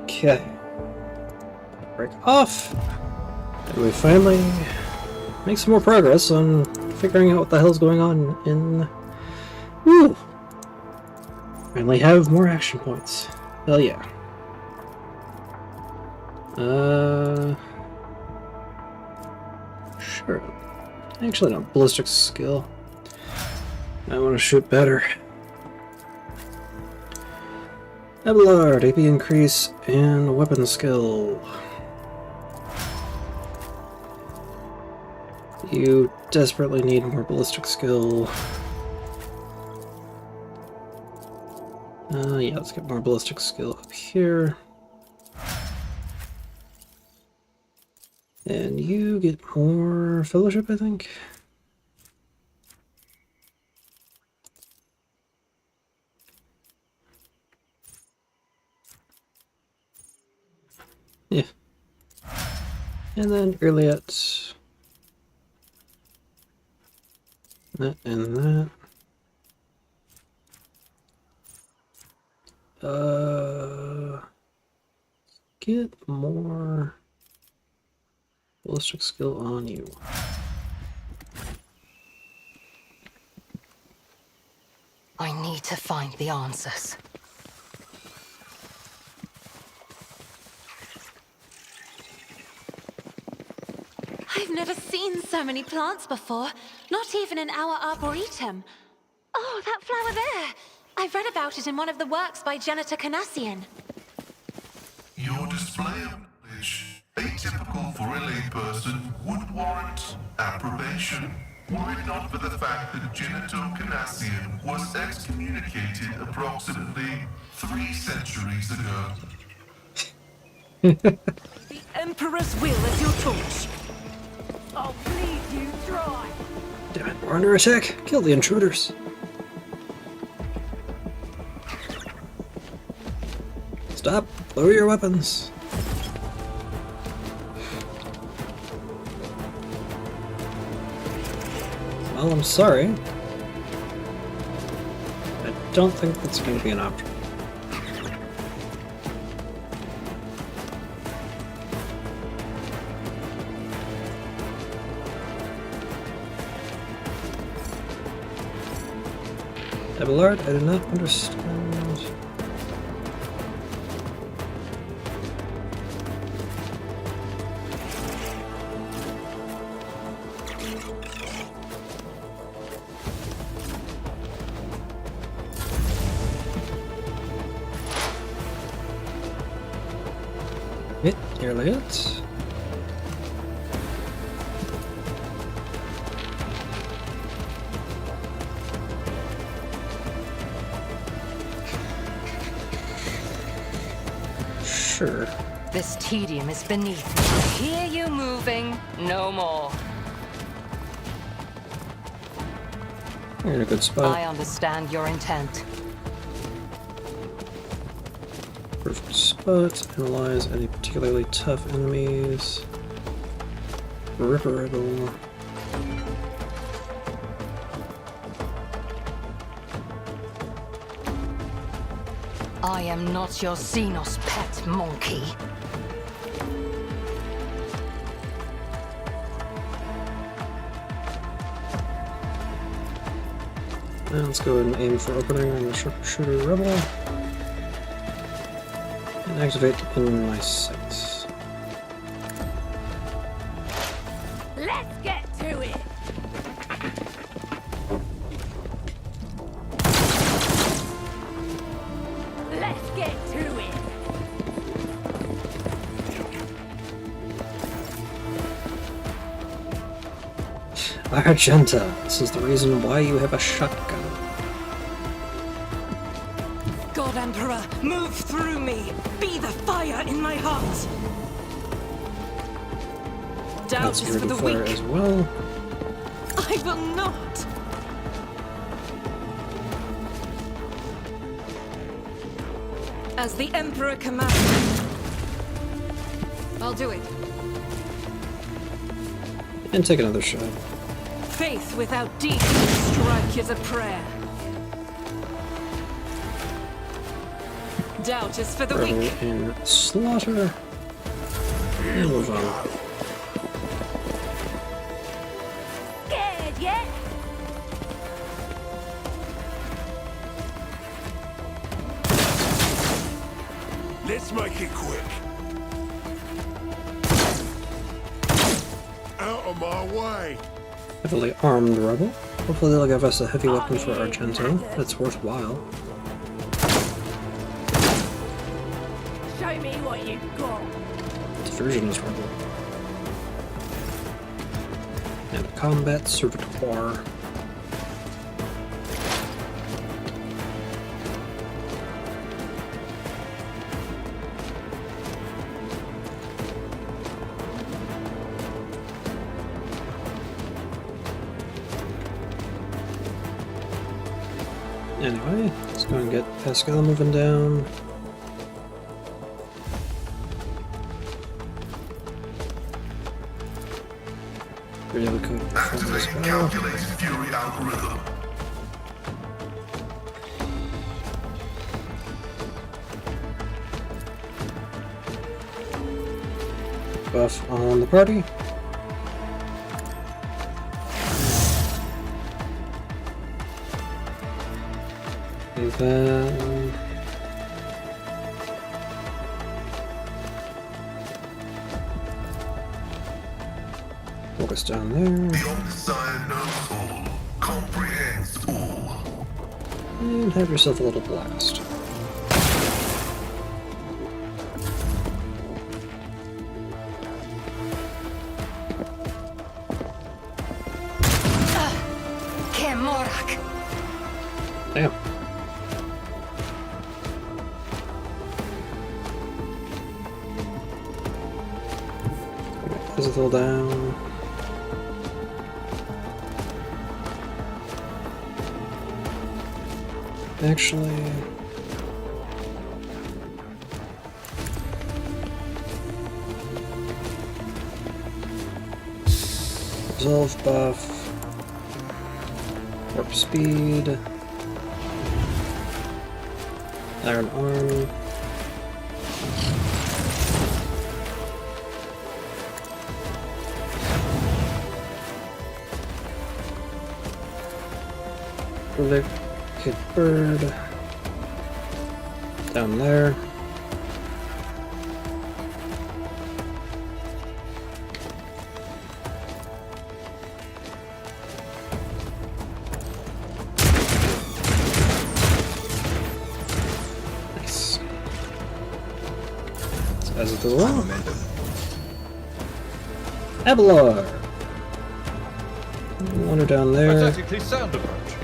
Okay. Break off. And we finally make some more progress on figuring out what the hell's going on in... Woo! Finally have more action points. Hell yeah. Sure. Actually, no. Ballistic skill. I want to shoot better. Abelard, AP increase, and weapon skill. You desperately need more ballistic skill. Yeah, let's get more ballistic skill up here. And you get more fellowship, I think. Yeah. And then Earliet. That and that. Get more ballistic skill on you. I need to find the answers. I've never seen so many plants before, not even in our arboretum. Oh, that flower there! I've read about it in one of the works by Janitor Canassian. Your display of knowledge, atypical for a layperson, would warrant approbation, were it not for the fact that Janitor Canassian was excommunicated approximately 3 centuries ago. The Emperor's will is your torch. Oh, please, you try. Damn it, we're under attack. Kill the intruders. Stop. Lower your weapons. Well, I'm sorry. I don't think that's going to be an option. Abelard, I do not understand. Hit, nearly hit. Sure. This tedium is beneath me. I hear you moving, no more. You're in a good spot. I understand your intent. Perfect spot. Analyze any particularly tough enemies. Peripheral. I am not your Xenos pet monkey. Now let's go ahead and aim for opening on the sharpshooter rebel. And activate in my sights. Let's get to it. Let's get to it. Argenta, this is the reason why you have a shotgun. God Emperor, move through me. Be the fire in my heart. Doubt That's is for the fire weak. as well. I will not. As the Emperor commands. I'll do it. And take another shot. Faith without deed to strike is a prayer. Doubt is for the Revel weak. in slaughter. And move on. Scared yet? Let's make it quick. Out of my way. Heavily armed rebel. Hopefully they'll give us a heavy weapon for Argento. That's worthwhile. Show me what you've got. Diversionist rebel. And a combat servitor. Anyway, let's go and get Pascal moving down. Really cool. Activate calculated fury algorithm. Buff on the party. And then focus down there. The Omnissiah knows all, comprehends all. And have yourself a little blast. Kemorak. Damn. Physical down. Actually, resolve buff, warp speed, iron arm. Hit bird down there. Nice. So as it goes along, Abelard. Wander down there. Pathetically sound approach.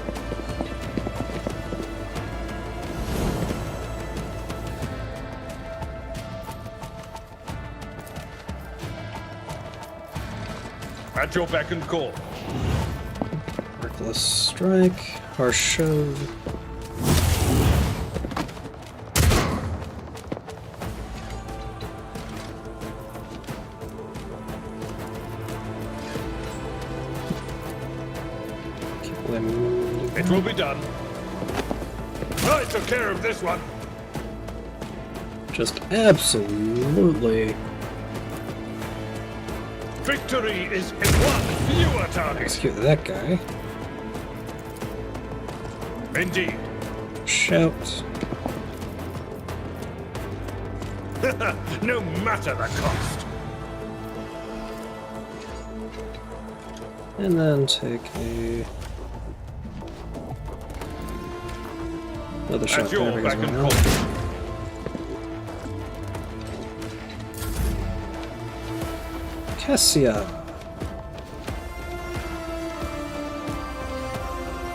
At your beck and call. Reckless strike, harsh shove. Keep them. It will be done. I took care of this one. Just absolutely Victory is in one fewer target. execute that guy. Indeed. Shout. No matter the cost. And then take another shot At there your because beck and why not? call. Cassia.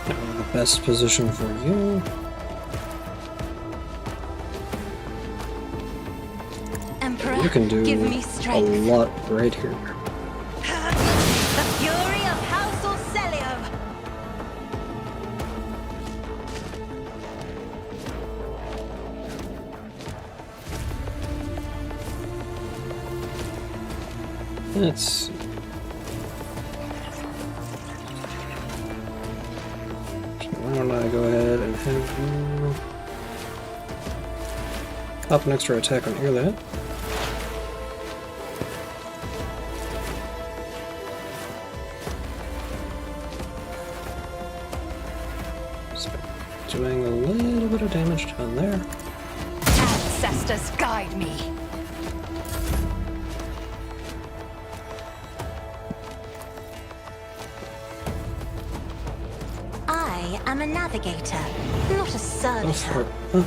The best position for you. Emperor, You can do give me a strength. lot right here. The fury of House Orcelio. Let's see. go ahead and have you pop an extra attack on Earlat. So, doing a little bit of damage down there. Ancestors, guide me. I am a navigator, not a Go servitor. for up.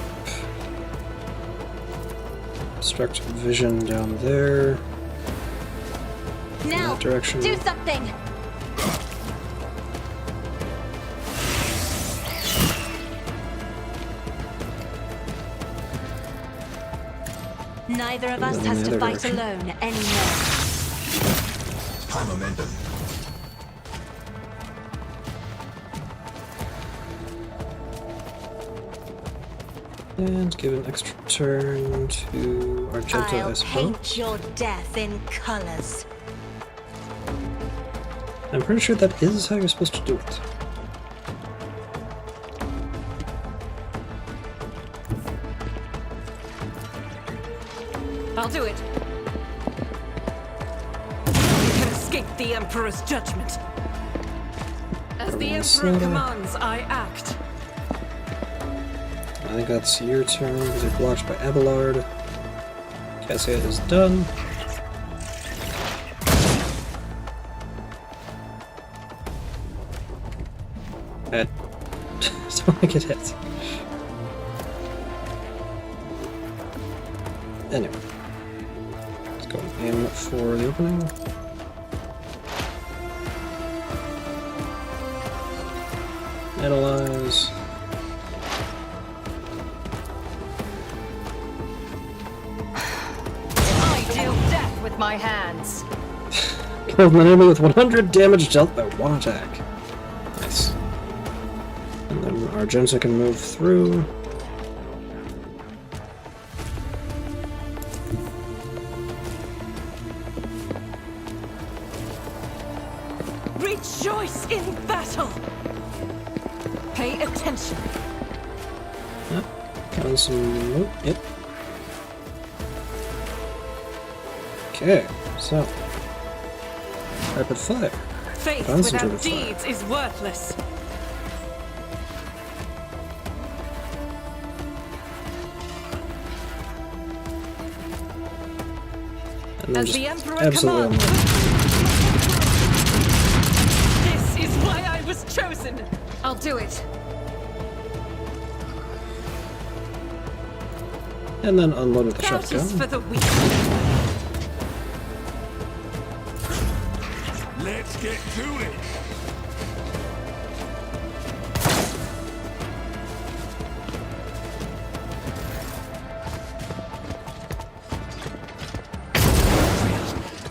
Obstruct vision down there. In Now, that direction. do something! Neither of us In has the to other fight direction. alone anymore. High momentum. And give an extra turn to Argento, I I'll suppose. paint your death in colors. I'm pretty sure that is how you're supposed to do it. I'll do it. You can escape the Emperor's judgment. As the Emperor commands, I act. I think that's your turn because you're blocked by Abelard. Cassia is done. I don't think it hits. Anyway. Let's go and aim for the opening. Analyze. I deal death with my hands. Killed an enemy with 100 damage dealt by one attack. Nice. And then Argento can move through. Rejoice in battle! Pay attention. Got some. Oh, yep. Okay, so. Rapid fire. Faith Concentrated without fire. deeds is worthless. And then As just the Emperor absolutely commands. unload. This is why I was chosen. I'll do it. And then unload with the Couch is shotgun. for the weak. Let's get to it.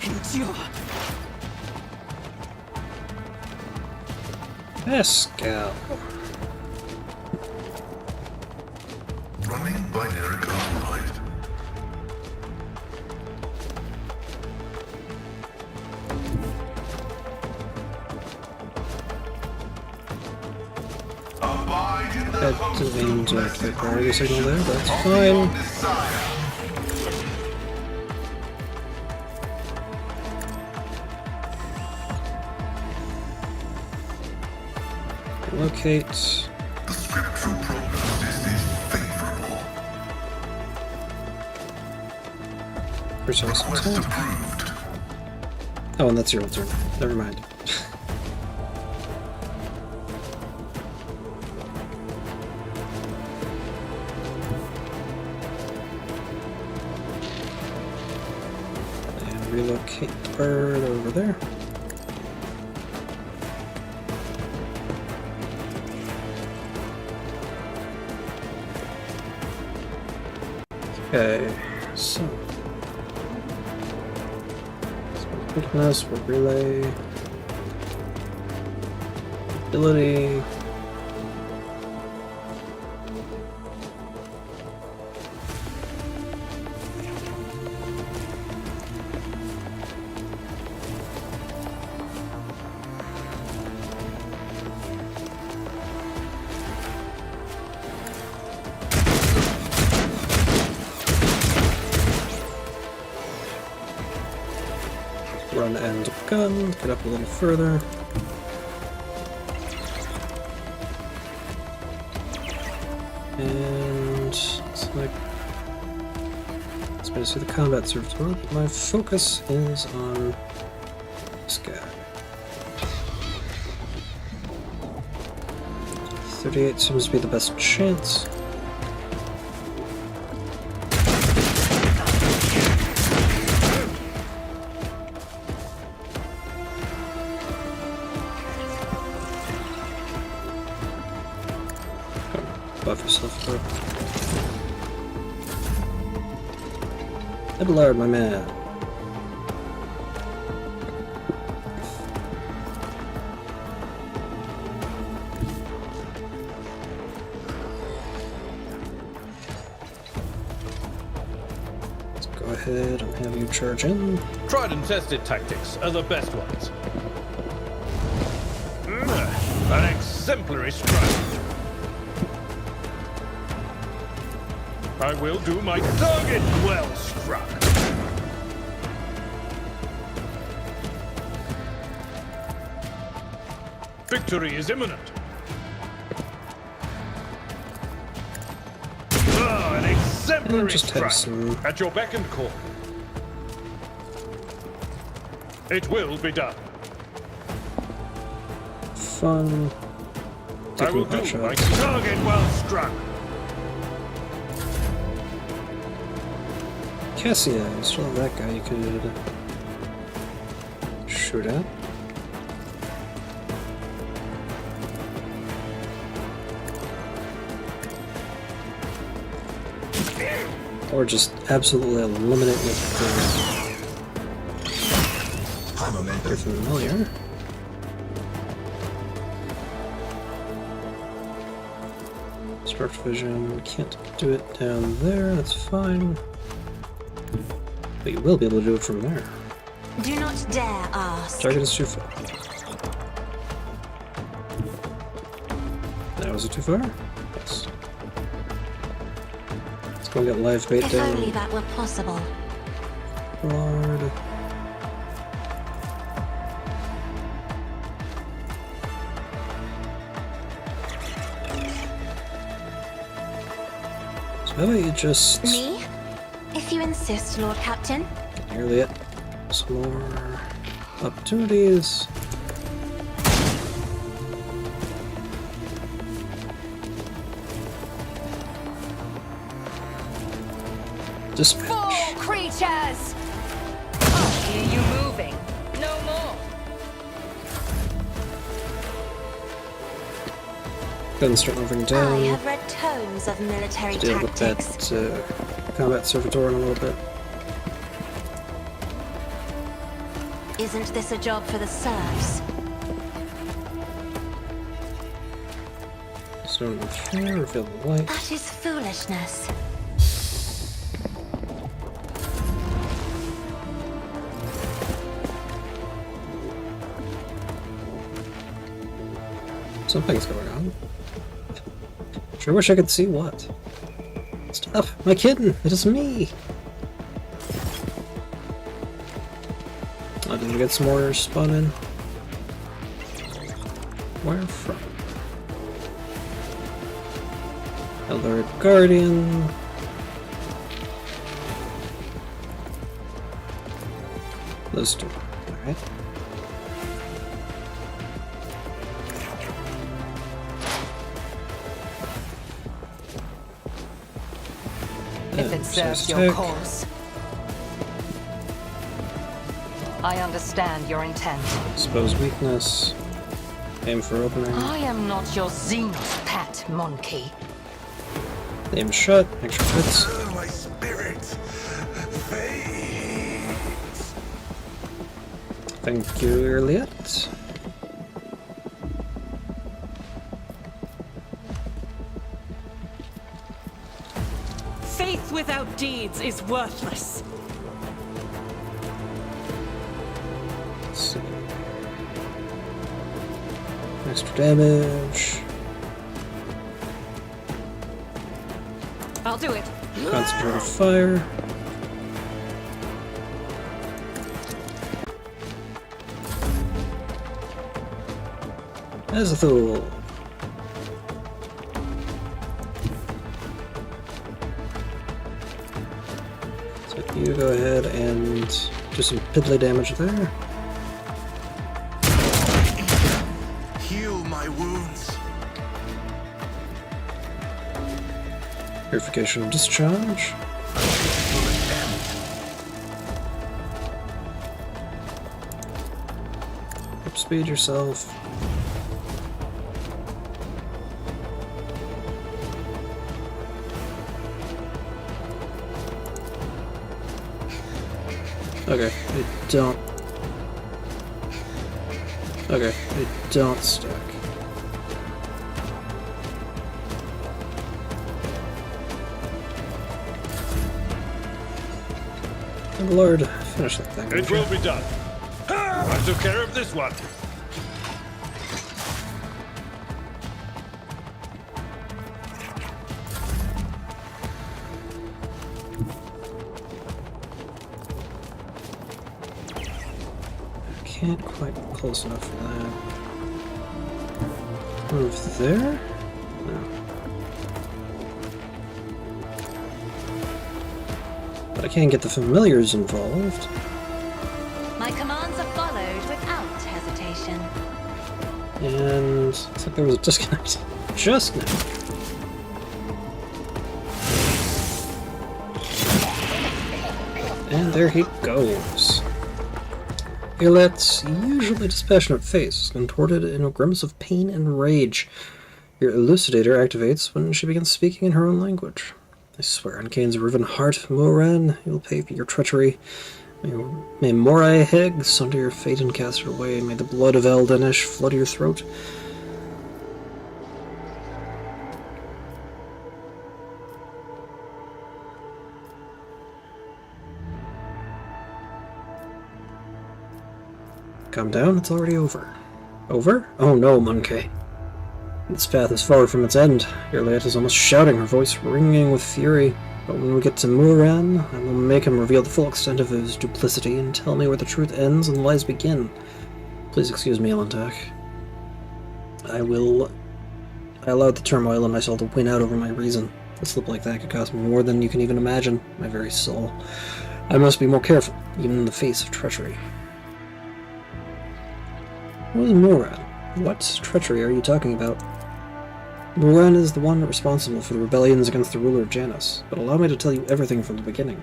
Endure. Pascal. Running binary override. Abide in the That didn't mean to activate priority signal there, but that's fine. Messiah. Locate. The scriptural prognosis is favorable. Precise Quest attack. approved. Oh, and that's your turn. Never mind. And relocate the bird over there. Okay, so quickness, we'll relay, ability. run and gun. Get up a little further. And looks like it's better to see the combat servitor, but my focus is on this guy. 38 seems to be the best chance. Buff yourself, bro. Abelard, my man. Let's go ahead and have you charge in. Tried and tested tactics are the best ones. An exemplary strike. I will do my target well struck. Victory is imminent. An exemplary just have strike. some- At your beck and call. It will be done. Fun. I will do Taking my shots. target well struck. Cassia, you still have that guy you could shoot at. Or just absolutely eliminate with you're familiar. Struct vision, can't do it down there, that's fine. But you will be able to do it from there. Do not dare ask. Target is too far. That was it too far? Yes. Let's go get live bait If down. only that were possible. Lord. So how about you just Me? If you insist, Lord Captain. nearly it. Some more opportunities. Dispatch. Four creatures! I hear you moving. No more. Guns start moving I down. have read tomes of military Deal with tactics. that combat servitor in a little bit. Isn't this a job for the serfs? So here, reveal the light. That is foolishness. Something's going on. Sure wish I could see what. Stop! My kitten! It is me! Oh, did you get some more spawn in? Where from? Elder Guardian. Those two. Alright. If it serves your cause. I understand your intent. Expose weakness. Aim for opening. I am not your Xenos pet, monkey. Aim shut. Make sure it hits. My spirit fades. Thank you, Elliot. Faith without deeds is worthless. Let's see. Extra damage. I'll do it. Concentrated fire. Azathoul. So you go ahead and do some piddly damage there. Heal my wounds. Purification of discharge. Speed yourself. Okay, they don't. Okay, they don't stack. Good Lord, finish that thing. It will be done. I took care of this one. Can't quite close enough for that. Move there? No. But I can't get the familiars involved. My commands are followed without hesitation. And looks like there was a disconnect just now. And there he goes. Ilet's usually dispassionate face is contorted in a grimace of pain and rage. Your elucidator activates when she begins speaking in her own language. I swear on Kane's riven heart, Moran, you'll pay for your treachery. May Morai Heg sunder your fate and cast her away. May the blood of Eldenish flood your throat. Calm down, it's already over. Over? Oh no, Monkey. This path is far from its end. Irliet is almost shouting, her voice ringing with fury. But when we get to Muran, I will make him reveal the full extent of his duplicity and tell me where the truth ends and the lies begin. Please excuse me, Elentak. I allowed the turmoil in my soul to win out over my reason. A slip like that could cost me more than you can even imagine, my very soul. I must be more careful, even in the face of treachery. What is Muran? What treachery are you talking about? Muran is the one responsible for the rebellions against the ruler of Janus, but allow me to tell you everything from the beginning.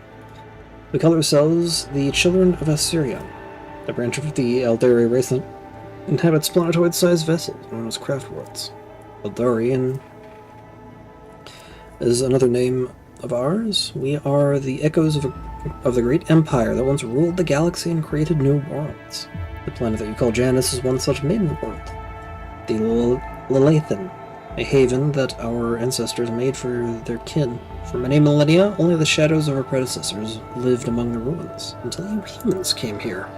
We call ourselves the Children of Assyrian, a branch of the Eldari race that inhabits planetoid-sized vessels known as craft worlds. Eldari is another name of ours. We are the echoes of the great empire that once ruled the galaxy and created new worlds. The planet that you call Janus is one such maiden world, the Lelathan, a haven that our ancestors made for their kin. For many millennia, only the shadows of our predecessors lived among the ruins, until you humans came here.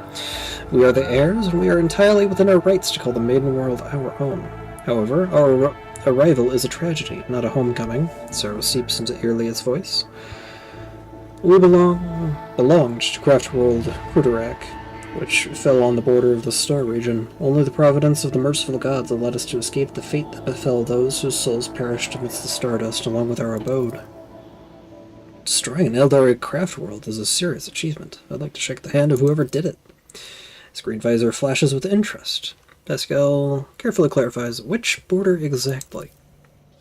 We are the heirs, and we are entirely within our rights to call the maiden world our own. However, our arrival is a tragedy, not a homecoming. Sorrow seeps into Irliet's voice. We belonged to craft world Krudarak, which fell on the border of the star region. Only the providence of the merciful gods allowed us to escape the fate that befell those whose souls perished amidst the stardust along with our abode. Destroying an Eldari craft world is a serious achievement. I'd like to shake the hand of whoever did it. His green visor flashes with interest. Pascal carefully clarifies which border exactly.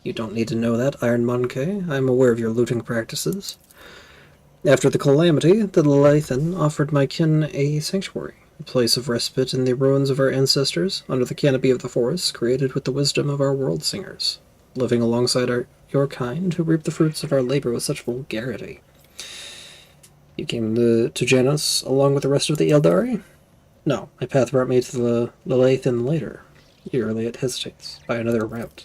You don't need to know that, Iron Monkey. I am aware of your looting practices. After the calamity, the Lelathan offered my kin a sanctuary, a place of respite in the ruins of our ancestors, under the canopy of the forest, created with the wisdom of our world singers, living alongside your kind, who reap the fruits of our labor with such vulgarity. You came to Janus along with the rest of the Eldari? No, my path brought me to the Lelathan later. Irliet hesitates, by another route.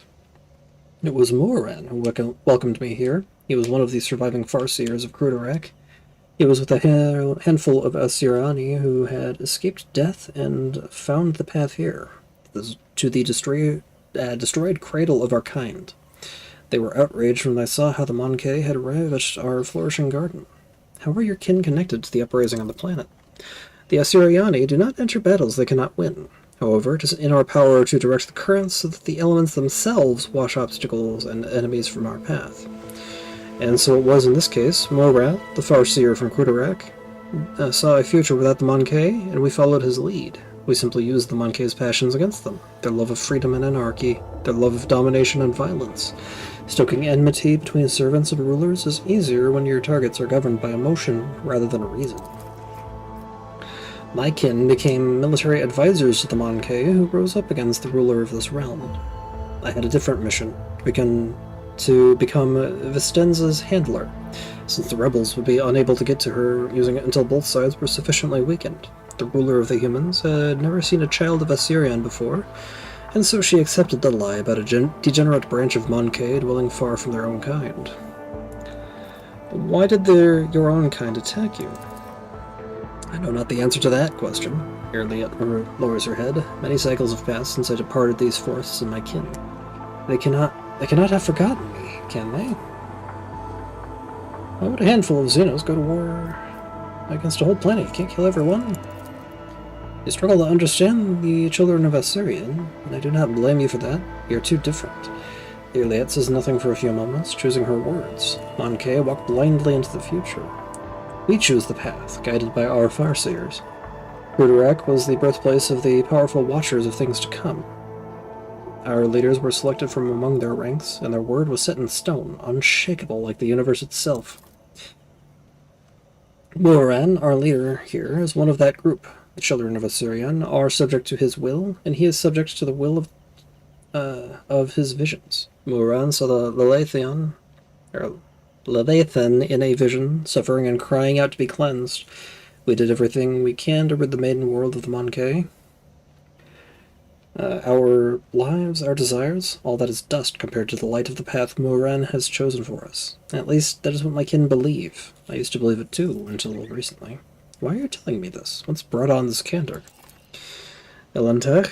It was Moran who welcomed me here. He was one of the surviving Farseers of Krudarak. He was with a handful of Assyriani who had escaped death and found the path here, to the destroyed cradle of our kind. They were outraged when they saw how the Monkey had arrived at our flourishing garden. How are your kin connected to the uprising on the planet? The Assyriani do not enter battles they cannot win. However, it is in our power to direct the currents so that the elements themselves wash obstacles and enemies from our path. And so it was in this case. Morat, the Farseer from Kudarak, saw a future without the Monkey, and we followed his lead. We simply used the Monkey's passions against them, their love of freedom and anarchy, their love of domination and violence. Stoking enmity between servants and rulers is easier when your targets are governed by emotion rather than reason. My kin became military advisors to the Monkey, who rose up against the ruler of this realm. I had a different mission, to become Vistenza's handler, since the rebels would be unable to get to her using it until both sides were sufficiently weakened. The ruler of the humans had never seen a child of Assyrian before, and so she accepted the lie about a degenerate branch of Monkey dwelling far from their own kind. Why did your own kind attack you? I know not the answer to that question. Irliet lowers her head. Many cycles have passed since I departed these forests and my kin. They cannot have forgotten me, can they? Why would a handful of Xenos go to war against a whole planet? You can't kill everyone. You struggle to understand the children of Assyrian, and I do not blame you for that. You are too different. Irliet says nothing for a few moments, choosing her words. Monkey walked blindly into the future. We choose the path, guided by our Farseers. Kudarak was the birthplace of the powerful watchers of things to come. Our leaders were selected from among their ranks, and their word was set in stone, unshakable like the universe itself. Buran, our leader here, is one of that group. The children of Assyrian are subject to his will, and he is subject to the will of his visions. Buran saw the Leviathan in a vision, suffering and crying out to be cleansed. We did everything we can to rid the maiden world of the Monkey. Our lives, our desires, all that is dust compared to the light of the path Moran has chosen for us. At least, that is what my kin believe. I used to believe it too, until recently. Why are you telling me this? What's brought on this candor? Elentek,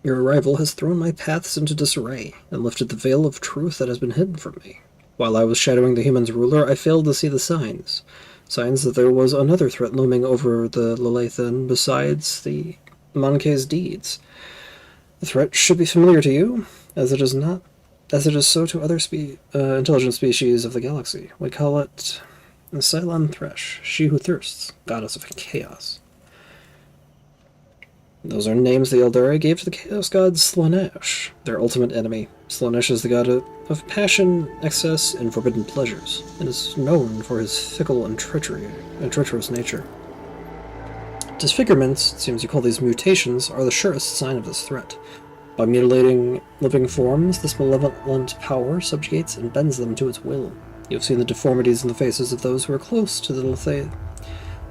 your arrival has thrown my paths into disarray, and lifted the veil of truth that has been hidden from me. While I was shadowing the humans' ruler, I failed to see the signs. Signs that there was another threat looming over the Leviathan besides the Monkey's deeds. The threat should be familiar to you, as it is so to other intelligent species of the galaxy. We call it the Cylon Thresh, she who thirsts, goddess of chaos. Those are names the Eldari gave to the chaos god Slaanesh, their ultimate enemy. Slaanesh is the god of passion, excess, and forbidden pleasures, and is known for his fickle and treacherous nature. Disfigurements, it seems you call these mutations, are the surest sign of this threat. By mutilating living forms, this malevolent power subjugates and bends them to its will. You have seen the deformities in the faces of those who are close to the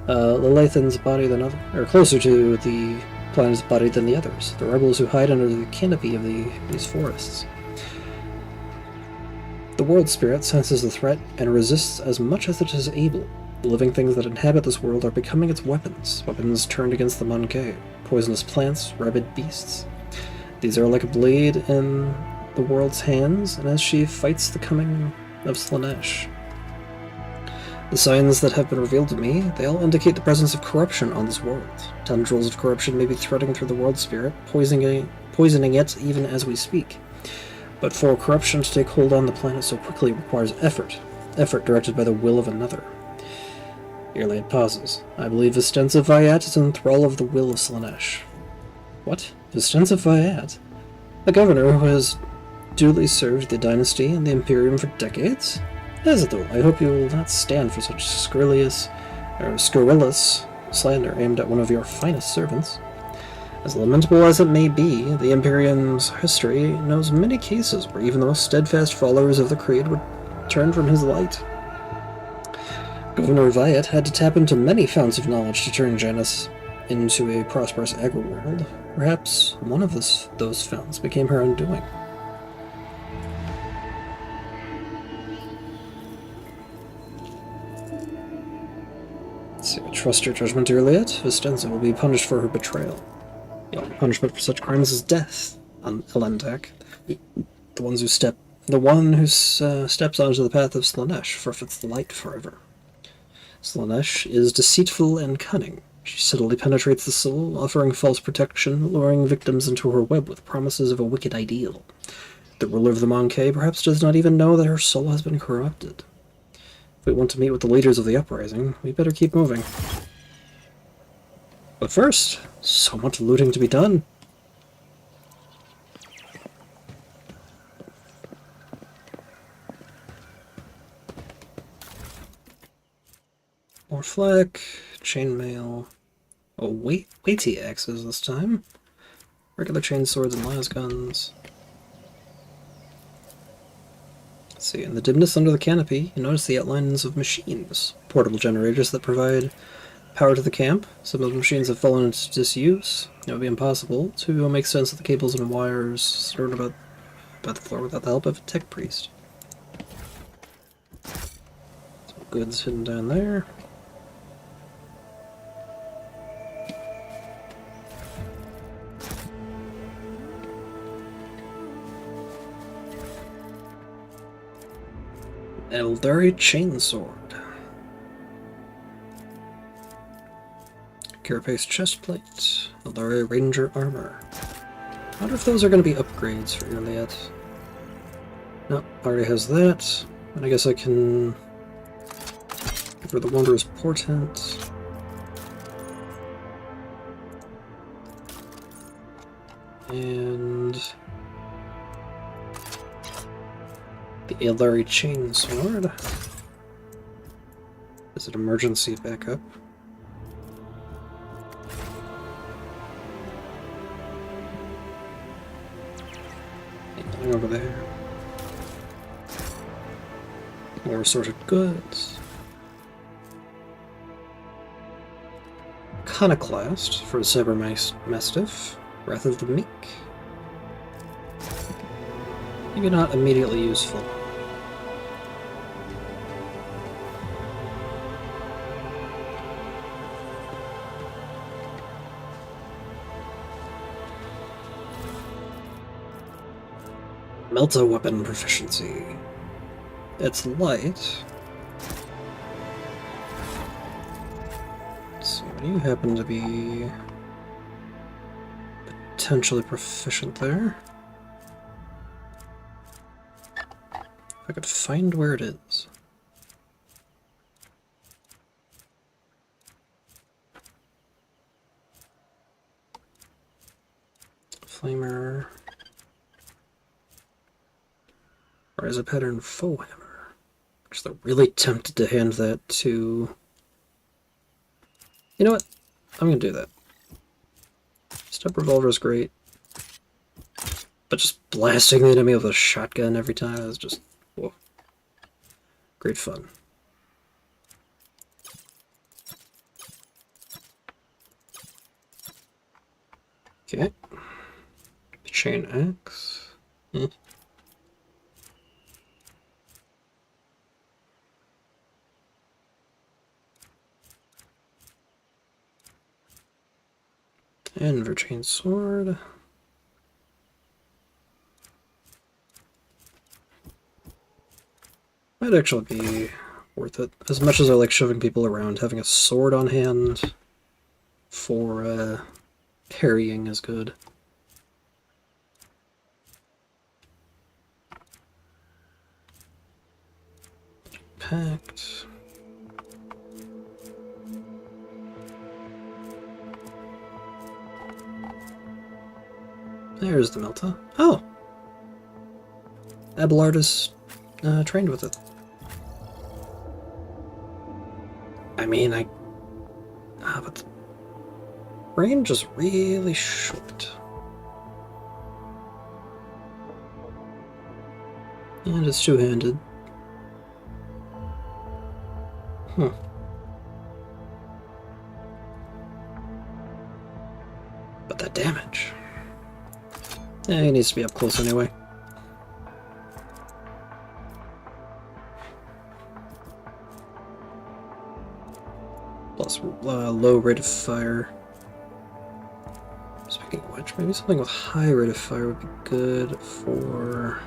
Leviathan's body than others, or closer to the planet's body than the others, the rebels who hide under the canopy of these forests. The world spirit senses the threat and resists as much as it is able. The living things that inhabit this world are becoming its weapons turned against the Monkey, poisonous plants, rabid beasts. These are like a blade in the world's hands, and as she fights the coming of Slaanesh. The signs that have been revealed to me, they all indicate the presence of corruption on this world. Tendrils of corruption may be threading through the world spirit, poisoning it even as we speak. But for corruption to take hold on the planet so quickly requires effort directed by the will of another. Irliet pauses. I believe Vistenza Vyat is in thrall of the will of Slaanesh. What? Vistenza Vyat? A governor who has duly served the dynasty and the Imperium for decades? Azadul, I hope you will not stand for such scurrilous slander aimed at one of your finest servants. As lamentable as it may be, the Imperium's history knows many cases where even the most steadfast followers of the Creed would turn from his light. Governor Vyat had to tap into many founts of knowledge to turn Janus into a prosperous agri-world. Perhaps one of those founts became her undoing. Trust your judgment, Irliet. Vistenza will be punished for her betrayal. The only punishment for such crimes is death on Elentak. The one who steps onto the path of Slaanesh forfeits the light forever. Slaanesh is deceitful and cunning. She subtly penetrates the soul, offering false protection, luring victims into her web with promises of a wicked ideal. The ruler of the Monkey perhaps does not even know that her soul has been corrupted. If we want to meet with the leaders of the uprising, we better keep moving. But first, so much looting to be done. More flak, chainmail. Oh, weighty axes this time. Regular chain swords and las guns. Let's see, in the dimness under the canopy, you notice the outlines of machines. Portable generators that provide power to the camp. Some of the machines have fallen into disuse. It would be impossible to make sense of the cables and wires strewn about the floor without the help of a tech priest. Some goods hidden down there. Eldari chainsword. Carapace chestplate. Eldari ranger armor. I wonder if those are going to be upgrades for Iliad. No, already has that. And I guess I can give her the Wanderer's Portent. And the Eldari chainsword. Is it emergency backup? Anything over there? More assorted goods. Iconoclast for the Cyber Mastiff. Wrath of the Meek. Maybe not immediately useful. Melta weapon proficiency. It's light. So you happen to be potentially proficient there. If I could find where it is. Flamer. Or is a pattern foe hammer? Because they're really tempted to hand that to... You know what? I'm gonna do that. Step revolver is great. But just blasting the enemy with a shotgun every time is just... Whoa. Great fun. Okay. Chain axe. And Verchain sword. Might actually be worth it. As much as I like shoving people around, having a sword on hand for parrying is good. Packed. There's the Melta. Oh! Abelard is trained with it. I mean, but the range is really short. And it's two-handed. But that damage. Yeah, he needs to be up close anyway. Plus low rate of fire. Speaking of which, maybe something with high rate of fire would be good for...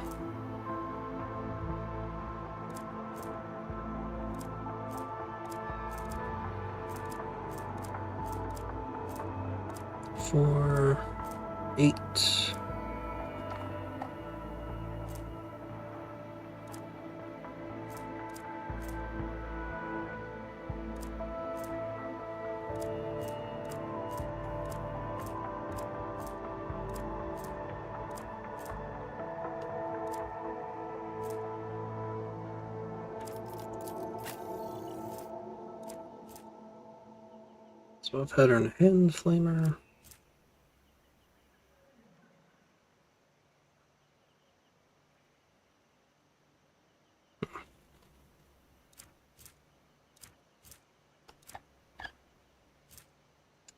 4, 8. So pattern hand flamer.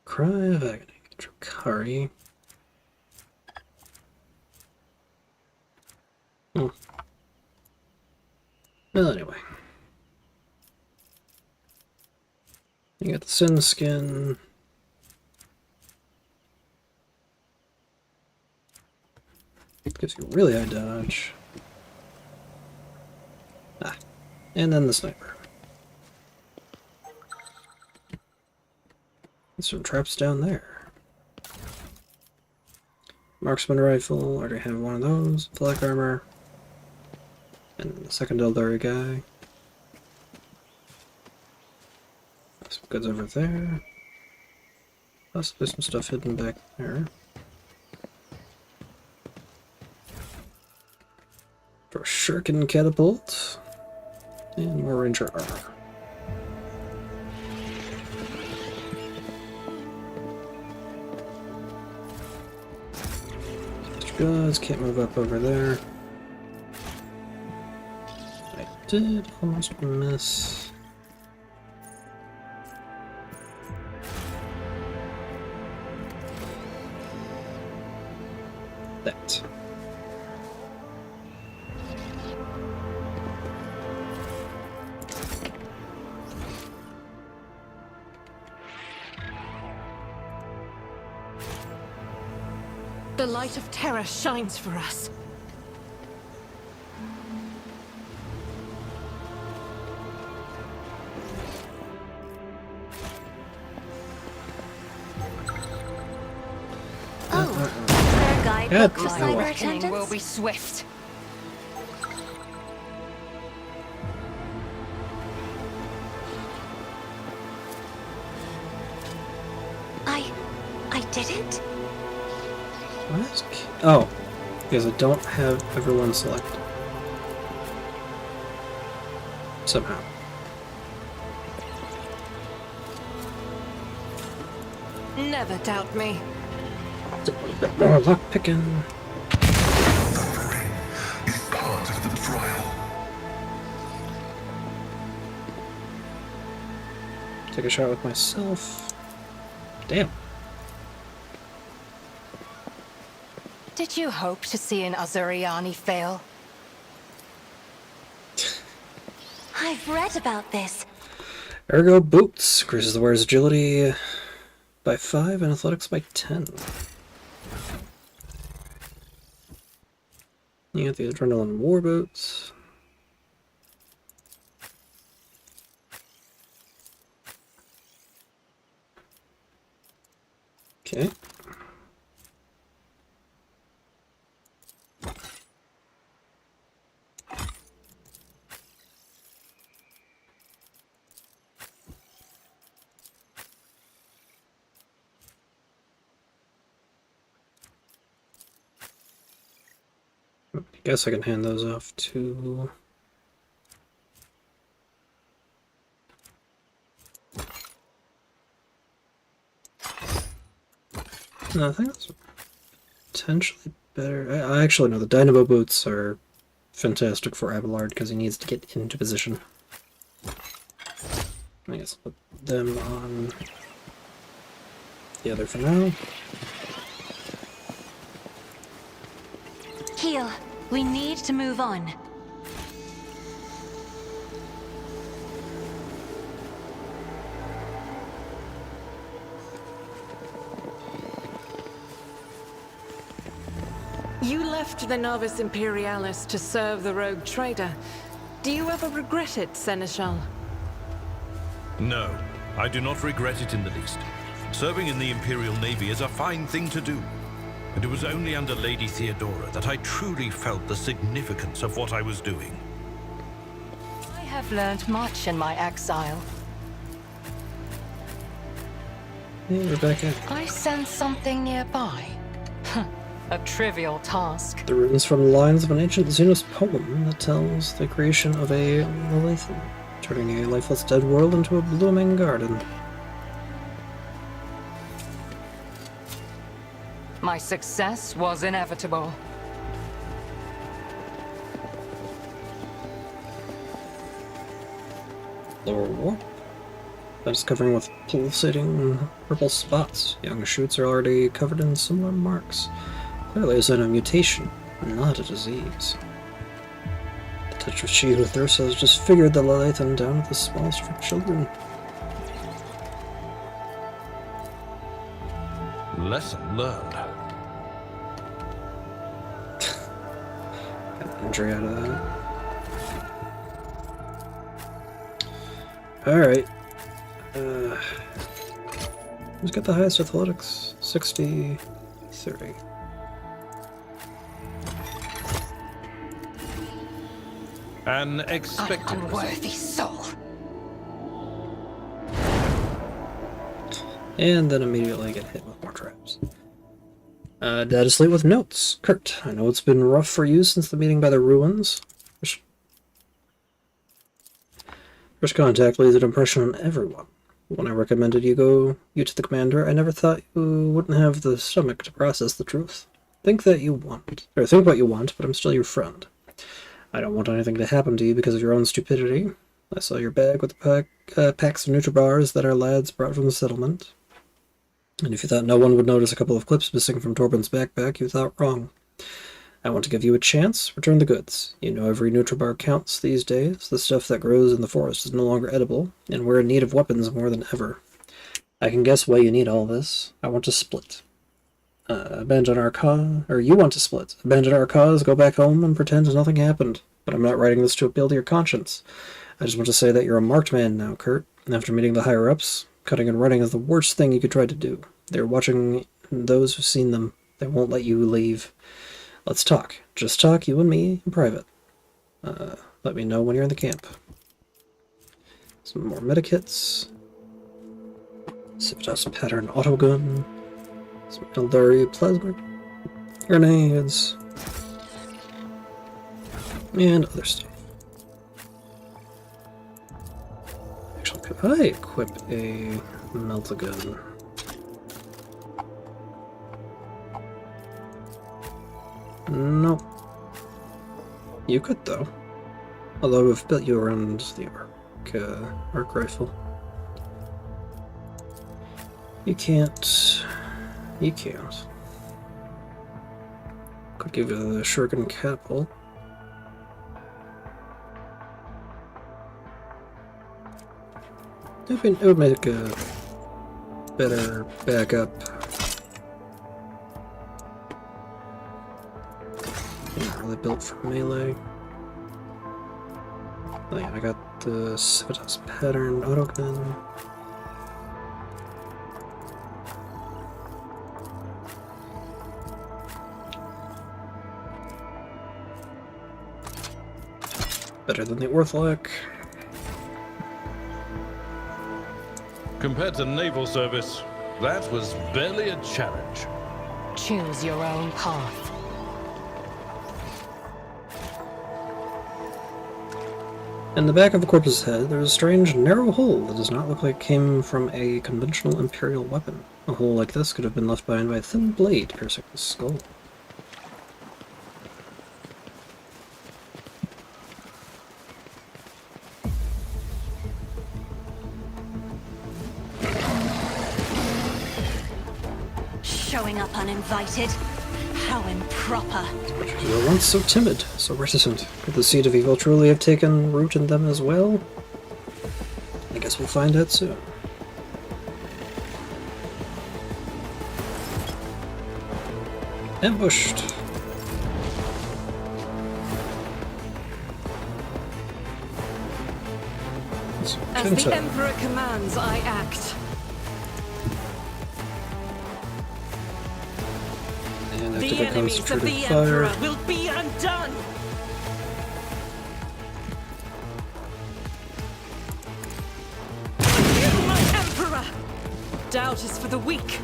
Cry of Agony. Drakari. Well, anyway. You got the Sin Skin. Gives you really high dodge. Ah. And then the Sniper. There's some traps down there. Marksman Rifle. Already have one of those. Black Armor. And the second Eldari guy. Some goods over there. Possibly some stuff hidden back there. For a Shuriken Catapult. And more Ranger Armor. Guys can't move up over there. I did almost miss. That. The light of terror shines for us. Prayer guide God, book for no. cyber Reckoning will attendants? be swift. I did it? What? Oh, because I don't have everyone selected. Somehow. Never doubt me. A little bit more luck picking. Suffering is part of the trial. Take a shot with myself. Damn. Did you hope to see an Azuriani fail? I've read about this. Ergo Boots increases the wearer's agility by 5 and athletics by 10. You got the Adrenaline War Boots. Okay. I guess I can hand those off to... No, I think that's potentially better. I actually know the Dynamo Boots are fantastic for Abelard because he needs to get into position. I guess I'll put them on the other for now. Heal. We need to move on. You left the Lex Imperialis to serve the rogue trader. Do you ever regret it, Seneschal? No, I do not regret it in the least. Serving in the Imperial Navy is a fine thing to do. And it was only under Lady Theodora that I truly felt the significance of what I was doing. I have learned much in my exile. Hey, Rebecca. I sense something nearby. A trivial task. The runes from the lines of an ancient Xenos poem that tells the creation of a Leviathan, turning a lifeless dead world into a blooming garden. My success was inevitable. Lower warp. That's covering with pulsating purple spots. Young shoots are already covered in similar marks. Clearly a sign of mutation, not a disease. The touch of she who thirsts has just figured the Leviathan down at the smallest for children. Lesson learned. Got an injury out of that. Alright. Who's got the highest athletics? 60, 30. An expected Unworthy soul. And then immediately get hit with more traps. Data slate with notes. Kurt, I know it's been rough for you since the meeting by the ruins. First contact leaves an impression on everyone. When I recommended you to the commander, I never thought you wouldn't have the stomach to process the truth. Think what you want, but I'm still your friend. I don't want anything to happen to you because of your own stupidity. I saw your bag with the packs of Nutribars that our lads brought from the settlement. And if you thought no one would notice a couple of clips missing from Torben's backpack, you thought wrong. I want to give you a chance. Return the goods. You know every Nutribar counts these days. The stuff that grows in the forest is no longer edible, and we're in need of weapons more than ever. I can guess why you need all this. I want to split. Abandon our cause, or you want to split. Abandon our cause, go back home, and pretend nothing happened. But I'm not writing this to appeal to your conscience. I just want to say that you're a marked man now, Kurt. After meeting the higher-ups, cutting and running is the worst thing you could try to do. They're watching those who've seen them. They won't let you leave. Let's talk. Just talk, you and me, in private. Let me know when you're in the camp. Some more medikits. Civitas pattern autogun. Some Eldari plasma grenades. And other stuff. Actually, could I equip a melt-a-gun? No. You could, though. Although I've built you around the arc rifle. You can't. You can't. Could give it a shuriken catapult. It would make a better backup. Not really built for melee. Oh yeah, I got the Civitas pattern autogun. Better than the Orthodox. Compared to naval service, that was barely a challenge. Choose your own path. In the back of the corpse's head, there is a strange, narrow hole that does not look like it came from a conventional Imperial weapon. A hole like this could have been left behind by a thin blade piercing the skull. Showing up uninvited? How improper. You were once so timid, so reticent. Could the seed of evil truly have taken root in them as well? I guess we'll find out soon. Ambushed. As the Emperor commands, I act. Activate The enemies of concentrated the fire. Emperor will be undone! Kill my Emperor! Doubt is for the weak.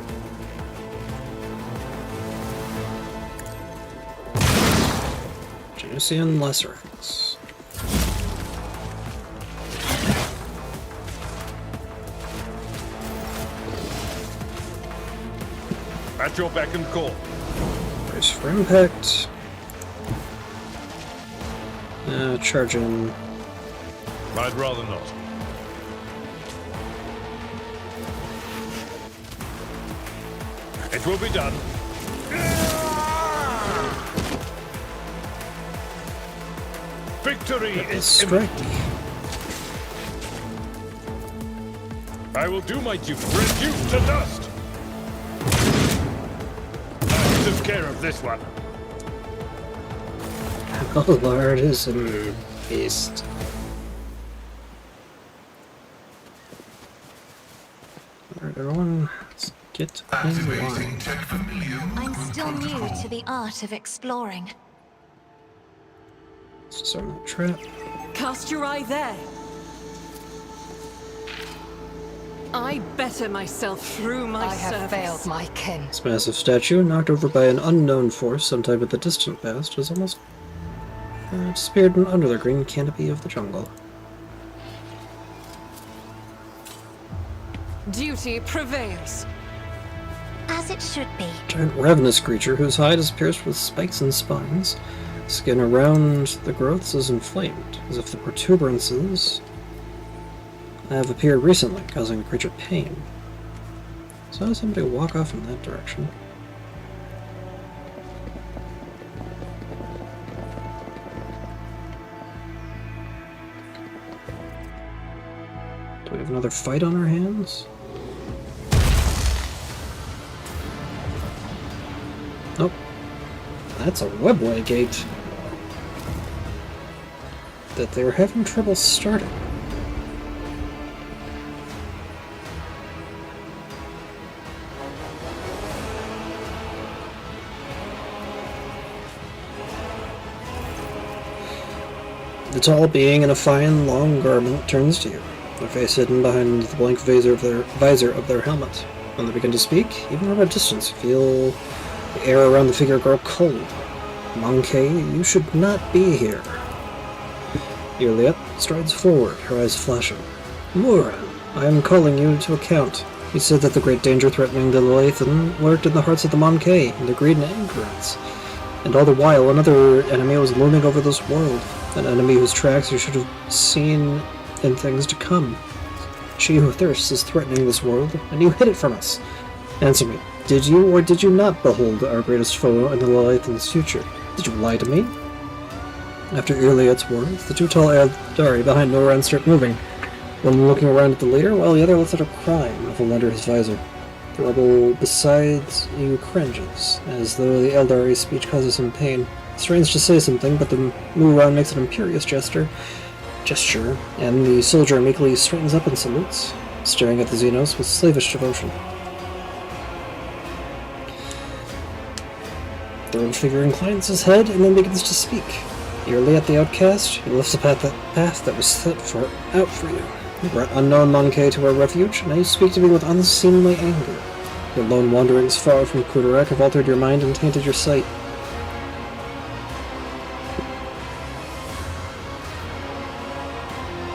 Genesian Lesserix. At your beck and call. Brace for impact. Charge in. I'd rather not. It will be done. Victory is Strike. I will do my duty. Reduce to dust. I took care of this one. Oh Lord, is a beast. Alright, everyone, let's get in Activating line. tech familiar I'm movement still new protocol. to the art of exploring. Let's disarm that trap. Cast your eye there. I better myself through my I have service. failed my kin. This massive statue, knocked over by an unknown force sometime in the distant past, has almost disappeared under the green canopy of the jungle. Duty prevails. As it should be. Giant ravenous creature whose hide is pierced with spikes and spines. Skin around the growths is inflamed, as if the protuberances have appeared recently, causing the creature pain. Saw somebody walk off in that direction. Do we have another fight on our hands? Nope. That's a webway gate that they were having trouble starting. The tall being in a fine, long garment turns to you, their face hidden behind the blank visor of their helmet. When they begin to speak, even from a distance, you feel the air around the figure grow cold. Monkey, you should not be here. Juliet strides forward, her eyes flashing. Moran, I am calling you to account. You said that the great danger threatening the Leviathan lurked in the hearts of the Monkey and the greed and ignorance. And all the while, another enemy was looming over this world. An enemy whose tracks you should have seen in things to come. She who thirsts is threatening this world, and you hid it from us. Answer me, did you or did you not behold our greatest foe in the Leviathan's future? Did you lie to me? After Iliad's words, the two tall Eldari behind Noran start moving, one looking around at the leader, while the other lets out a cry from under his visor. The rebel beside you cringes, as though the Eldari's speech causes him pain. Strains to say something, but the Muran makes an imperious gesture, and the soldier meekly straightens up and salutes, staring at the Xenos with slavish devotion. The robed figure inclines his head and then begins to speak. You're at the outcast. He lifts a path that was set out for you. You brought unknown Monkey to our refuge, and now you speak to me with unseemly anger. Your lone wanderings far from Kudarak have altered your mind and tainted your sight.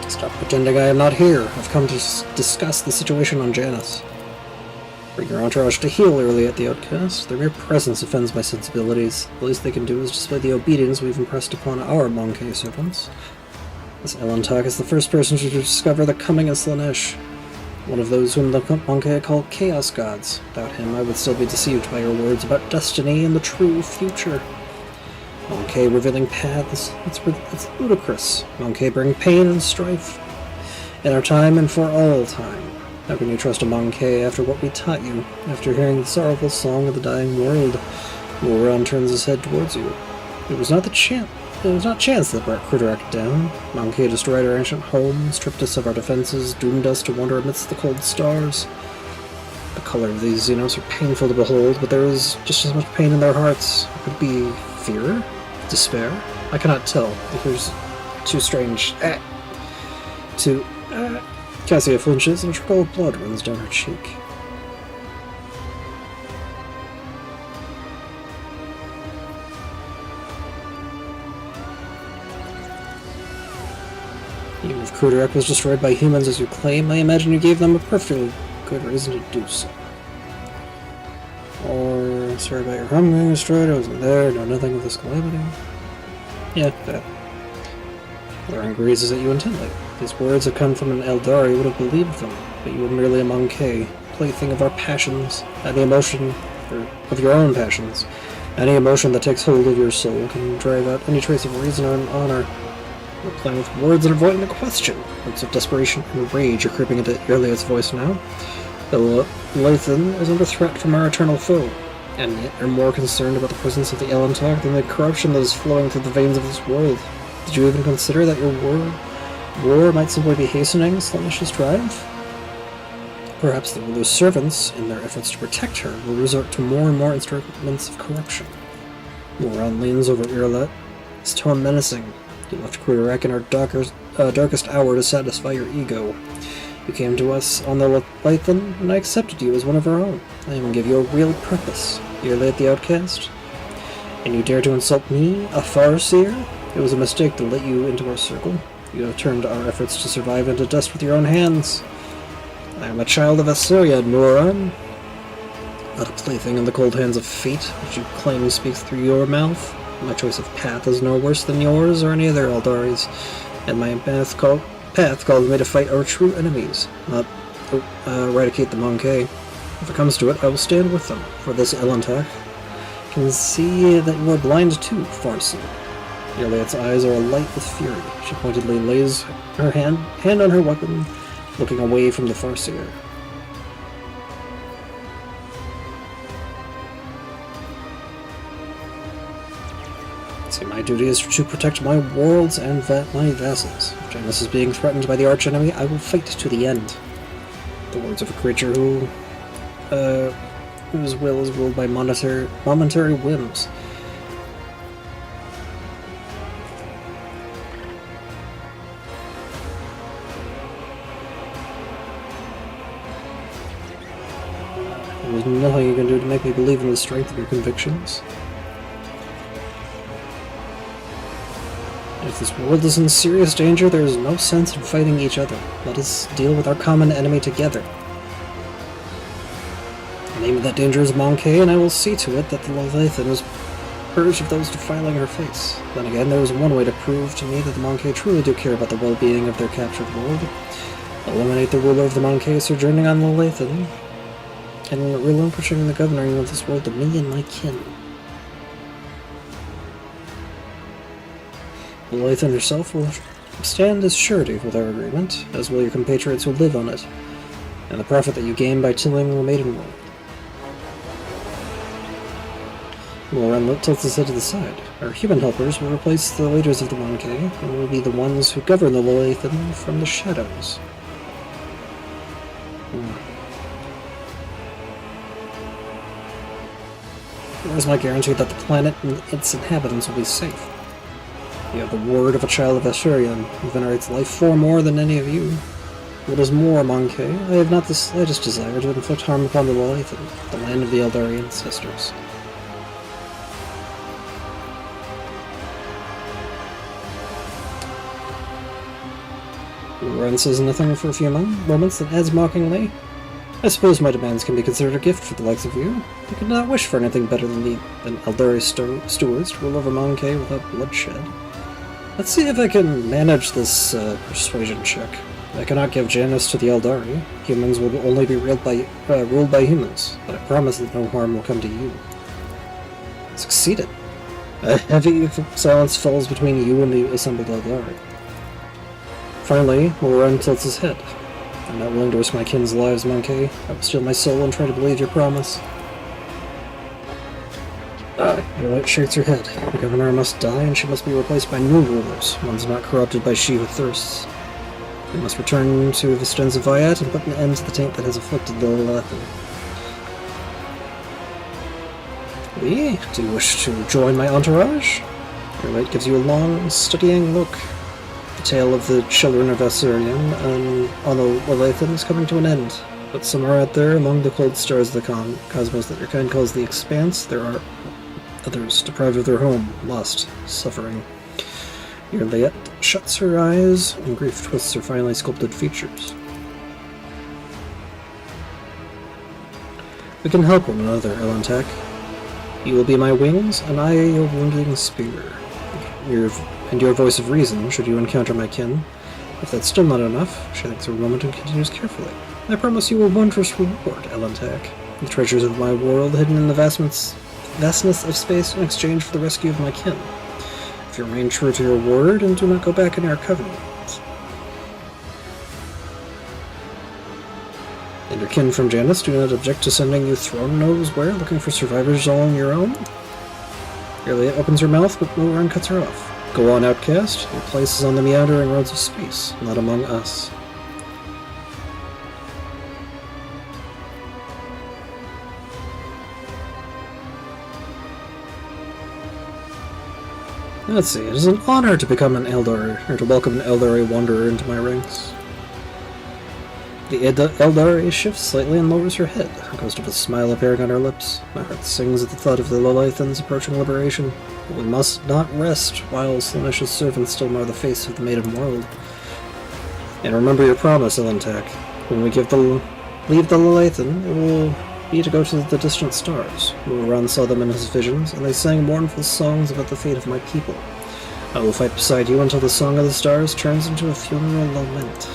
Stop pretending I am not here. I've come to discuss the situation on Janus. Bring your entourage to heal early at the outcast. Their mere presence offends my sensibilities. The least they can do is display the obedience we've impressed upon our Monkey servants. This Elantak is the first person to discover the coming of Slanesh, one of those whom the Monkey call Chaos Gods. Without him, I would still be deceived by your words about destiny and the true future. Monkey revealing paths, it's ludicrous. Monkey bring pain and strife. In our time and for all time. How can you trust a Monkey after what we taught you? After hearing the sorrowful song of the dying world, Moran turns his head towards you. It was not chance that brought Kudarak down. Monkey destroyed our ancient home, stripped us of our defenses, doomed us to wander amidst the cold stars. But color of these Xenos are painful to behold, but there is just as much pain in their hearts. It could be fear? Despair? I cannot tell. It appears too strange. Cassia flinches, and a trickle of blood runs down her cheek. Even if Cruderek was destroyed by humans as you claim, I imagine you gave them a perfectly good reason to do so. Or, sorry about your home being destroyed, I wasn't there, know nothing of this calamity. Yeah, that. What agrees is that you intended. These words have come from an Eldar, you would have believed them, but you were merely a Monkey, plaything of our passions, any emotion, or of your own passions. Any emotion that takes hold of your soul can drive out any trace of reason or honor. You're playing with words and avoiding the question. Words of desperation and rage are creeping into Iliad's voice now. The Leithan is under threat from our eternal foe, and yet you're more concerned about the presence of the Elantok than the corruption that is flowing through the veins of this world. Did you even consider that your war might simply be hastening Slaanish's drive? Perhaps the ruler's servants, in their efforts to protect her, will resort to more and more instruments of corruption. Moran leans over Iliad, his tone menacing. You left Cruderek in our darkest hour to satisfy your ego. You came to us on the Leithan, and I accepted you as one of our own. I even give you a real purpose. Iliad the outcast? And you dare to insult me, a Farseer? It was a mistake to let you into our circle. You have turned our efforts to survive into dust with your own hands. I am a child of Assyria, Nuran. Not a plaything in the cold hands of fate, which you claim speaks through your mouth. My choice of path is no worse than yours or any other Eldari's, and my path calls me to fight our true enemies, not eradicate the Monkey. If it comes to it, I will stand with them, for this Elantak can see that you are blind too, Farseer. Iliad's eyes are alight with fury. She pointedly lays her hand on her weapon, looking away from the Farseer. See, my duty is to protect my worlds and my vassals. If Janus is being threatened by the archenemy, I will fight to the end. The words of a creature whose will is ruled by momentary whims. There's nothing you can do to make me believe in the strength of your convictions. If this world is in serious danger, there is no sense in fighting each other. Let us deal with our common enemy together. The name of that danger is Monkey, and I will see to it that the Leviathan is purged of those defiling her face. Then again, there is one way to prove to me that the Monkey truly do care about the well-being of their captured world. Eliminate the ruler of the Monkey sojourning on Leviathan, and relinquishing the governing of this world to me and my kin. The Leithan herself will stand as surety with our agreement, as will your compatriots who live on it, and the profit that you gain by tilling the maiden world. Moran tilts his head to the side. Our human helpers will replace the leaders of the Monkey, and will be the ones who govern the Leithan from the shadows. Where's my guarantee that the planet and its inhabitants will be safe? You have the word of a child of Assyria, who venerates life far more than any of you. What is more, Monkey, I have not the slightest desire to inflict harm upon the Leithan, the land of the Eldari ancestors. Ren says nothing for a few moments, then adds mockingly, I suppose my demands can be considered a gift for the likes of you. I could not wish for anything better than Eldari stewards to rule over Monkey without bloodshed. Let's see if I can manage this persuasion check. I cannot give Janus to the Eldari. Humans will only be ruled by humans, but I promise that no harm will come to you. Succeeded. A heavy silence falls between you and the assembled Eldari. Finally, Moran tilts his head. I'm not willing to risk my kin's lives, Monkey. I will steal my soul and try to believe your promise. Iliad shakes her head. The governor must die, and she must be replaced by new rulers, ones not corrupted by she who thirsts. We must return to Vistenza Viat and put an end to the taint that has afflicted the Leithan. We? Do you wish to join my entourage? Your light gives you a long, studying look. The tale of the children of Assyrian and on the Leviathan is coming to an end. But somewhere out there, among the cold stars of the cosmos that your kind calls the Expanse, there are others deprived of their home, lost, suffering. Your Layette shuts her eyes, and grief twists her finely sculpted features. We can help one another, Elantek. You will be my wings, and I your wounding spear. Your voice of reason, should you encounter my kin. If that's still not enough, she thinks for a moment and continues carefully. I promise you a wondrous reward, Elantek. The treasures of my world hidden in the vastness of space in exchange for the rescue of my kin. If you remain true to your word and do not go back in our covenant. And your kin from Janus do not object to sending you throne knows where, looking for survivors all on your own? Irelia opens her mouth, but Moran cuts her off. Go on, outcast. Your place is on the meandering roads of space, not among us. Let's see, it is an honor to become an Eldar, or to welcome an Eldari wanderer into my ranks. The Eldari shifts slightly and lowers her head, a ghost of a smile appearing on her lips. My heart sings at the thought of the Leviathan's approaching liberation. But we must not rest while Slaanesh's servants still mar the face of the maiden world. And remember your promise, Elantek. When we leave the Leviathan, it will be to go to the distant stars. Moran saw them in his visions, and they sang mournful songs about the fate of my people. I will fight beside you until the Song of the Stars turns into a funeral lament.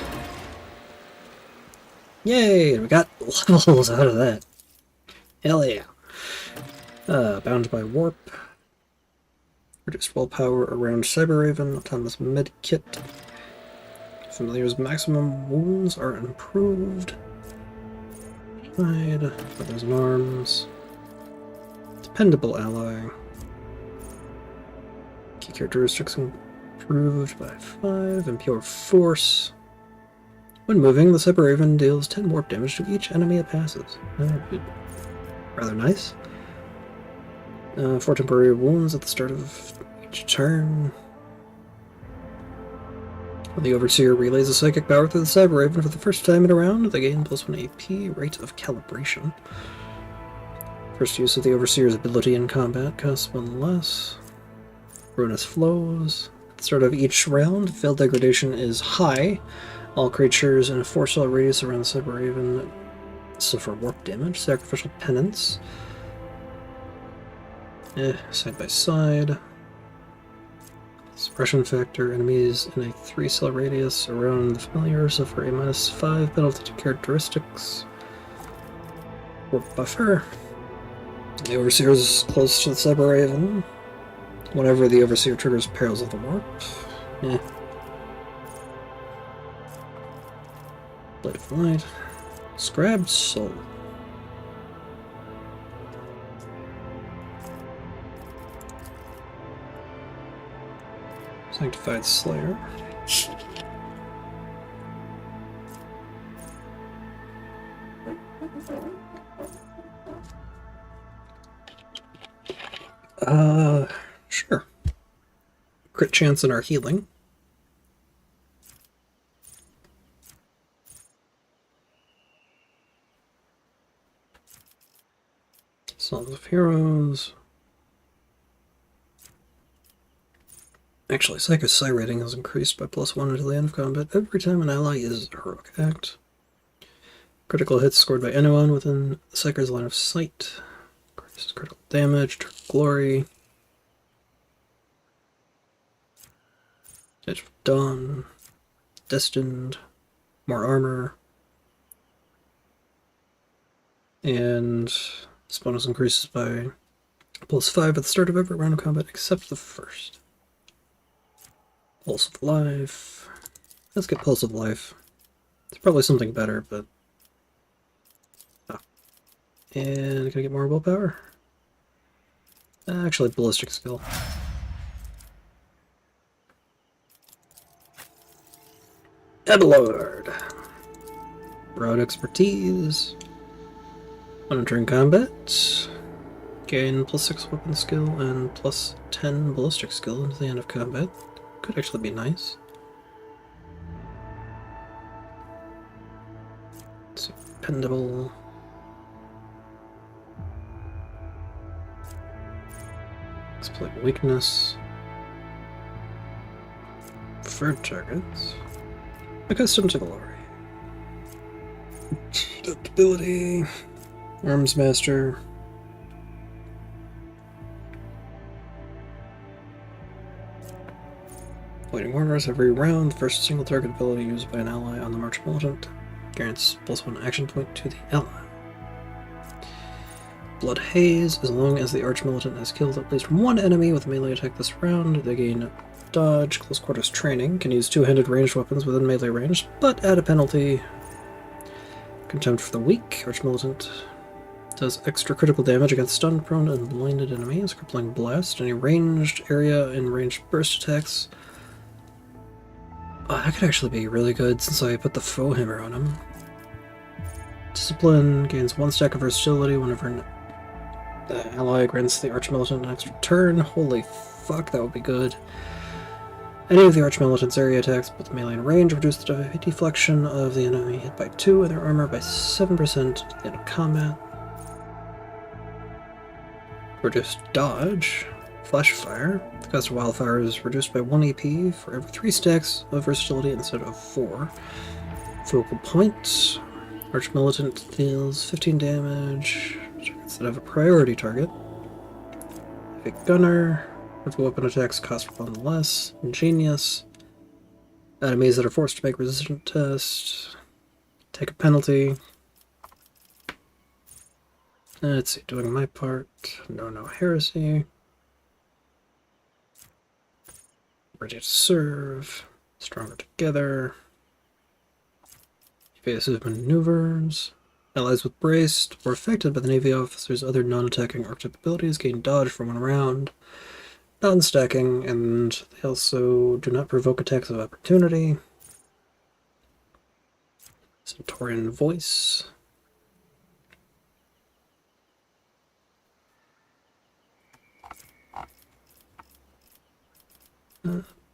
Yay! We got levels out of that. Hell yeah. Bound by warp. Reduced willpower around Cyberraven. Autonomous medkit. Familiar's maximum wounds are improved. Feathers and arms. Dependable ally. Key characteristics improved by 5. Impure force. When moving, the Cyberraven deals 10 warp damage to each enemy it passes. Rather nice. 4 temporary wounds at the start of each turn. When the Overseer relays a psychic power to the Cyberraven for the first time in a round, they gain +1 AP, rate of calibration. First use of the Overseer's ability in combat costs 1 less. Ruinous flows. At the start of each round, failed degradation is high. All creatures in a 4-cell radius around the Cyberraven suffer warp damage. Sacrificial penance. Side by side. Suppression factor. Enemies in a 3-cell radius around the familiar suffer a -5 penalty to characteristics. Warp buffer. The Overseer is close to the Cyberraven. Whenever the Overseer triggers Perils of the Warp. Blade of Light. Scrabbed Soul. Sanctified Slayer. Sure. Crit chance in our healing. Songs of Heroes. Actually, Psycho's Psi rating is increased by +1 until the end of combat every time an ally uses a heroic act. Critical hits scored by anyone within Psycho's line of sight. Increases critical damage, glory. Edge of Dawn. Destined. More armor. And this bonus increases by +5 at the start of every round of combat except the first. Pulse of Life. Let's get Pulse of Life. It's probably something better, but... And can I get more willpower? Actually, Ballistic Skill. Abelard. Broad Expertise. When entering combat, Gain +6 weapon skill and +10 ballistic skill into the end of combat. Could actually be nice. Let's see, Pendable. Exploit weakness. Preferred targets. Accustomed to glory. Adaptability. Arms master. Waiting orders every round. The first single target ability used by an ally on the March Militant grants +1 action point to the ally. Blood Haze. As long as the Arch Militant has killed at least one enemy with a melee attack this round, they gain dodge, close quarters training, can use two-handed ranged weapons within melee range, but at a penalty. Contempt for the Weak. Arch Militant does extra critical damage against stunned, prone, and blinded enemies. Crippling Blast. Any ranged area and ranged burst attacks. Oh, that could actually be really good since I put the Foe Hammer on him. Discipline gains 1 stack of versatility whenever the ally grants the Arch Militant an extra turn. Holy fuck, that would be good. Any of the Arch Militant's area attacks, both melee and range, reduce the deflection of the enemy hit by 2 and their armor by 7% at the end of combat. Reduced dodge. Flash Fire. The cost of Wildfire is reduced by 1 EP for every 3 stacks of versatility instead of 4. Focal Point. Arch Militant deals 15 damage. Targets that have a priority target. Heavy Gunner. If the weapon attacks cost 1 less. Ingenious. Enemies that are forced to make resistant tests. Take a penalty. Let's see, doing my part. No heresy. Ready to serve. Stronger together. Evasive maneuvers. Allies with braced or affected by the Navy officer's other non-attacking archetype abilities gain dodge for 1 round. Non-stacking, and they also do not provoke attacks of opportunity. Centaurian Voice.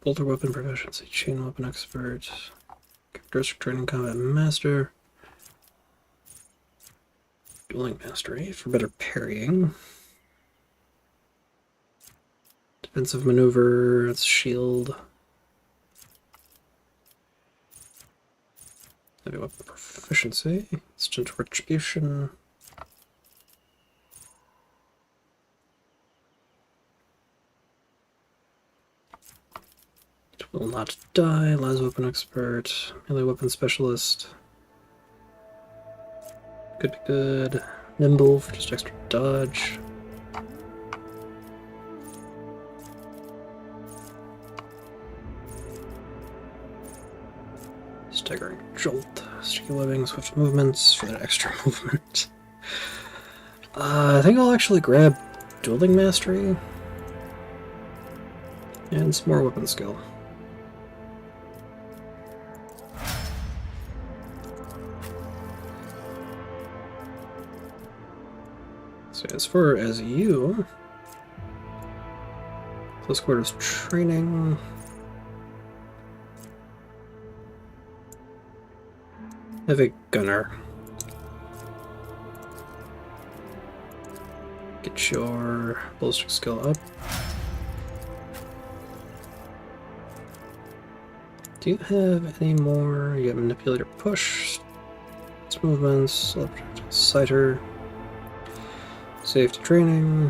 Bolter Weapon Proficiency, Chain Weapon Expert, Characteristic Training Combat Master, Dueling Mastery for better parrying, Defensive Maneuver, it's Shield, Heavy Weapon Proficiency, Instant Retribution, Will Not Die, Las Weapon Expert, Melee Weapon Specialist. Could be good. Nimble for just extra dodge. Staggering Jolt, Sticky Webbing, Swift Movements for that extra movement. I think I'll actually grab Dueling Mastery and some more weapon skill. So as far as you, close quarters training, Heavy Gunner. Get your ballistic skill up. Do you have any more? You got Manipulator Push, its movements, Sighter, Safety Training,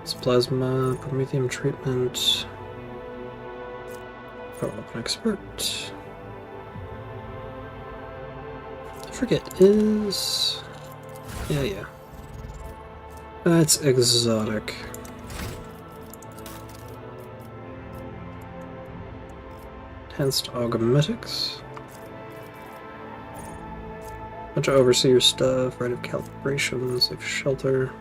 it's Plasma, Promethium Treatment, Power Weapon Expert. I forget, is... Yeah. That's exotic. Enhanced Augmetics. Bunch of Overseer stuff, Rite of Calibration, Safe Shelter.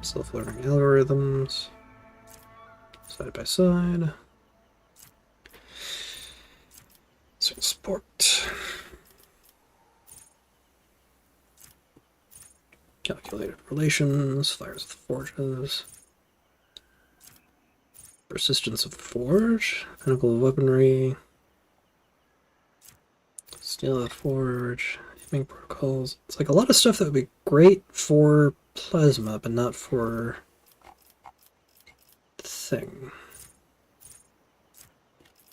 Self-learning algorithms. Side by side. Sport. Calculated relations, fires of the forges. Persistence of the forge, pinnacle of weaponry. Steel of the forge, aiming protocols. It's like a lot of stuff that would be great for plasma, but not for the thing.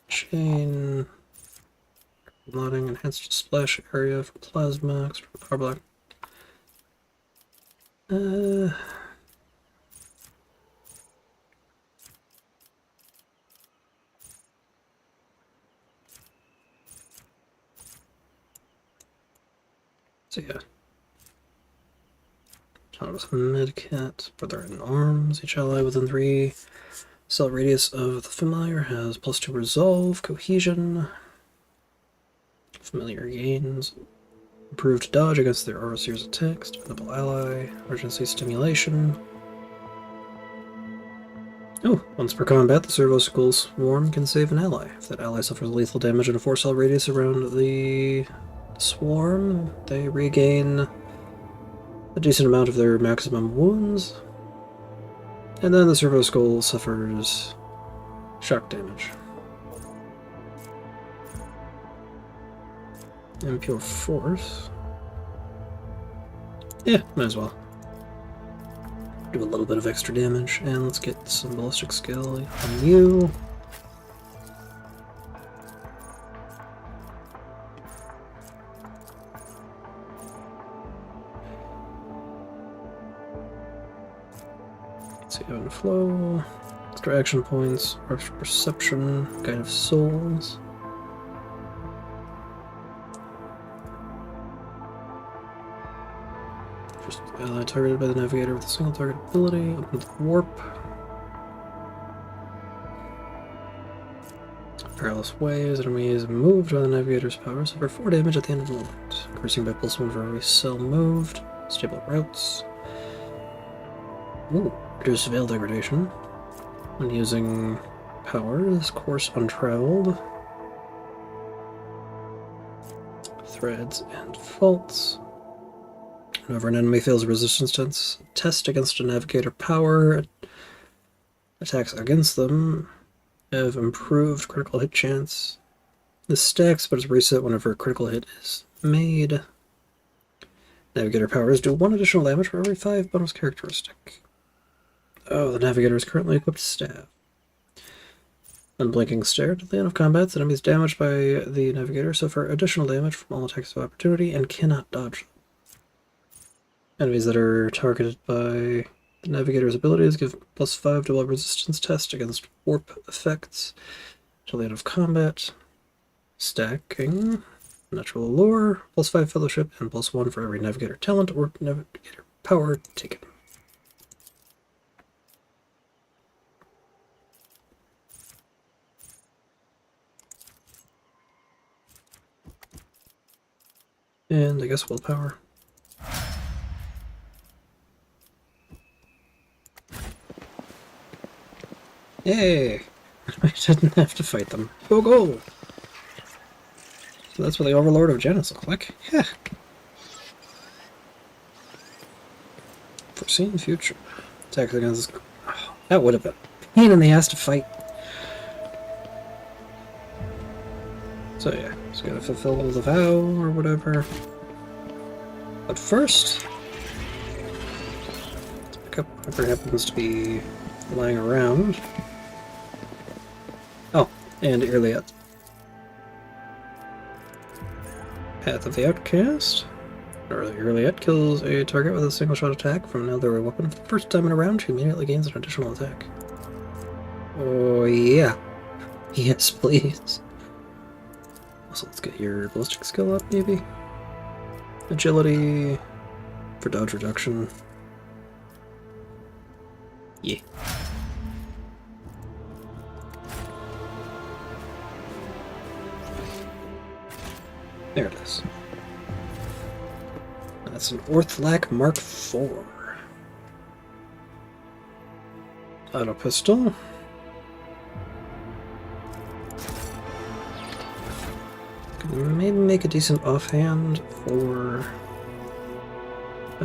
Chain. Loading, enhanced splash area for plasma, extra power block. So yeah. Autonomous medkit, brother in arms. Each ally within 3 cell radius of the familiar has +2 resolve, cohesion, familiar gains, improved dodge against their overseer's attacks, dependable ally, emergency stimulation. Oh, once per combat, the servo school's swarm can save an ally. If that ally suffers lethal damage in a 4-cell radius around the swarm, they regain a decent amount of their maximum wounds. And then the servo skull suffers shock damage. Impure force. Yeah, might as well. Do a little bit of extra damage, and let's get some ballistic skill on you. Let's see, ebb and flow, extra action points, extra perception, guide of souls. First ally targeted by the navigator with a single target ability, open the warp. Perilous ways, enemies moved by the navigator's power suffer 4 damage at the end of the movement, increasing by +1 for every cell moved. Stable routes. Ooh, reduce veil degradation. When using power, this course untraveled. Threads and faults. Whenever an enemy fails a resistance test against a navigator power, attacks against them have improved critical hit chance. This stacks, but is reset whenever a critical hit is made. Navigator powers do 1 additional damage for every 5 bonus characteristic. Oh, the navigator is currently equipped staff. Unblinking stare. At the end of combat, enemies damaged by the navigator suffer additional damage from all attacks of opportunity and cannot dodge them. Enemies that are targeted by the navigator's abilities give +5 double resistance test against warp effects till the end of combat. Stacking. Natural allure, +5 fellowship, and +1 for every navigator talent or navigator power taken. And I guess willpower. Yay! I didn't have to fight them. Go, go! So that's what the Overlord of Janus look like. Yeah. Foreseen future. Attack against this. Oh, that would have been a pain in the ass to fight. So yeah, just gotta fulfill the vow or whatever. But first, let's pick up whatever happens to be lying around. Oh, and Irliet. Path of the Outcast. Irliet kills a target with a single shot attack from an elderly weapon. For the first time in a round, she immediately gains an additional attack. Oh yeah. Yes, please. Also, let's get your ballistic skill up, maybe? Agility for dodge reduction. Yeah. There it is. That's an Orthlak Mark IV. Auto pistol. Could maybe make a decent offhand for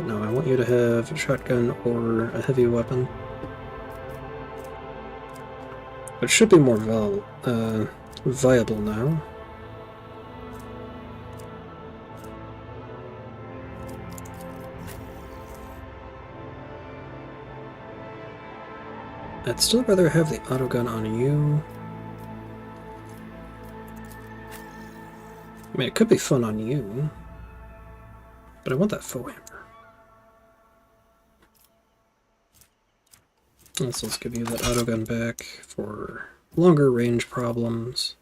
But no, I want you to have a shotgun or a heavy weapon. It should be more viable now. I'd still rather have the autogun on you. I mean, it could be fun on you, but I want that faux hammer. Also, let's give you that autogun back for longer range problems.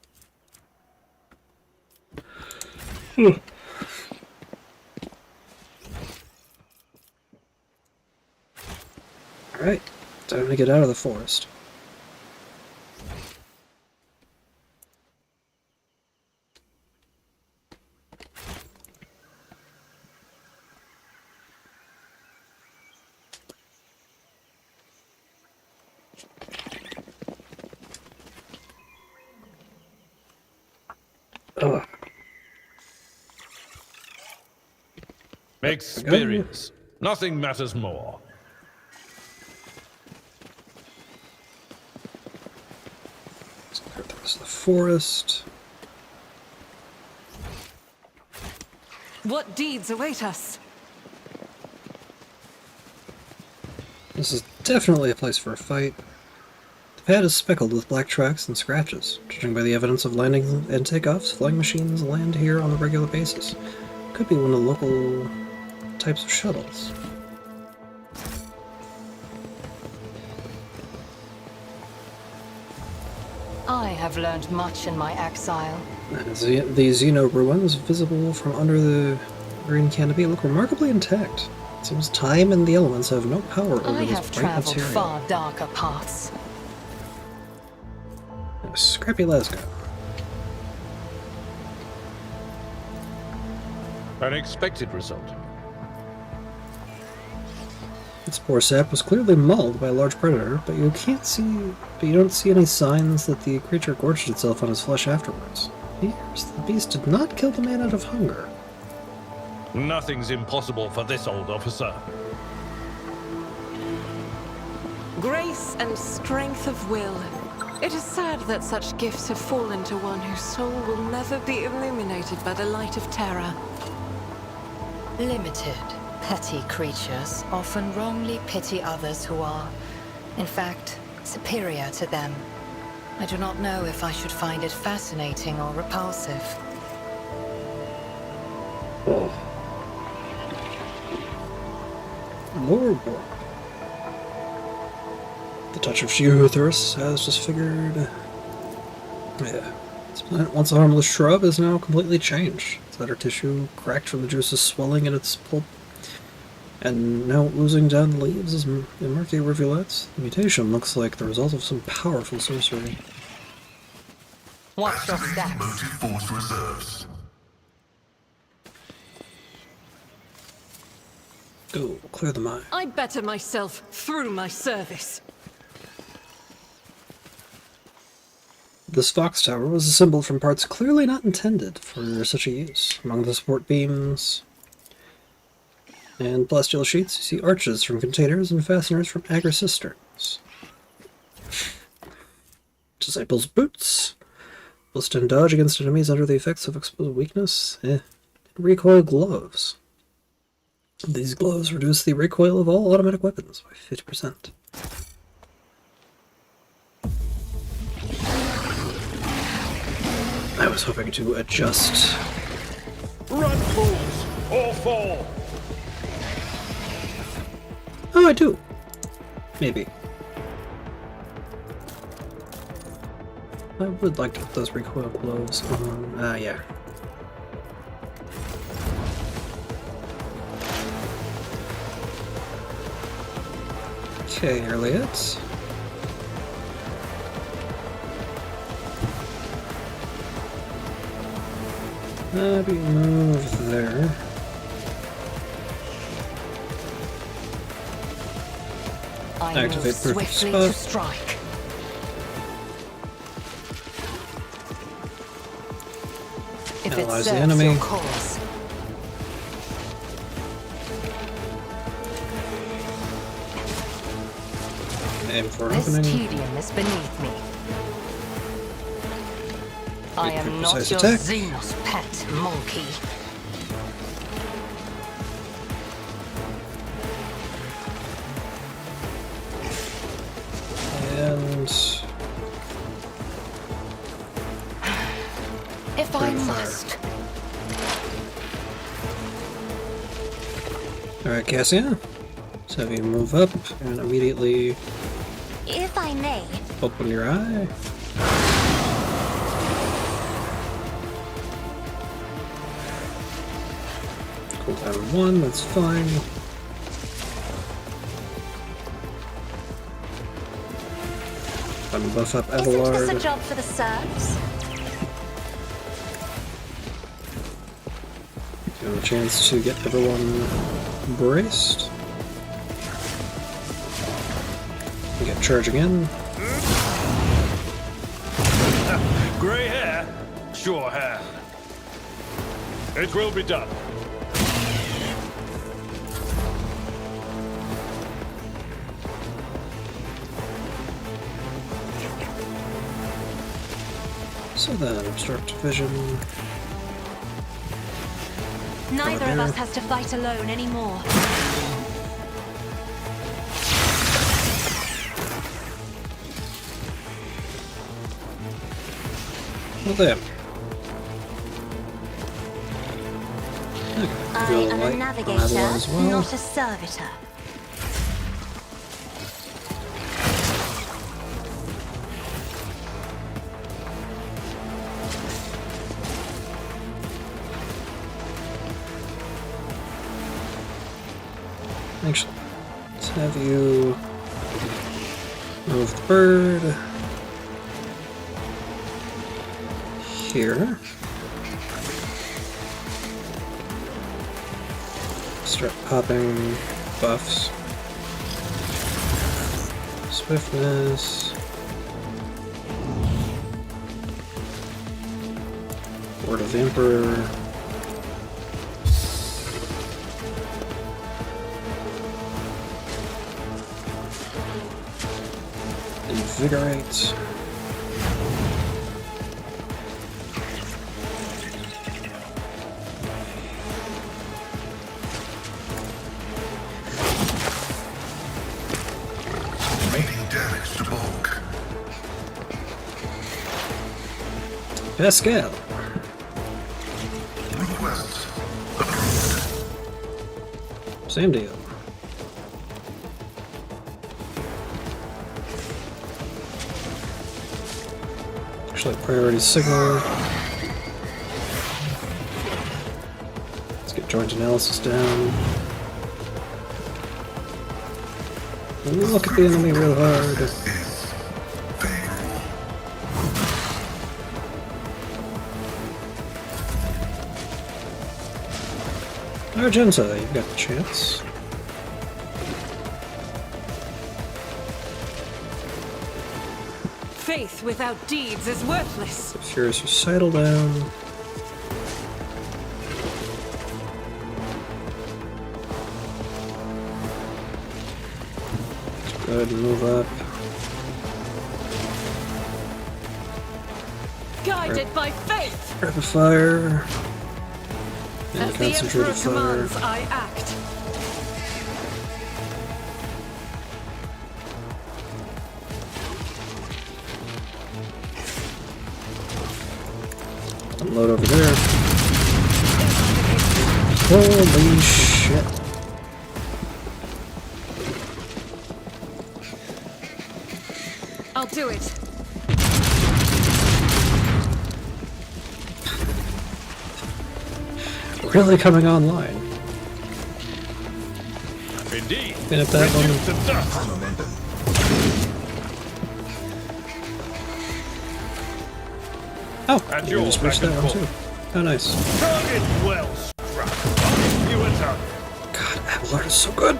Alright, time to get out of the forest. Ugh. Experience. Nothing matters more. Let's clear the rest of the forest. What deeds await us? This is definitely a place for a fight. The pad is speckled with black tracks and scratches. Judging by the evidence of landings and takeoffs, flying machines land here on a regular basis. Could be one of the local types of shuttles. I have learned much in my exile. The Xeno ruins, visible from under the green canopy, look remarkably intact. It seems time and the elements have no power over I this have bright traveled material. far darker paths. Scrappy Lasgo. An expected result. Its poor sap was clearly mauled by a large predator, but you don't see any signs that the creature gorged itself on his flesh afterwards. Appears the beast did not kill the man out of hunger. Nothing's impossible for this old officer. Grace and strength of will. It is sad that such gifts have fallen to one whose soul will never be illuminated by the light of terror. Limited, petty creatures often wrongly pity others who are, in fact, superior to them. I do not know if I should find it fascinating or repulsive. Oh. Lord. The touch of Sheothris has disfigured. Yeah. This plant, once a harmless shrub, is now completely changed. Its outer tissue cracked from the juices swelling in its pulp, and now oozing down the leaves is in murky rivulets. The mutation looks like the result of some powerful sorcery. Watch your Activating steps. motive force reserves. Go, clear the mine. I better myself through my service. This Fox Tower was assembled from parts clearly not intended for such a use. Among the support beams and plasteel sheets, you see arches from containers and fasteners from agar cisterns. Disciples' boots will stand dodge against enemies under the effects of exposed weakness. Recoil gloves. These gloves reduce the recoil of all automatic weapons by 50%. I was hoping to adjust. Run, fools, or fall. Oh, I do. Maybe. I would like to put those recoil gloves on. Yeah. Okay, Elliot. Maybe move there. I Activate move perfect swiftly spot. to strike. If it Analyze the serves enemy. your cause. Aim for an This opening. tedium is beneath me. I Quick, am not precise your attack. Xenos pet monkey. And If I Rate of fire. must. alright, Cassia. Let's have you move up and immediately If I may, open your eye. Cooldown 1, that's fine. I'm buff up isn't this a Abelard. job for the serfs? Give him a chance to get everyone braced. We get charging in. Grey hair, sure hand. It will be done. So then, obstruct vision. Neither of here. us has to fight alone anymore. Well then. I Go am light a on navigator, Avalon as well. not a servitor. Actually, let's have you move the bird here. Start popping buffs. Swiftness. Word of the Emperor. Invigorate. Meaning damage to bulk. Pascal. Request approved. Same deal. Actually, priority signal. Let's get joint analysis down. Look at the enemy real hard. Is favorable. Argenta, you've got the chance. Faith without deeds is worthless. Furious Recital down. Go ahead and move up. Guided by faith. Rapid fire. And As the Emperor concentrated fire. commands, I act. Unload over there. Holy shit. I'll do it. Really coming online. Indeed. And if that one. Reduce to dust. Momentum. Oh, At you your just pushed that beck one and too. Oh, nice. Target well struck. I'll give you a tongue. God, Abelard is so good.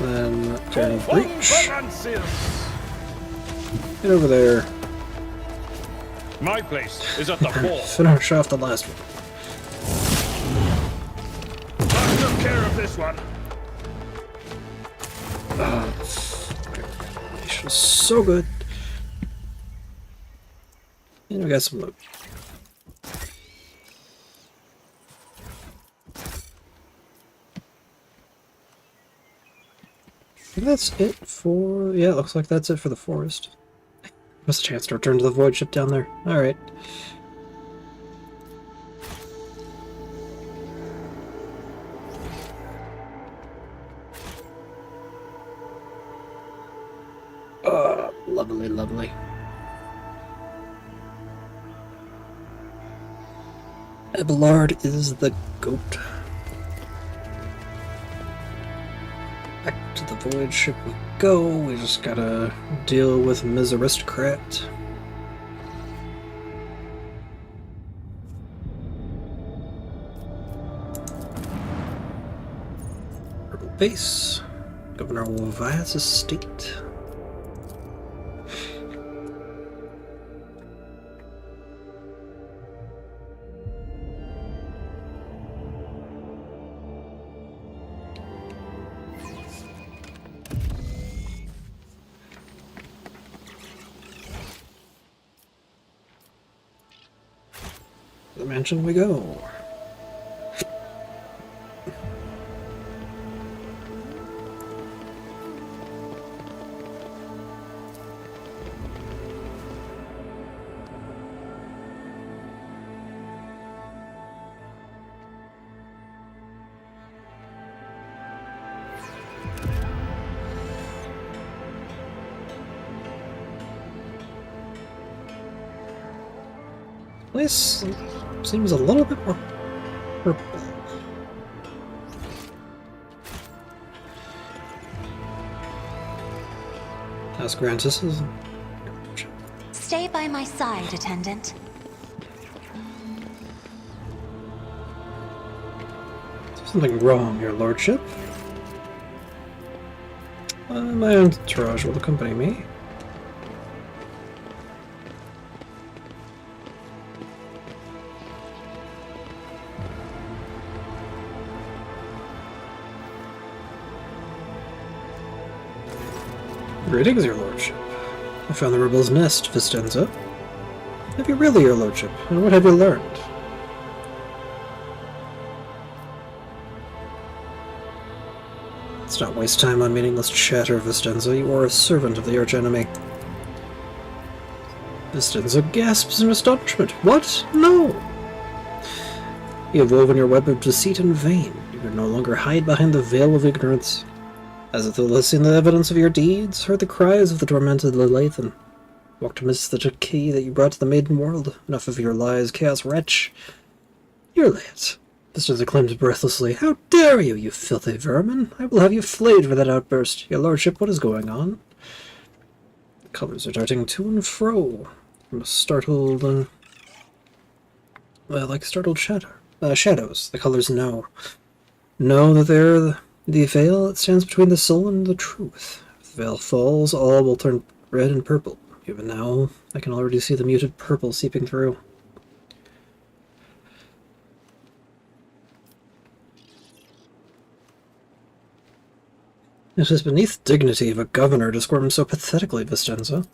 Then turn breach. Get over there. My place is at the wall. Finish off the last one. care of this one. It was so good. And we got some loot. And that's it for... yeah, it looks like that's it for the forest. What's a chance to return to the void ship down there? Alright. Lovely, lovely. Abelard is the goat. Back to the void ship we go. We just gotta deal with Ms. Aristocrat. Purple base. Governor Wyatt's estate. The mansion we go. This seems a little bit more purple. As Grantis is. Stay by my side, attendant. There's something wrong, your lordship. My entourage will accompany me. Greetings, your lordship. I found the rebel's nest, Vistenza. Have you really, your lordship? And what have you learned? Let's not waste time on meaningless chatter, Vistenza. You are a servant of the archenemy. Vistenza gasps in astonishment. What? No! You have woven your web of deceit in vain. You can no longer hide behind the veil of ignorance. As if they'll seen the evidence of your deeds, heard the cries of the tormented Lelathan, walked amidst the decay that you brought to the maiden world. Enough of your lies, chaos wretch. You're late. Vistenza exclaimed breathlessly. How dare you, you filthy vermin! I will have you flayed for that outburst. Your lordship, what is going on? The colors are darting to and fro. From a startled, like startled shadows. The colors know that they're the veil that stands between the soul and the truth. If the veil falls, all will turn red and purple. Even now, I can already see the muted purple seeping through. It is beneath dignity of a governor to squirm so pathetically, Vistenza.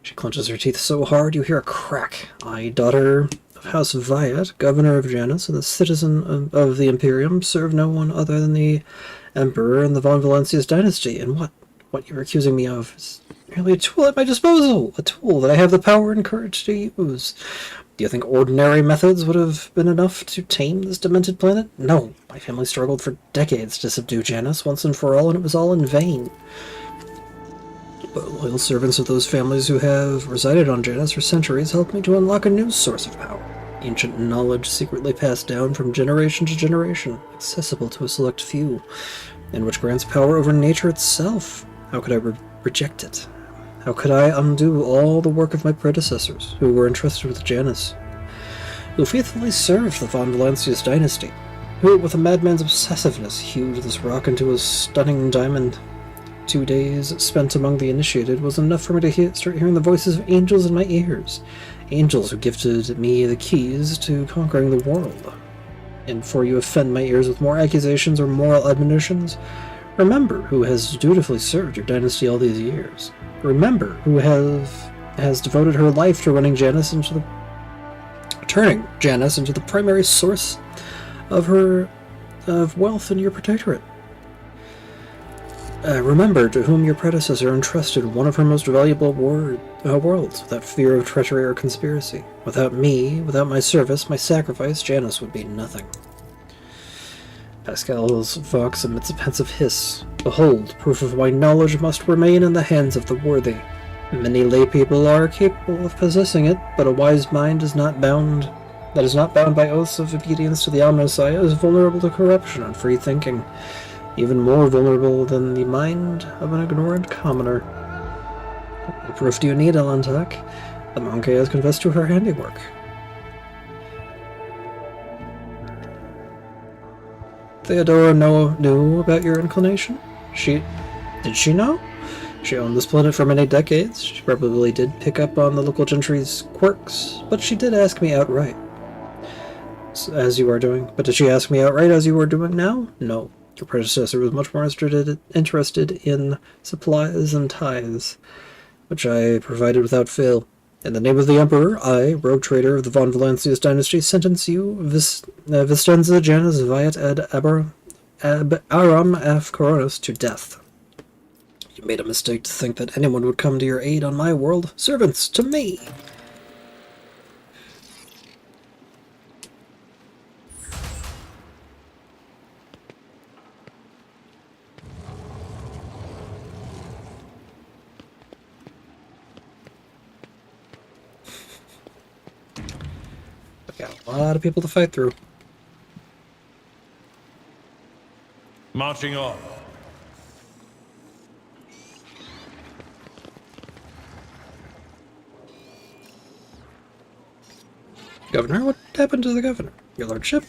She clenches her teeth so hard you hear a crack. I, daughter of House Wyatt, governor of Janus, and the citizen of the Imperium, serve no one other than the Emperor and the Von Valancius dynasty, and what you're accusing me of is merely a tool at my disposal, a tool that I have the power and courage to use. Do you think ordinary methods would have been enough to tame this demented planet? No. My family struggled for decades to subdue Janus once and for all, and it was all in vain. But loyal servants of those families who have resided on Janus for centuries helped me to unlock a new source of power. Ancient knowledge secretly passed down from generation to generation, accessible to a select few, and which grants power over nature itself. How could I reject it? How could I undo all the work of my predecessors, who were entrusted with Janus? Who faithfully served the Von Valancius dynasty? Who, with a madman's obsessiveness, hewed this rock into a stunning diamond? 2 days spent among the initiated was enough for me to start hearing the voices of angels in my ears. Angels who gifted me the keys to conquering the world. And before you offend my ears with more accusations or moral admonitions, remember who has dutifully served your dynasty all these years. Remember who has devoted her life to turning Janice into the primary source of wealth in your protectorate. Remember to whom your predecessor entrusted one of her most valuable worlds without fear of treachery or conspiracy. Without me, without my service, my sacrifice, Janice would be nothing. Pascal's vox emits a pensive hiss. Behold, proof of my knowledge must remain in the hands of the worthy. Many lay people are capable of possessing it, but a wise mind is not bound by oaths of obedience to the Omnissiah is vulnerable to corruption and free thinking, even more vulnerable than the mind of an ignorant commoner. What proof do you need, Elantak? The monkey has confessed to her handiwork. Theodora knew about your inclination? Did she know? She owned this planet for many decades. She probably did pick up on the local gentry's quirks, but she did ask me outright. As you are doing. But did she ask me outright as you are doing now? No. Your predecessor was much more interested in supplies and tithes, which I provided without fail. In the name of the Emperor, I, rogue trader of the Von Valancius dynasty, sentence you, Vistenza Janus Viat Aram Af Coronis, to death. You made a mistake to think that anyone would come to your aid on my world. Servants, to me! Got a lot of people to fight through. Marching on. Governor? What happened to the governor? Your lordship?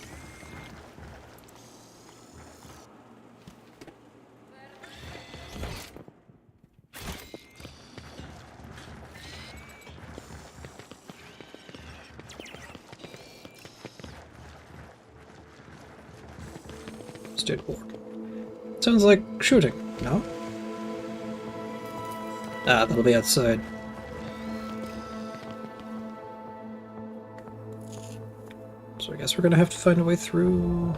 State board. Sounds like shooting, no? Ah, that'll be outside. So I guess we're gonna have to find a way through.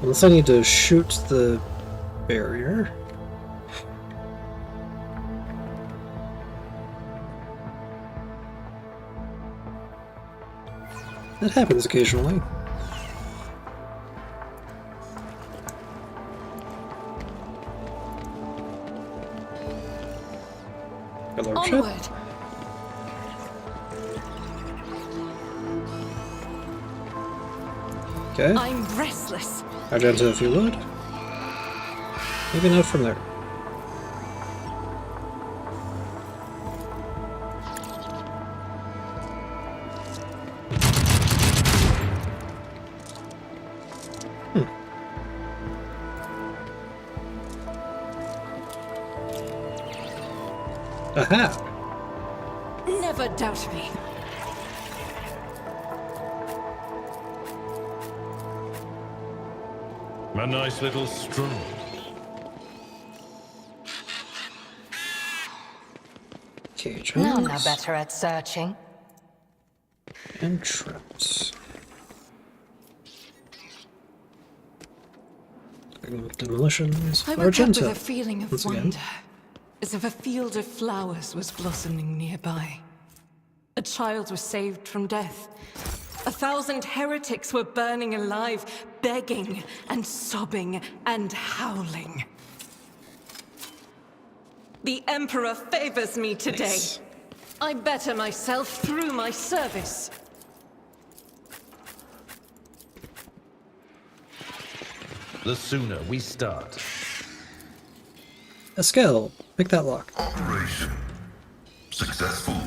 Unless I need to shoot the barrier. That happens occasionally. Hello, Onward. Okay. I'm restless. Argenta, if you would. Maybe not from there. Aha! Never doubt me. A nice little stroll. Cages. None are better at searching. And traps. Demolitions. I woke up Argenta. with a feeling of Once again. wonder, as if a field of flowers was blossoming nearby. A child was saved from death. 1,000 heretics were burning alive, begging and sobbing and howling. The Emperor favors me today. Nice. I better myself through my service. The sooner we start. Eskel, pick that lock. Operation successful.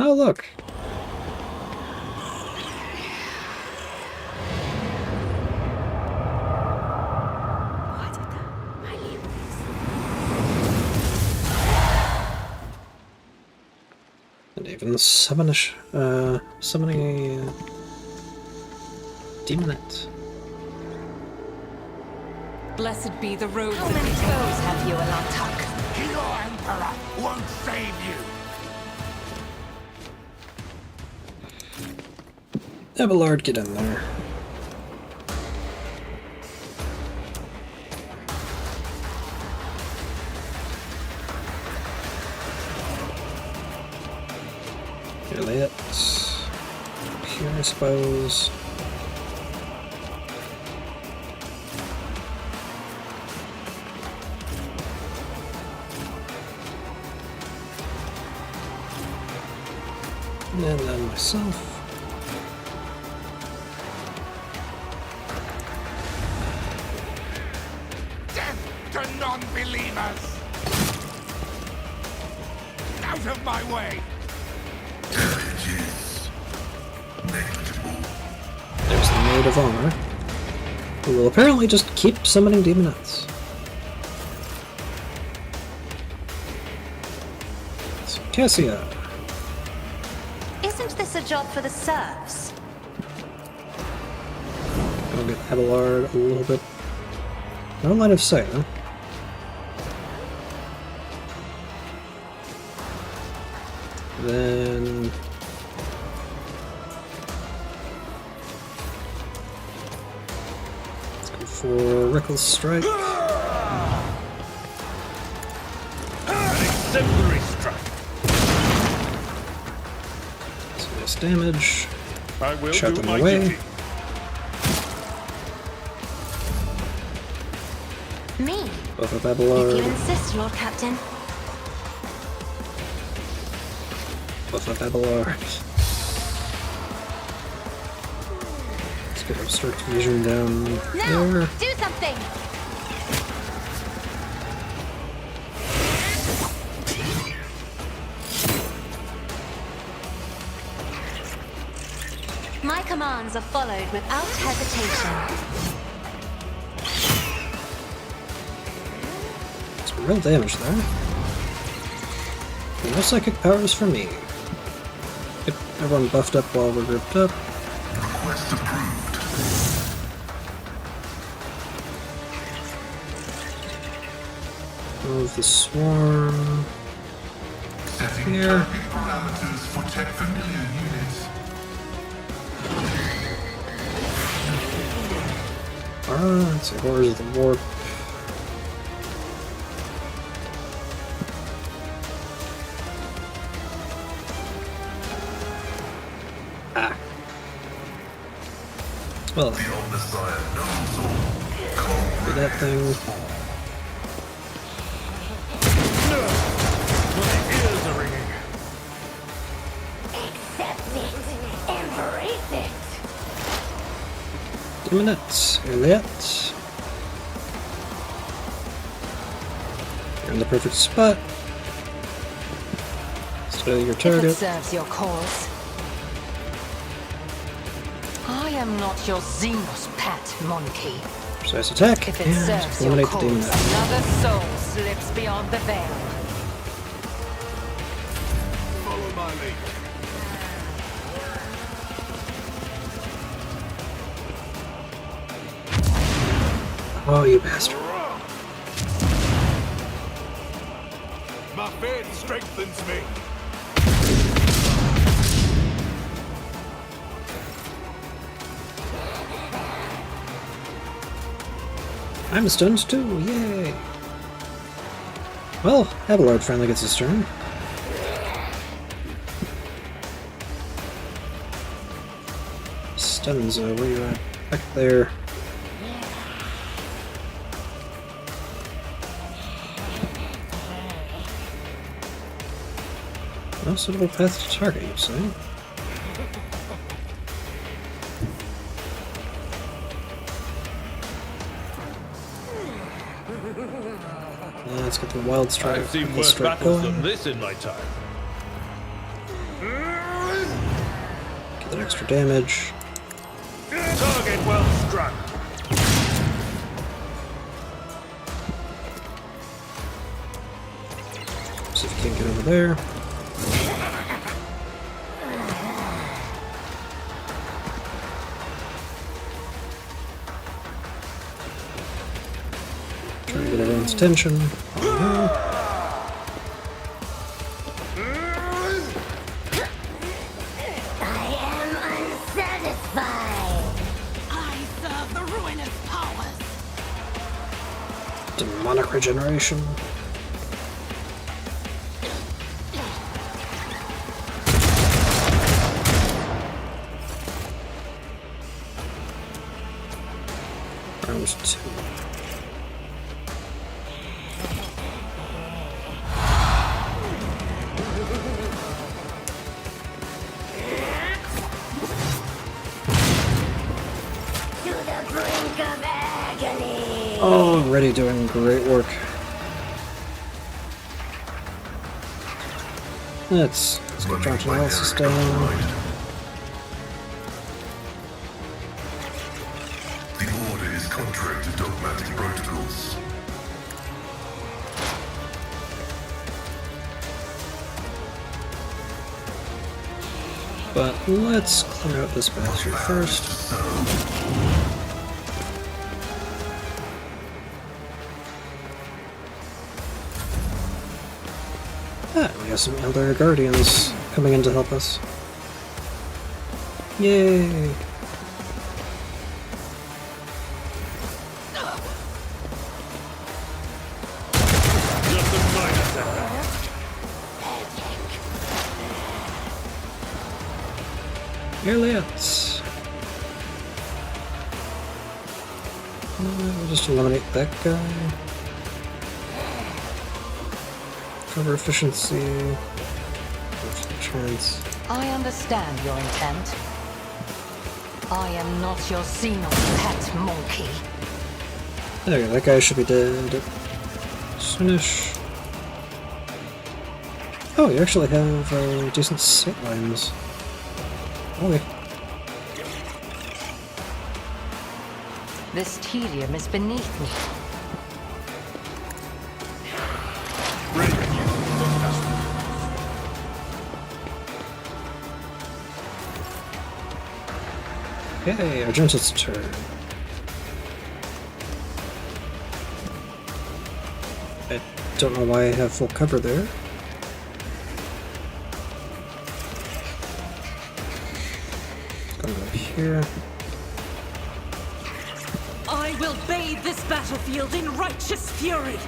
Oh, look. And even summoning a demonette. Blessed be the road How that many leads foes have you, Alantak? Your Emperor won't save you! Abelard, get in there. Elliot. Here, I suppose. And then myself. Death to non-believers! Out of my way! There's the Maid of Honor, who will apparently just keep summoning demonettes. So, Cassia. Isn't this a job for the serfs? I'll get Abelard a little bit. No line of sight, huh? Then let's go for Reckless Strike. An exemplary strike. Some nice damage. I will Shut do them my away. duty. Me? Buff up If you Abelard. insist, Lord Captain. Buff up Abelard. Let's get Obstruct Vision down Now, there. do something! My commands are followed without hesitation. Some real damage there. No psychic powers for me. Get everyone buffed up while we're grouped up. Request approved. Move the swarm. Setting Here. target parameters for tech familiar units. Ah, let's see, Horrors of the Warp. Ah. Well, The Omnissiah knows all. do that thing. My ears are ringing. Accept it. Embrace it. Demonette, Elliot. You're in the perfect spot. Study your If it target. serves your cause. I am not your Xenos pet, monkey. Precise attack. If it And serves your eliminate the cause, demonette. another soul slips beyond the veil. Follow my lead. Oh, you bastard. My faith strengthens me. I'm stunned too, yay! Well, Abelard finally gets his turn. Stuns, where you at? Back there. No suitable path to target, you say? Let's get the wild strike. I've seen Reckless worse strike battles going. than this in my time. Get that extra damage. Target well struck. See if you can't get over there. Trying to get everyone's attention. Oh, I am unsatisfied. I serve the ruinous powers. demonic regeneration. Round 2. To the brink of agony. Already doing great work. Let's get Johnson Analysis down. The order is contrary to dogmatic protocols. But let's clear out this bastard first. Ah, we have some Elder Guardians coming in to help us. Yay! Just a minor setback. Elliot! We'll just eliminate that guy. Cover efficiency. Chance. I understand your intent. I am not your Xenon pet monkey. There we go, that guy should be dead soonish. Oh, you actually have decent sight lines. Okay. This tedium is beneath me. Okay, Argenta's turn. I don't know why I have full cover there. Go here. I will bathe this battlefield in righteous fury.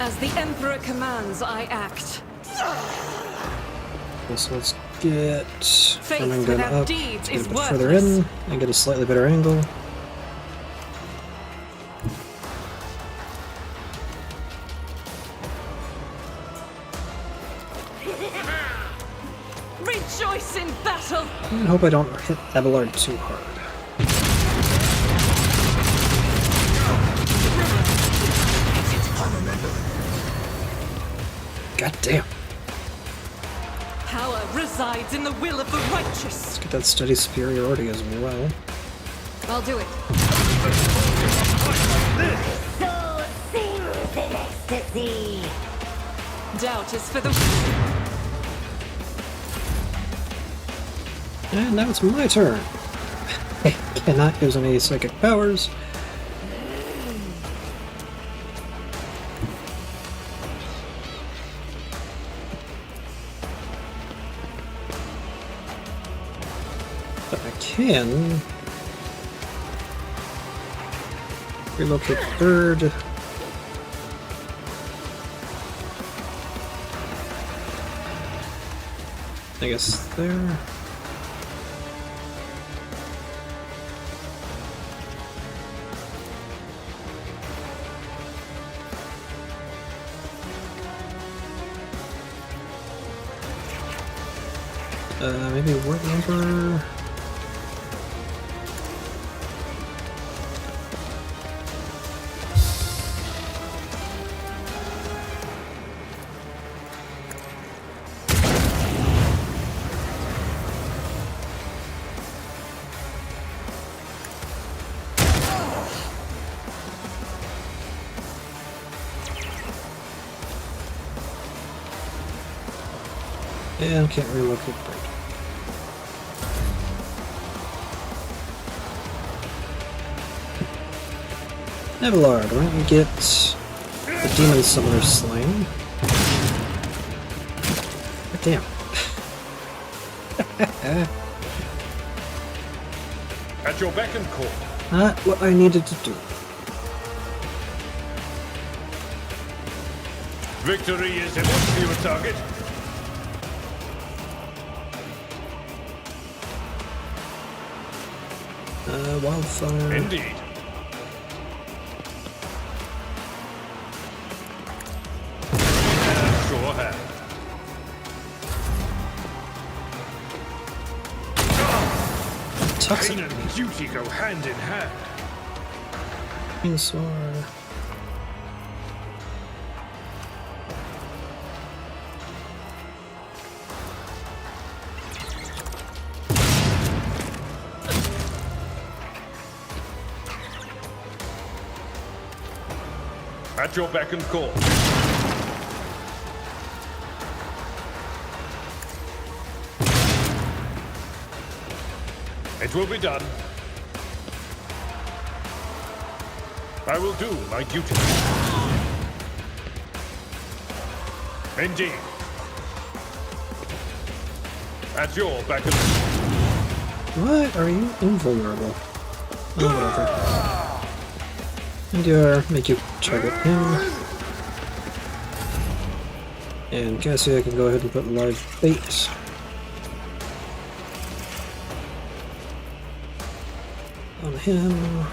As the Emperor commands, I act. So let's get Farming Gun without up, deeds let's get is a bit further worthless. in, and get a slightly better angle. Rejoice in battle! I hope I don't hit Abelard too hard. God damn. Power resides in the will of the righteous. Let's get that steady superiority as well. I'll do it. Soul sings in ecstasy. Doubt is for the... And now it's my turn. I cannot use any psychic powers. But I can relocate third. I guess there. Maybe word number. And can't relocate break. Abelard, why don't you get the demon summoner slain? Oh, damn. At your beck and call. Not what I needed to do. Victory is imminent, your target. Wildfire. Indeed. Sure have. Toxic. Pain and duty go hand in hand. Dinosaur. At your beck and call. It will be done. I will do my duty. Indeed. At your beck and call. What? Are you invulnerable? Oh, whatever. And make you target him. And Cassia can go ahead and put live bait. On him.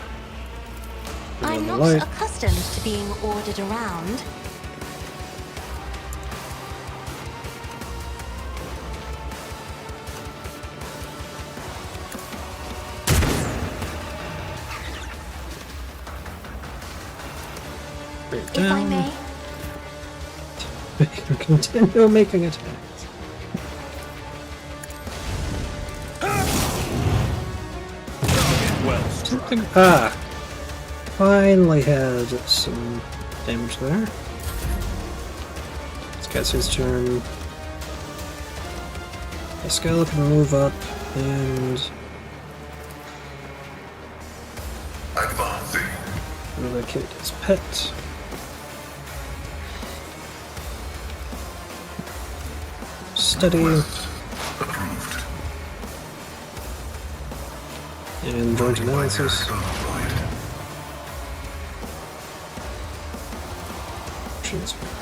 I'm not light. accustomed to being ordered around. If I may. Continue making attacks. Well, finally had some damage there. It's Cassie's turn. Pascal can move up and Advancing. relocate his pet. Steady. Approved. And joint analysis.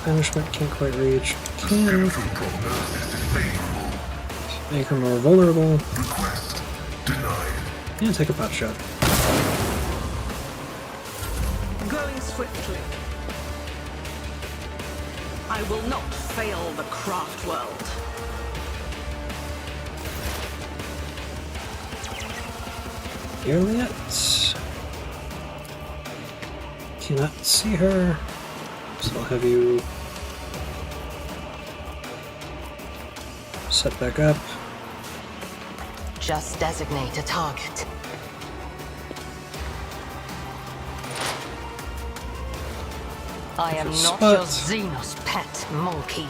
Banishment can't quite reach. Can Spiritual prognosis is favorable. make her more vulnerable. Request denied. Yeah, take a pot shot. Going swiftly. I will not fail the craft world. Juliet. Cannot see her. So I'll have you set back up. Just designate a target. I am not Spot. your Xenos pet, monkey.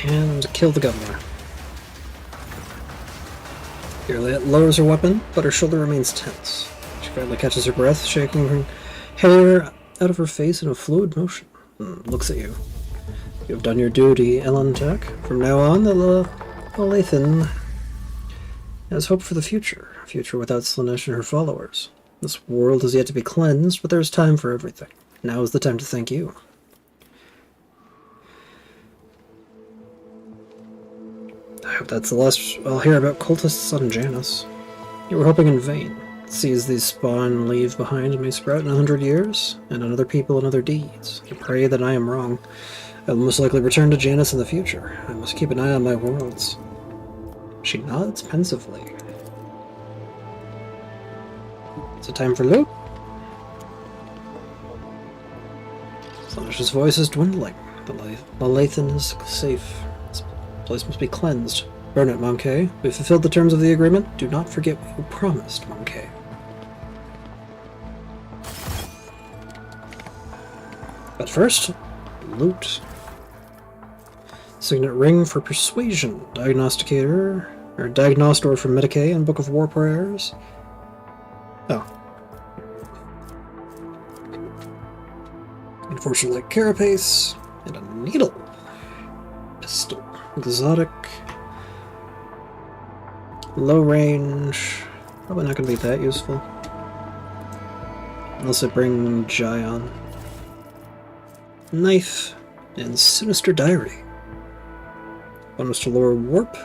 And kill the governor. Juliet lowers her weapon, but her shoulder remains tense. She finally catches her breath, shaking her hair out of her face in a fluid motion. Looks at you. You have done your duty, Ellen Tech. From now on, the Lathan has hope for the future. A future without Slaanesh and her followers. This world is yet to be cleansed, but there's time for everything. Now is the time to thank you. I hope that's the last I'll hear about cultists on Janus. You were hoping in vain. Seas these spawn leave behind may sprout in 100 years, and on other people and other deeds. I pray that I am wrong. I will most likely return to Janus in the future. I must keep an eye on my worlds. She nods pensively. Is it time for loot? Slaanesh's voice is dwindling. The Lathan is safe. This place must be cleansed. Burn it, Monkey. We fulfilled the terms of the agreement. Do not forget what you promised, Monkey. But first, loot. Signet ring for persuasion. Diagnosticator. Or Diagnostor for Medicae and Book of War Prayers. Oh. Unfortunately, Carapace and a needle. Pistol. Exotic. Low range. Probably not going to be that useful. Unless I bring Gion. Knife. And Sinister Diary. Bonus to lower warp,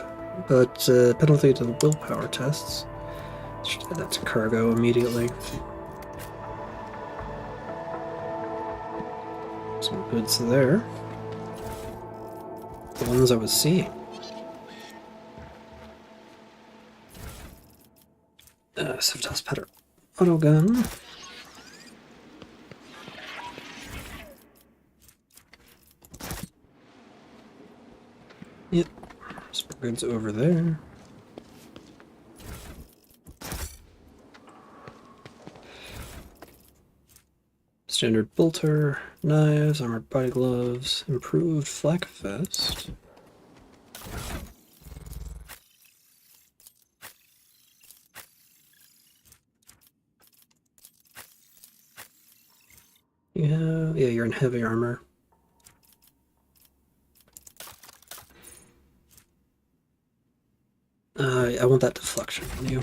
but penalty to the willpower tests. Should add that to cargo immediately. Some goods there. The ones I was seeing. Civitas Petter auto gun. Yep, some goods over there. Standard bolter, knives, armored body gloves, improved flak vest. Yeah, you're in heavy armor. I want that deflection on you.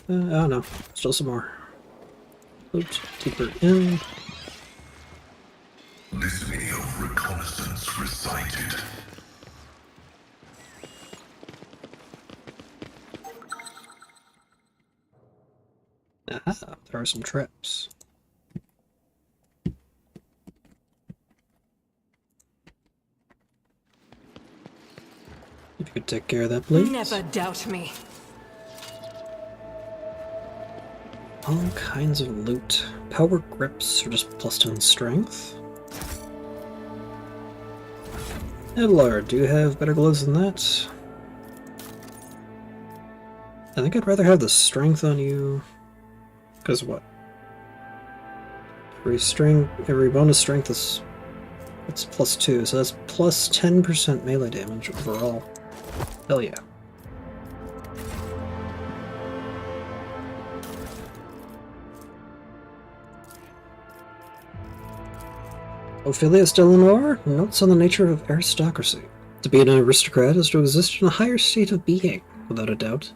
Oh no, still some more. Oops, deeper in. Litany of reconnaissance recited. Aha, there are some traps. If you could take care of that, please. Never doubt me. All kinds of loot. Power grips are just +10 strength. Edlar, do you have better gloves than that? I think I'd rather have the strength on you. Because what? Every bonus strength is... it's +2, so that's +10% melee damage overall. Hell yeah. Ophelius Delanor notes on the nature of aristocracy. To be an aristocrat is to exist in a higher state of being, without a doubt.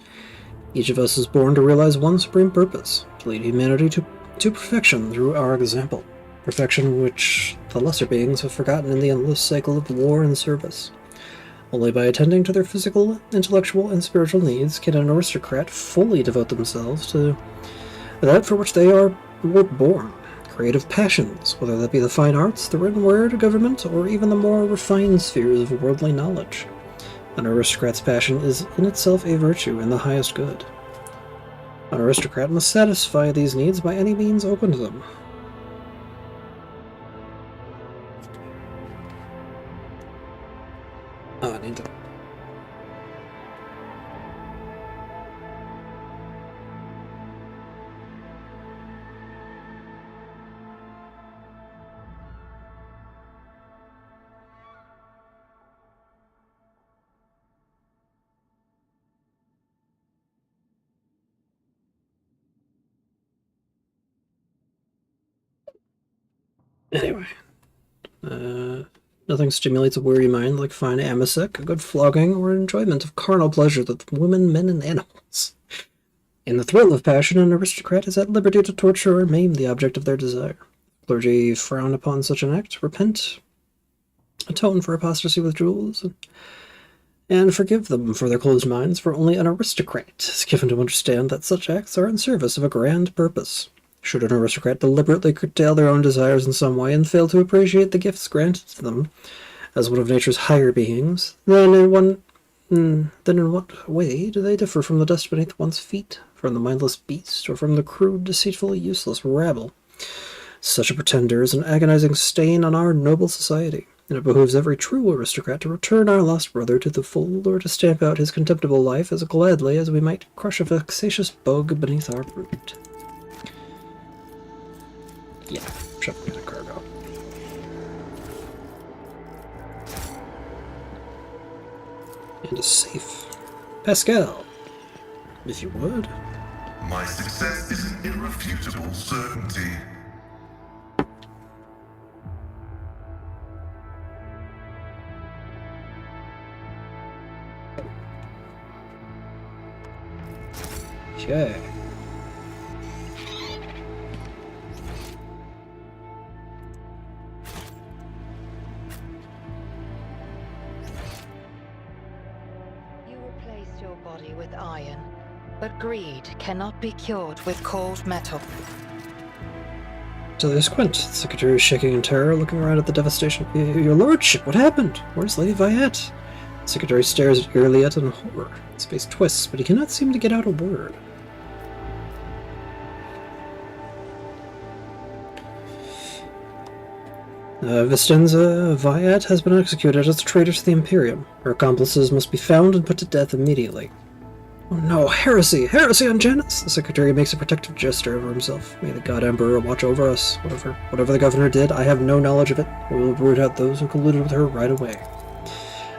Each of us is born to realize one supreme purpose, to lead humanity to perfection through our example. Perfection which the lesser beings have forgotten in the endless cycle of war and service. Only by attending to their physical, intellectual, and spiritual needs can an aristocrat fully devote themselves to that for which they were born. Creative passions, whether that be the fine arts, the written word, government, or even the more refined spheres of worldly knowledge. An aristocrat's passion is in itself a virtue and the highest good. An aristocrat must satisfy these needs by any means open to them. Oh, I need to... Anyway. Nothing stimulates a weary mind like fine amasec, a good flogging, or enjoyment of carnal pleasure that women, men, and animals. In the thrill of passion, an aristocrat is at liberty to torture or maim the object of their desire. Clergy frown upon such an act, repent, atone for apostasy with jewels, and forgive them for their closed minds, for only an aristocrat is given to understand that such acts are in service of a grand purpose. Should an aristocrat deliberately curtail their own desires in some way and fail to appreciate the gifts granted to them as one of nature's higher beings, then in what way do they differ from the dust beneath one's feet, from the mindless beast, or from the crude, deceitfully useless rabble? Such a pretender is an agonizing stain on our noble society, and it behooves every true aristocrat to return our lost brother to the fold, or to stamp out his contemptible life as gladly as we might crush a vexatious bug beneath our boot. Yeah, shove me in a cargo. And a safe. Pascal, if you would. My success is an irrefutable certainty. Okay. You replaced your body with iron, but greed cannot be cured with cold metal. Delius Quint, the secretary is shaking in terror, looking around at the devastation. Your lordship, what happened? Where's Lady Viette? The secretary stares at Irliet in horror. His face twists, but he cannot seem to get out a word. Vistenza Viette has been executed as a traitor to the Imperium. Her accomplices must be found and put to death immediately. Oh no, heresy! Heresy on Janus! The secretary makes a protective gesture over himself. May the God Emperor watch over us. Whatever the governor did, I have no knowledge of it. We will root out those who colluded with her right away.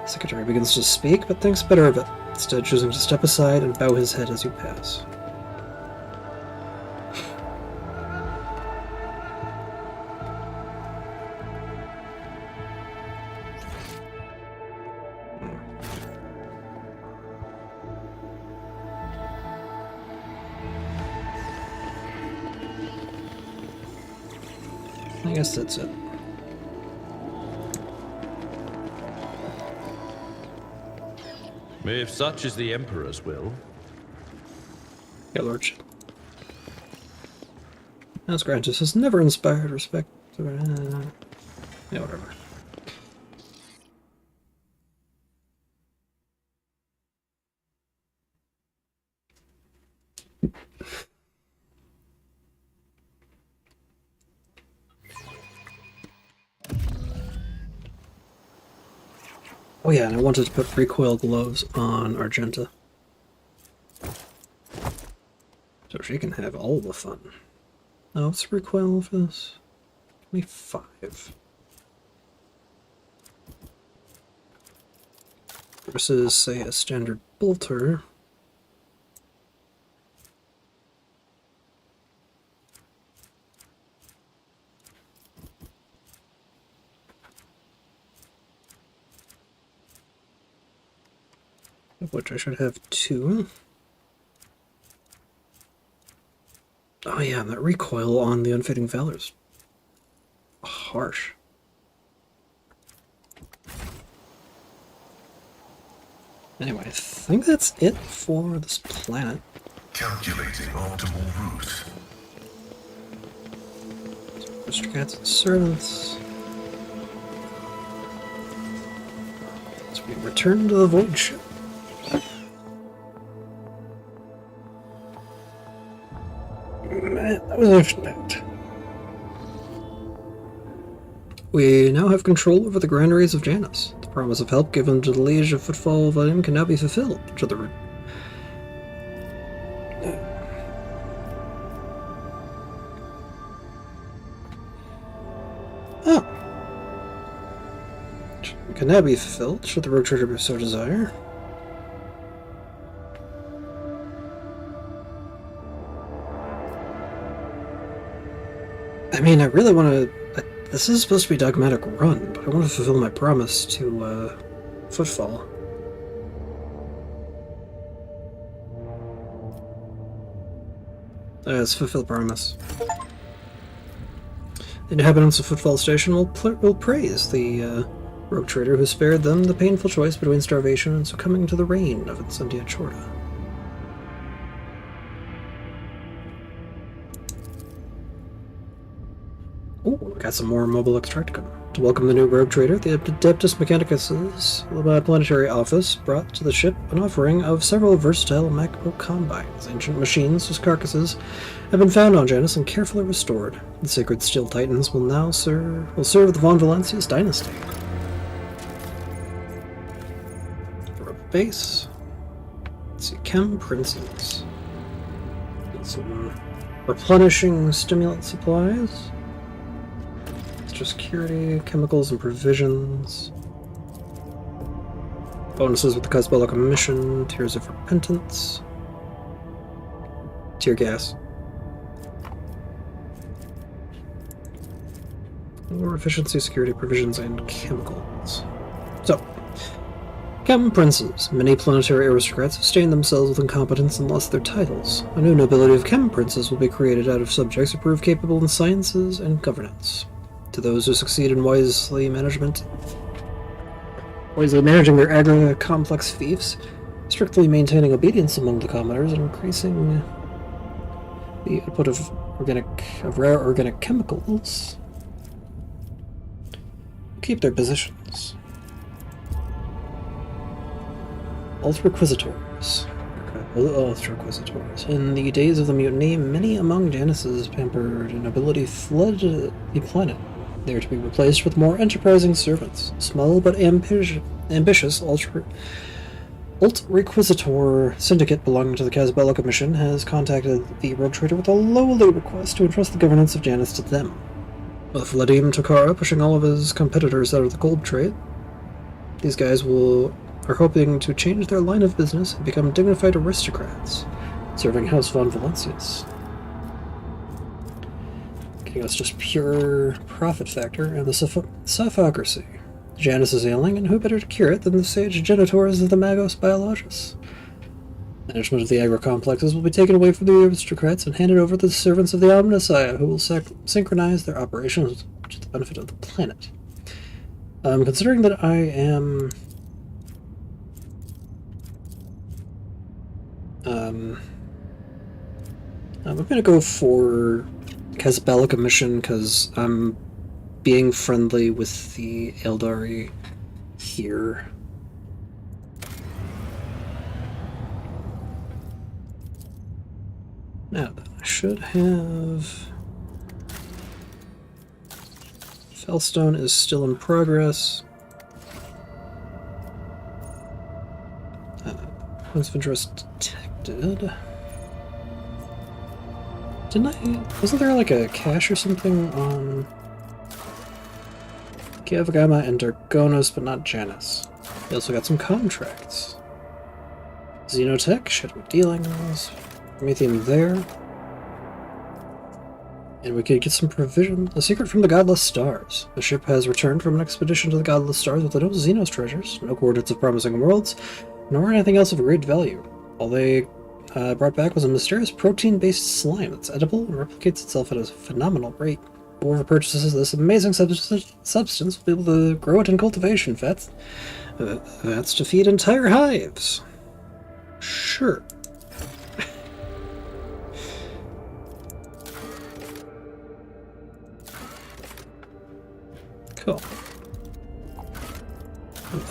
The secretary begins to speak, but thinks better of it, instead choosing to step aside and bow his head as you pass. I guess that's it. If such is the Emperor's will. Your lordship. As Grantus has never inspired respect. Yeah, whatever. Oh yeah, and I wanted to put recoil gloves on Argenta. So she can have all the fun. Oh, what's the recoil for this? Give me 5. Versus, say, a standard bolter. Of which I should have 2. Oh yeah, that recoil on the Unfading Valor's harsh. Anyway, I think that's it for this planet. Calculating optimal route. Mr. Cats and servants. So we return to the void ship. Man, that was unexpected. We now have control over the granaries of Janus. The promise of help given to the Liege of Footfall Volume can now be fulfilled. To the can now be fulfilled, should the rogue trader so desire. I mean, I really want to... This is supposed to be Dogmatic Run, but I want to fulfill my promise to, Footfall. Let's fulfill promise. The inhabitants of Footfall Station will praise the, rogue trader who spared them the painful choice between starvation and succumbing to the reign of Incendia Chorda. Ooh, we got some more mobile extracticum. To welcome the new rogue trader, the Adeptus Mechanicus's planetary office brought to the ship an offering of several versatile macro combines. Ancient machines whose carcasses have been found on Janus and carefully restored. The sacred steel titans will now serve the Von Valencius dynasty. For a base, let's see, Chem Princes. Get some replenishing stimulant supplies. Security, chemicals and provisions. Bonuses with the Cosbelica mission, Tears of Repentance, Tear Gas. More efficiency, security provisions, and chemicals. So, Chem Princes. Many planetary aristocrats have stained themselves with incompetence and lost their titles. A new nobility of Chem Princes will be created out of subjects who prove capable in sciences and governance. To those who succeed in wisely managing their agri-complex fiefs, strictly maintaining obedience among the commoners, and increasing the output of rare organic chemicals, keep their positions. Ultra-Quisitors. In the days of the mutiny, many among Janus's pampered nobility fled the planet, there to be replaced with more enterprising servants. Small but ambitious Alt-Requisitor syndicate belonging to the Casbelica mission has contacted the rogue trader with a lowly request to entrust the governance of Janus to them. With Vladim Tokara pushing all of his competitors out of the gold trade, these guys are hoping to change their line of business and become dignified aristocrats, serving House von Valencius. Getting us just pure profit factor and the suffocracy. Janus is ailing, and who better to cure it than the sage genitors of the Magos Biologus? Management of the agro-complexes will be taken away from the aristocrats and handed over to the servants of the Omnissiah, who will synchronize their operations to the benefit of the planet. Considering that I am... I'm gonna go for Casbelica mission because I'm being friendly with the Eldari here. Now, I should have... Fellstone is still in progress. Points of interest detected. Wasn't there like a cache or something on Gavagama and Dargonos, but not Janus? We also got some contracts. Xenotech, Shadow Dealings, Prometheum there. And we could get some provision. A secret from the Godless Stars. The ship has returned from an expedition to the Godless Stars with no Xenos treasures, no coordinates of promising worlds, nor anything else of great value. All they brought back was a mysterious protein-based slime that's edible and replicates itself at a phenomenal rate. Whoever purchases this amazing substance will be able to grow it in cultivation vats to feed entire hives. Sure. Cool.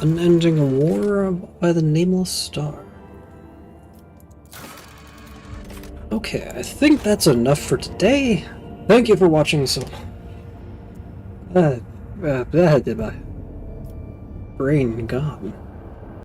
An unending war by the Nameless Star. Okay, I think that's enough for today. Thank you for watching so... brain gone.